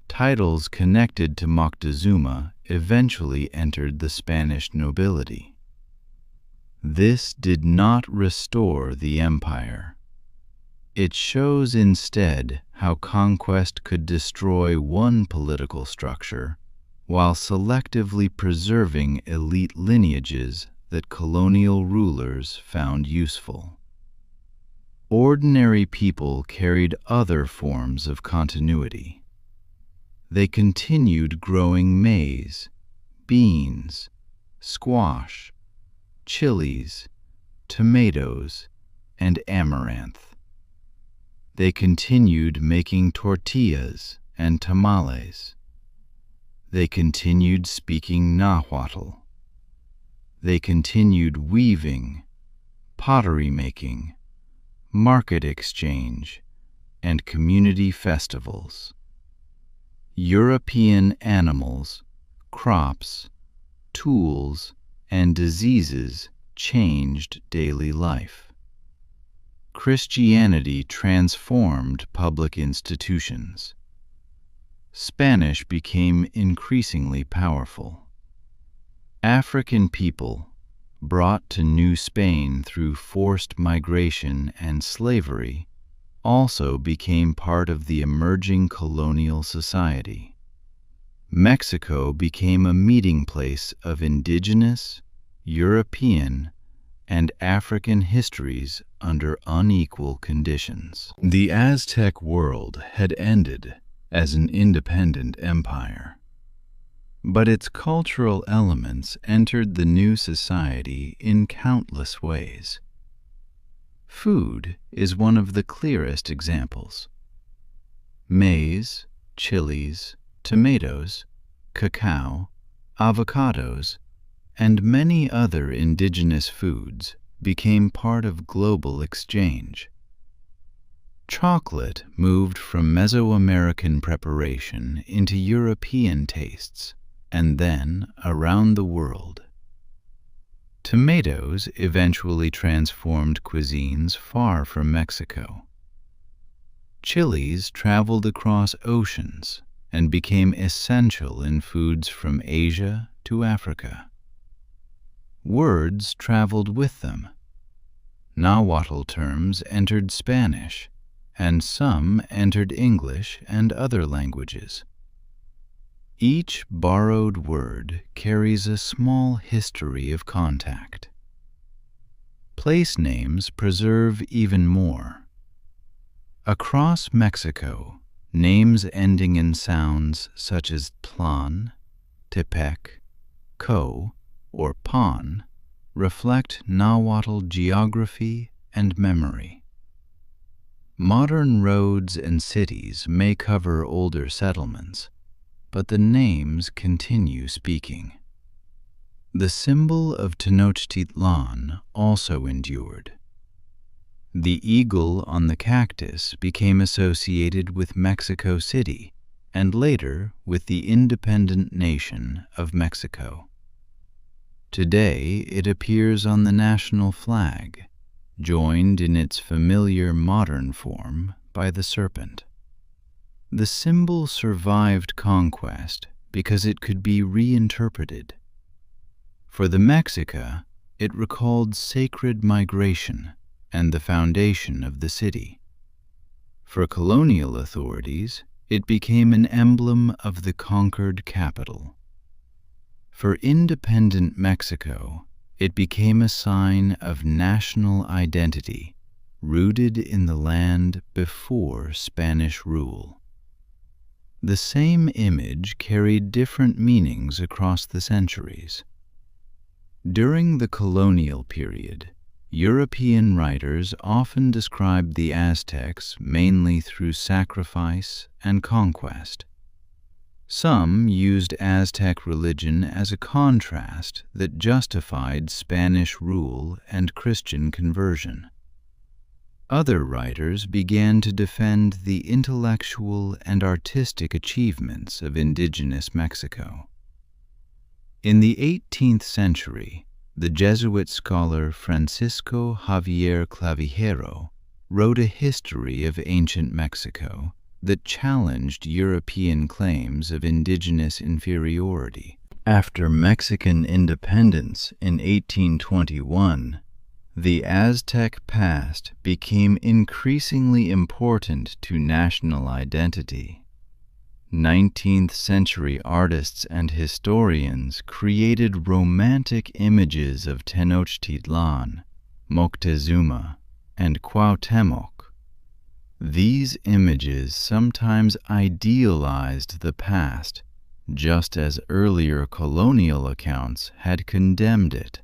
Titles connected to Moctezuma eventually entered the Spanish nobility. This did not restore the empire. It shows instead how conquest could destroy one political structure while selectively preserving elite lineages that colonial rulers found useful. Ordinary people carried other forms of continuity. They continued growing maize, beans, squash, chilies, tomatoes, and amaranth. They continued making tortillas and tamales. They continued speaking Nahuatl. They continued weaving, pottery making, market exchange, and community festivals. European animals, crops, tools, and diseases changed daily life. Christianity transformed public institutions. Spanish became increasingly powerful. African people, brought to New Spain through forced migration and slavery, also became part of the emerging colonial society. Mexico became a meeting place of indigenous, European, and African histories under unequal conditions. The Aztec world had ended as an independent empire, but its cultural elements entered the new society in countless ways. Food is one of the clearest examples. Maize, chilies, tomatoes, cacao, avocados, and many other indigenous foods became part of global exchange. Chocolate moved from Mesoamerican preparation into European tastes and then around the world. Tomatoes eventually transformed cuisines far from Mexico. Chilies traveled across oceans and became essential in foods from Asia to Africa. Words traveled with them. Nahuatl terms entered Spanish, and some entered English and other languages. Each borrowed word carries a small history of contact. Place names preserve even more. Across Mexico, names ending in sounds such as Tlan, Tepec, Co, or Pan reflect Nahuatl geography and memory. Modern roads and cities may cover older settlements, but the names continue speaking. The symbol of Tenochtitlan also endured. The eagle on the cactus became associated with Mexico City and later with the independent nation of Mexico. Today it appears on the national flag, joined in its familiar modern form by the serpent. The symbol survived conquest because it could be reinterpreted. For the Mexica, it recalled sacred migration and the foundation of the city. For colonial authorities, it became an emblem of the conquered capital. For independent Mexico, it became a sign of national identity, rooted in the land before Spanish rule. The same image carried different meanings across the centuries. During the colonial period, European writers often described the Aztecs mainly through sacrifice and conquest. Some used Aztec religion as a contrast that justified Spanish rule and Christian conversion. Other writers began to defend the intellectual and artistic achievements of indigenous Mexico. In the 18th century, the Jesuit scholar Francisco Javier Clavijero wrote a history of ancient Mexico that challenged European claims of indigenous inferiority. After Mexican independence in 1821, the Aztec past became increasingly important to national identity. 19th century artists and historians created romantic images of Tenochtitlan, Moctezuma, and Cuauhtémoc. These images sometimes idealized the past, just as earlier colonial accounts had condemned it.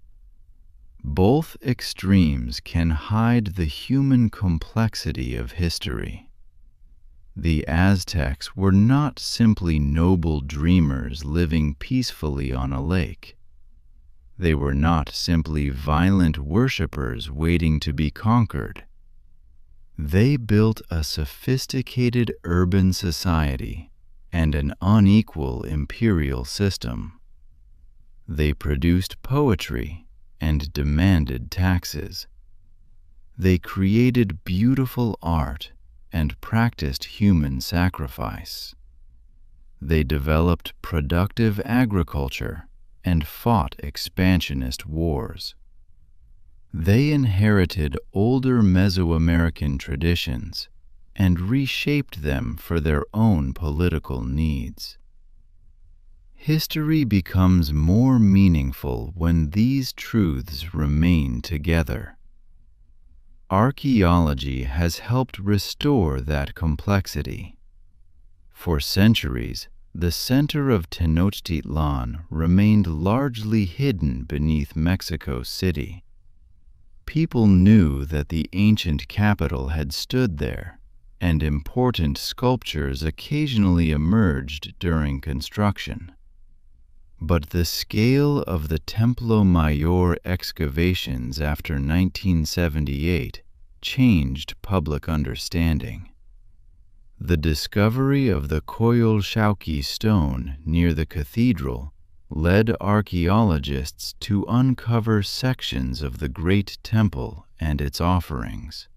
Both extremes can hide the human complexity of history. The Aztecs were not simply noble dreamers living peacefully on a lake. They were not simply violent worshippers waiting to be conquered. They built a sophisticated urban society and an unequal imperial system. They produced poetry and demanded taxes. They created beautiful art and practiced human sacrifice. They developed productive agriculture and fought expansionist wars. They inherited older Mesoamerican traditions and reshaped them for their own political needs. History becomes more meaningful when these truths remain together. Archaeology has helped restore that complexity. For centuries, the center of Tenochtitlan remained largely hidden beneath Mexico City. People knew that the ancient capital had stood there, and important sculptures occasionally emerged during construction. But the scale of the Templo Mayor excavations after 1978 changed public understanding. The discovery of the Coyolxauhqui stone near the cathedral led archaeologists to uncover sections of the Great Temple and its offerings.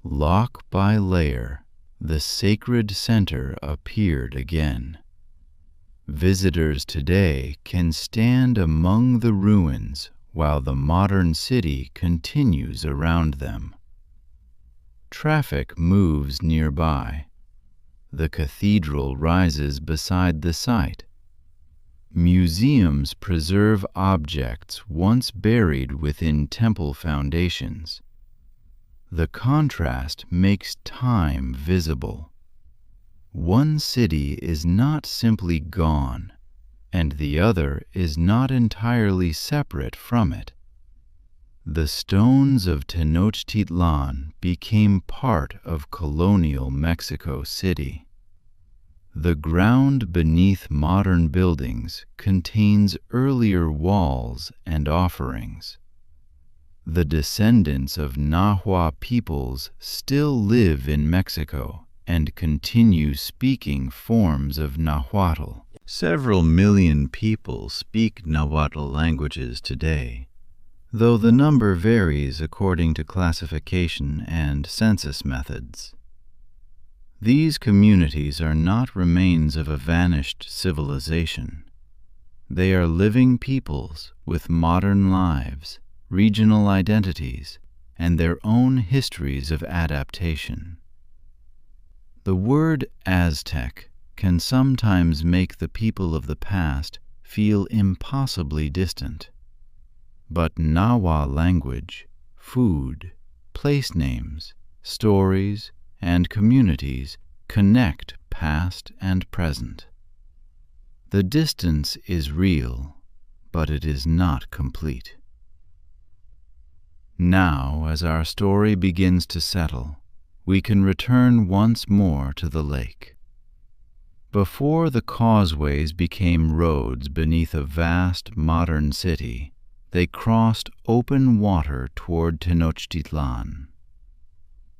Lock by layer, the sacred center appeared again. Visitors today can stand among the ruins while the modern city continues around them. Traffic moves nearby. The cathedral rises beside the site. Museums preserve objects once buried within temple foundations. The contrast makes time visible. One city is not simply gone, and the other is not entirely separate from it. The stones of Tenochtitlan became part of colonial Mexico City. The ground beneath modern buildings contains earlier walls and offerings. The descendants of Nahua peoples still live in Mexico and continue speaking forms of Nahuatl. Several million people speak Nahuatl languages today, though the number varies according to classification and census methods. These communities are not remains of a vanished civilization. They are living peoples with modern lives, regional identities, and their own histories of adaptation. The word Aztec can sometimes make the people of the past feel impossibly distant. But Nahua language, food, place names, stories, and communities connect past and present. The distance is real, but it is not complete. Now, as our story begins to settle, we can return once more to the lake. Before the causeways became roads beneath a vast modern city, they crossed open water toward Tenochtitlan.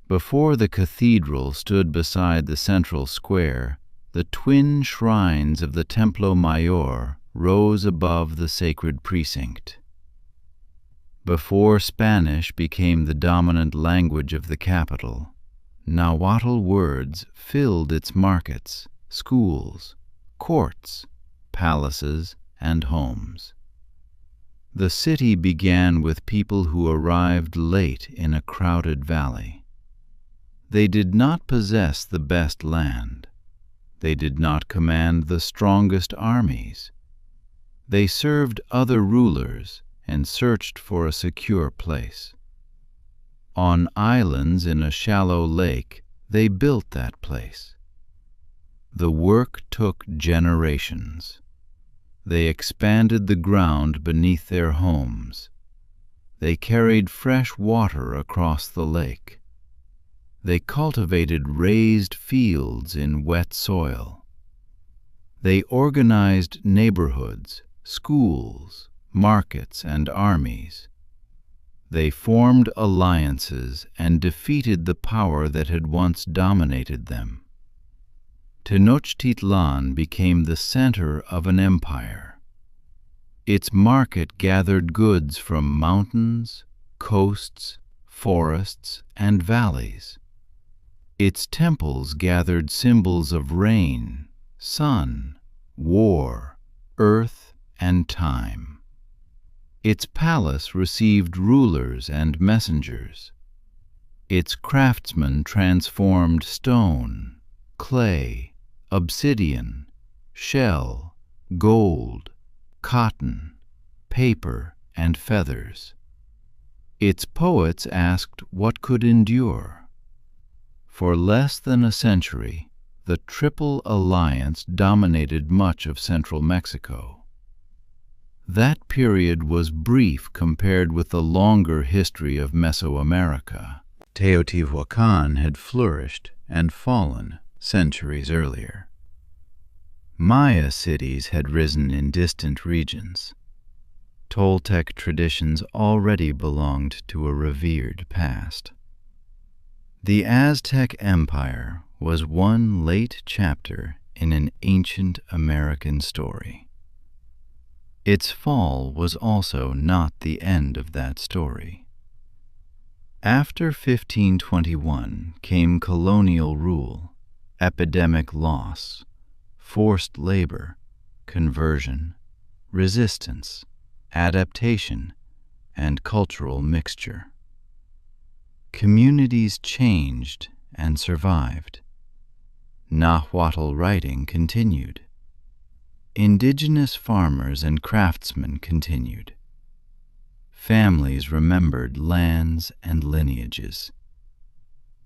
Before the cathedral stood beside the central square, the twin shrines of the Templo Mayor rose above the sacred precinct. Before Spanish became the dominant language of the capital, Nahuatl words filled its markets, schools, courts, palaces, and homes. The city began with people who arrived late in a crowded valley. They did not possess the best land. They did not command the strongest armies. They served other rulers and searched for a secure place. On islands in a shallow lake, they built that place. The work took generations. They expanded the ground beneath their homes. They carried fresh water across the lake. They cultivated raised fields in wet soil. They organized neighborhoods, schools, markets, and armies. They formed alliances and defeated the power that had once dominated them. Tenochtitlan became the center of an empire. Its market gathered goods from mountains, coasts, forests, and valleys. Its temples gathered symbols of rain, sun, war, earth, and time. Its palace received rulers and messengers. Its craftsmen transformed stone, clay, obsidian, shell, gold, cotton, paper, and feathers. Its poets asked what could endure. For less than a century, the Triple Alliance dominated much of central Mexico. That period was brief compared with the longer history of Mesoamerica. Teotihuacan had flourished and fallen centuries earlier. Maya cities had risen in distant regions. Toltec traditions already belonged to a revered past. The Aztec Empire was one late chapter in an ancient American story. Its fall was also not the end of that story. After 1521 came colonial rule. epidemic loss, forced labor, conversion, resistance, adaptation, and cultural mixture. Communities changed and survived. Nahuatl writing continued. Indigenous farmers and craftsmen continued. Families remembered lands and lineages.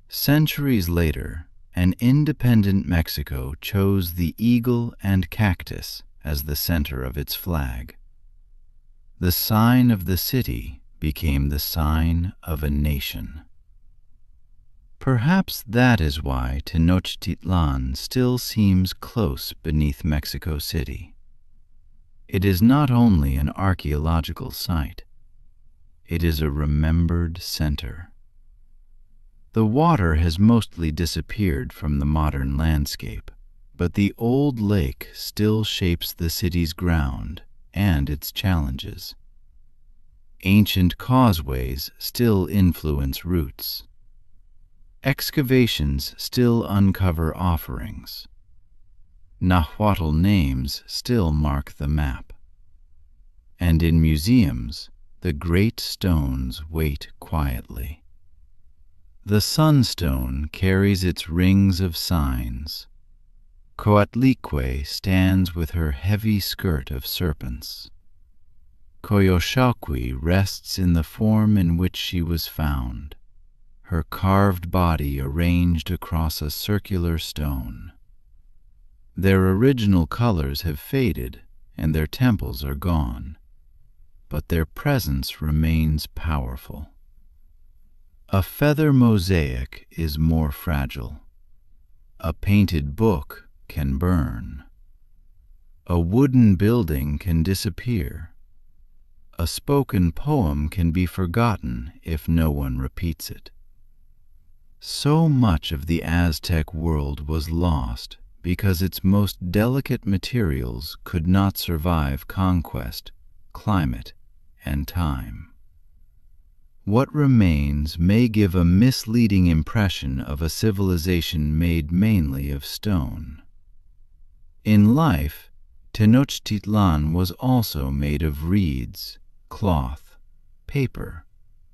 Centuries later, an independent Mexico chose the eagle and cactus as the center of its flag. The sign of the city became the sign of a nation. Perhaps that is why Tenochtitlan still seems close beneath Mexico City. It is not only an archaeological site, it is a remembered center. The water has mostly disappeared from the modern landscape, but the old lake still shapes the city's ground and its challenges. Ancient causeways still influence routes. Excavations still uncover offerings. Nahuatl names still mark the map. And in museums, the great stones wait quietly. The sunstone carries its rings of signs. Coatlicue stands with her heavy skirt of serpents. Coyoxauhqui rests in the form in which she was found, her carved body arranged across a circular stone. Their original colors have faded and their temples are gone, but their presence remains powerful. A feather mosaic is more fragile. A painted book can burn. A wooden building can disappear. A spoken poem can be forgotten if no one repeats it. So much of the Aztec world was lost because its most delicate materials could not survive conquest, climate, and time. What remains may give a misleading impression of a civilization made mainly of stone. In life, Tenochtitlan was also made of reeds, cloth, paper,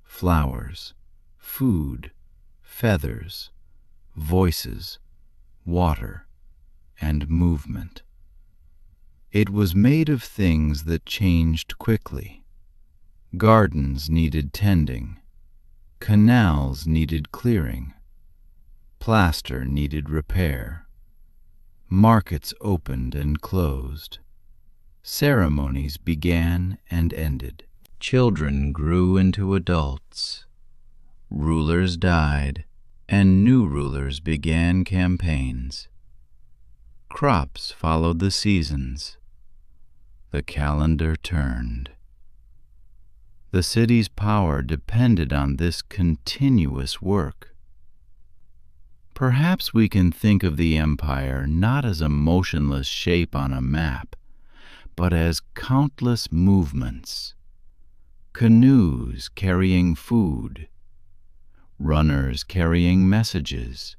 flowers, food, feathers, voices, water, and movement. It was made of things that changed quickly. Gardens needed tending. Canals needed clearing. Plaster needed repair. Markets opened and closed. Ceremonies began and ended. Children grew into adults. Rulers died, and new rulers began campaigns. Crops followed the seasons. The calendar turned. The city's power depended on this continuous work. Perhaps we can think of the empire not as a motionless shape on a map, but as countless movements. Canoes carrying food, runners carrying messages,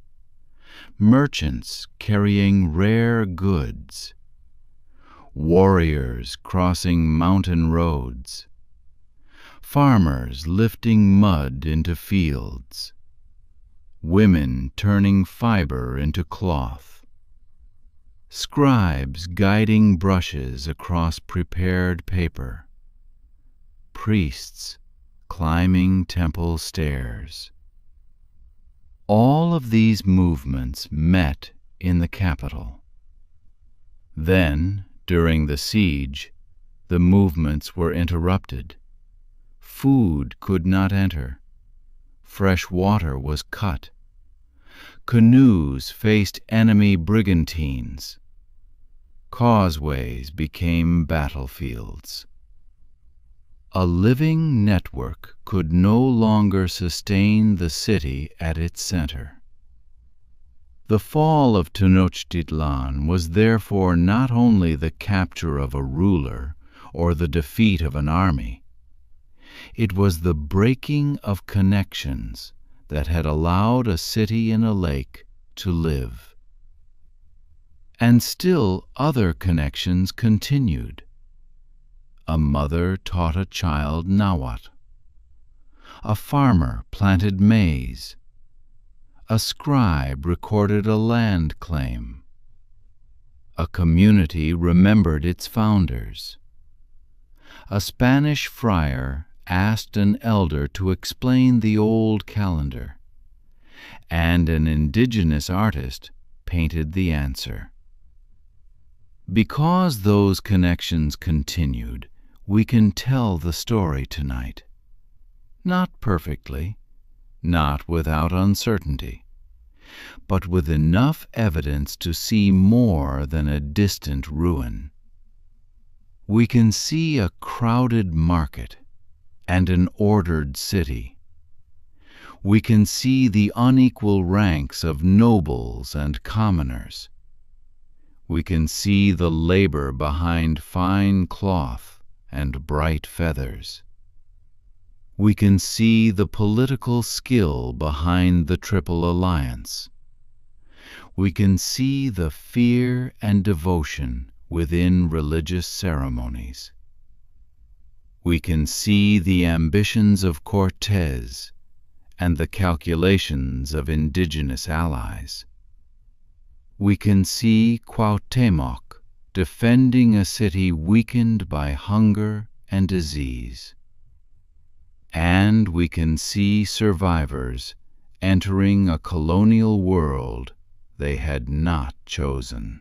merchants carrying rare goods, warriors crossing mountain roads, farmers lifting mud into fields, women turning fiber into cloth, scribes guiding brushes across prepared paper, priests climbing temple stairs. All of these movements met in the capital. Then, during the siege, the movements were interrupted. Food could not enter. Fresh water was cut. Canoes faced enemy brigantines. Causeways became battlefields. A living network could no longer sustain the city at its center. The fall of Tenochtitlan was therefore not only the capture of a ruler or the defeat of an army. It was the breaking of connections that had allowed a city in a lake to live, And still other connections continued. A mother taught a child Nahuatl. A farmer planted maize. A scribe recorded a land claim. A community remembered its founders. A Spanish friar asked an elder to explain the old calendar, and an indigenous artist painted the answer. Because those connections continued, we can tell the story tonight. Not perfectly, not without uncertainty, but with enough evidence to see more than a distant ruin. We can see a crowded market and an ordered city. We can see the unequal ranks of nobles and commoners. We can see the labor behind fine cloth and bright feathers. We can see the political skill behind the Triple Alliance. We can see the fear and devotion within religious ceremonies. We can see the ambitions of Cortés and the calculations of indigenous allies. We can see Cuauhtémoc defending a city weakened by hunger and disease. And we can see survivors entering a colonial world they had not chosen.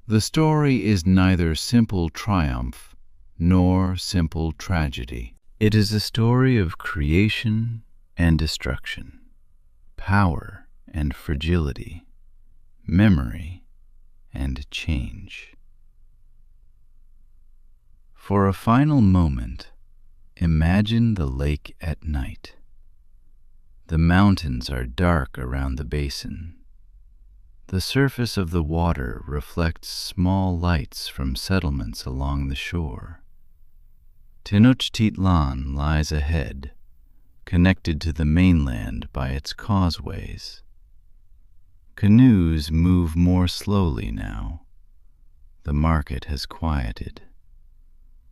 The story is neither simple triumph nor simple tragedy. It is a story of creation and destruction, power and fragility, memory and change. For a final moment, imagine the lake at night. The mountains are dark around the basin. The surface of the water reflects small lights from settlements along the shore. Tenochtitlan lies ahead, connected to the mainland by its causeways. Canoes move more slowly now. The market has quieted.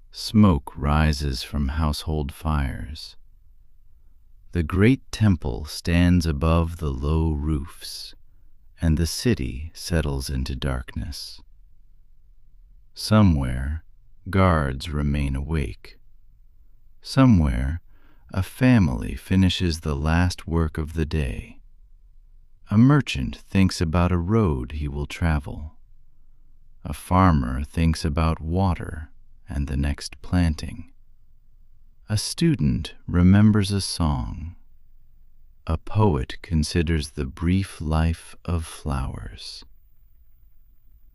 Smoke rises from household fires. The great temple stands above the low roofs, and the city settles into darkness. Somewhere, guards remain awake. Somewhere, a family finishes the last work of the day. A merchant thinks about a road he will travel. A farmer thinks about water and the next planting. A student remembers a song. A poet considers the brief life of flowers.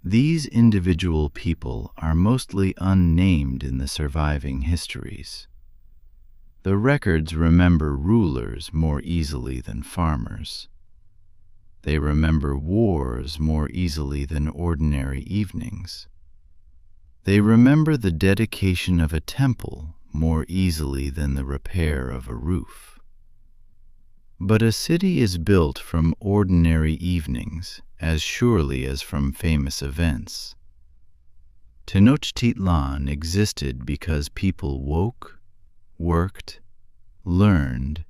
These individual people are mostly unnamed in the surviving histories. The records remember rulers more easily than farmers. They remember wars more easily than ordinary evenings. They remember the dedication of a temple more easily than the repair of a roof. But a city is built from ordinary evenings as surely as from famous events. Tenochtitlan existed because people woke, worked, learned,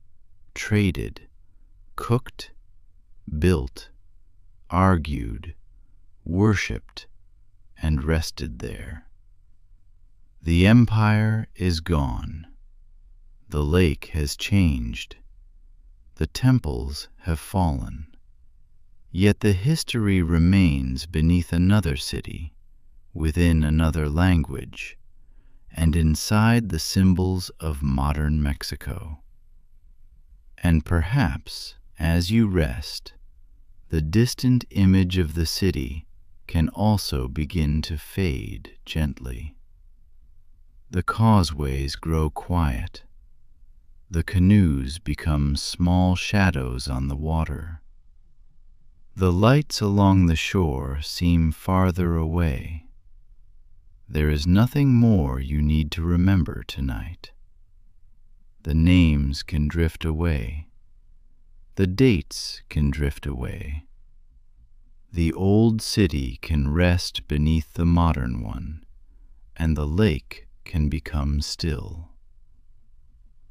traded, cooked, built, argued, worshipped, and rested there. The empire is gone. The lake has changed. The temples have fallen. Yet the history remains beneath another city, within another language, and inside the symbols of modern Mexico. And perhaps, as you rest, the distant image of the city can also begin to fade gently. The causeways grow quiet. The canoes become small shadows on the water. The lights along the shore seem farther away. There is nothing more you need to remember tonight. The names can drift away. The dates can drift away. The old city can rest beneath the modern one, and the lake can become still.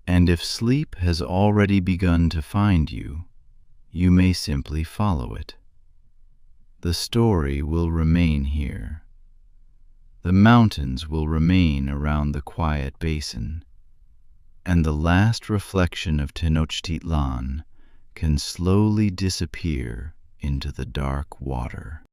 And if sleep has already begun to find you, you may simply follow it. The story will remain here. The mountains will remain around the quiet basin, and the last reflection of Tenochtitlan can slowly disappear into the dark water.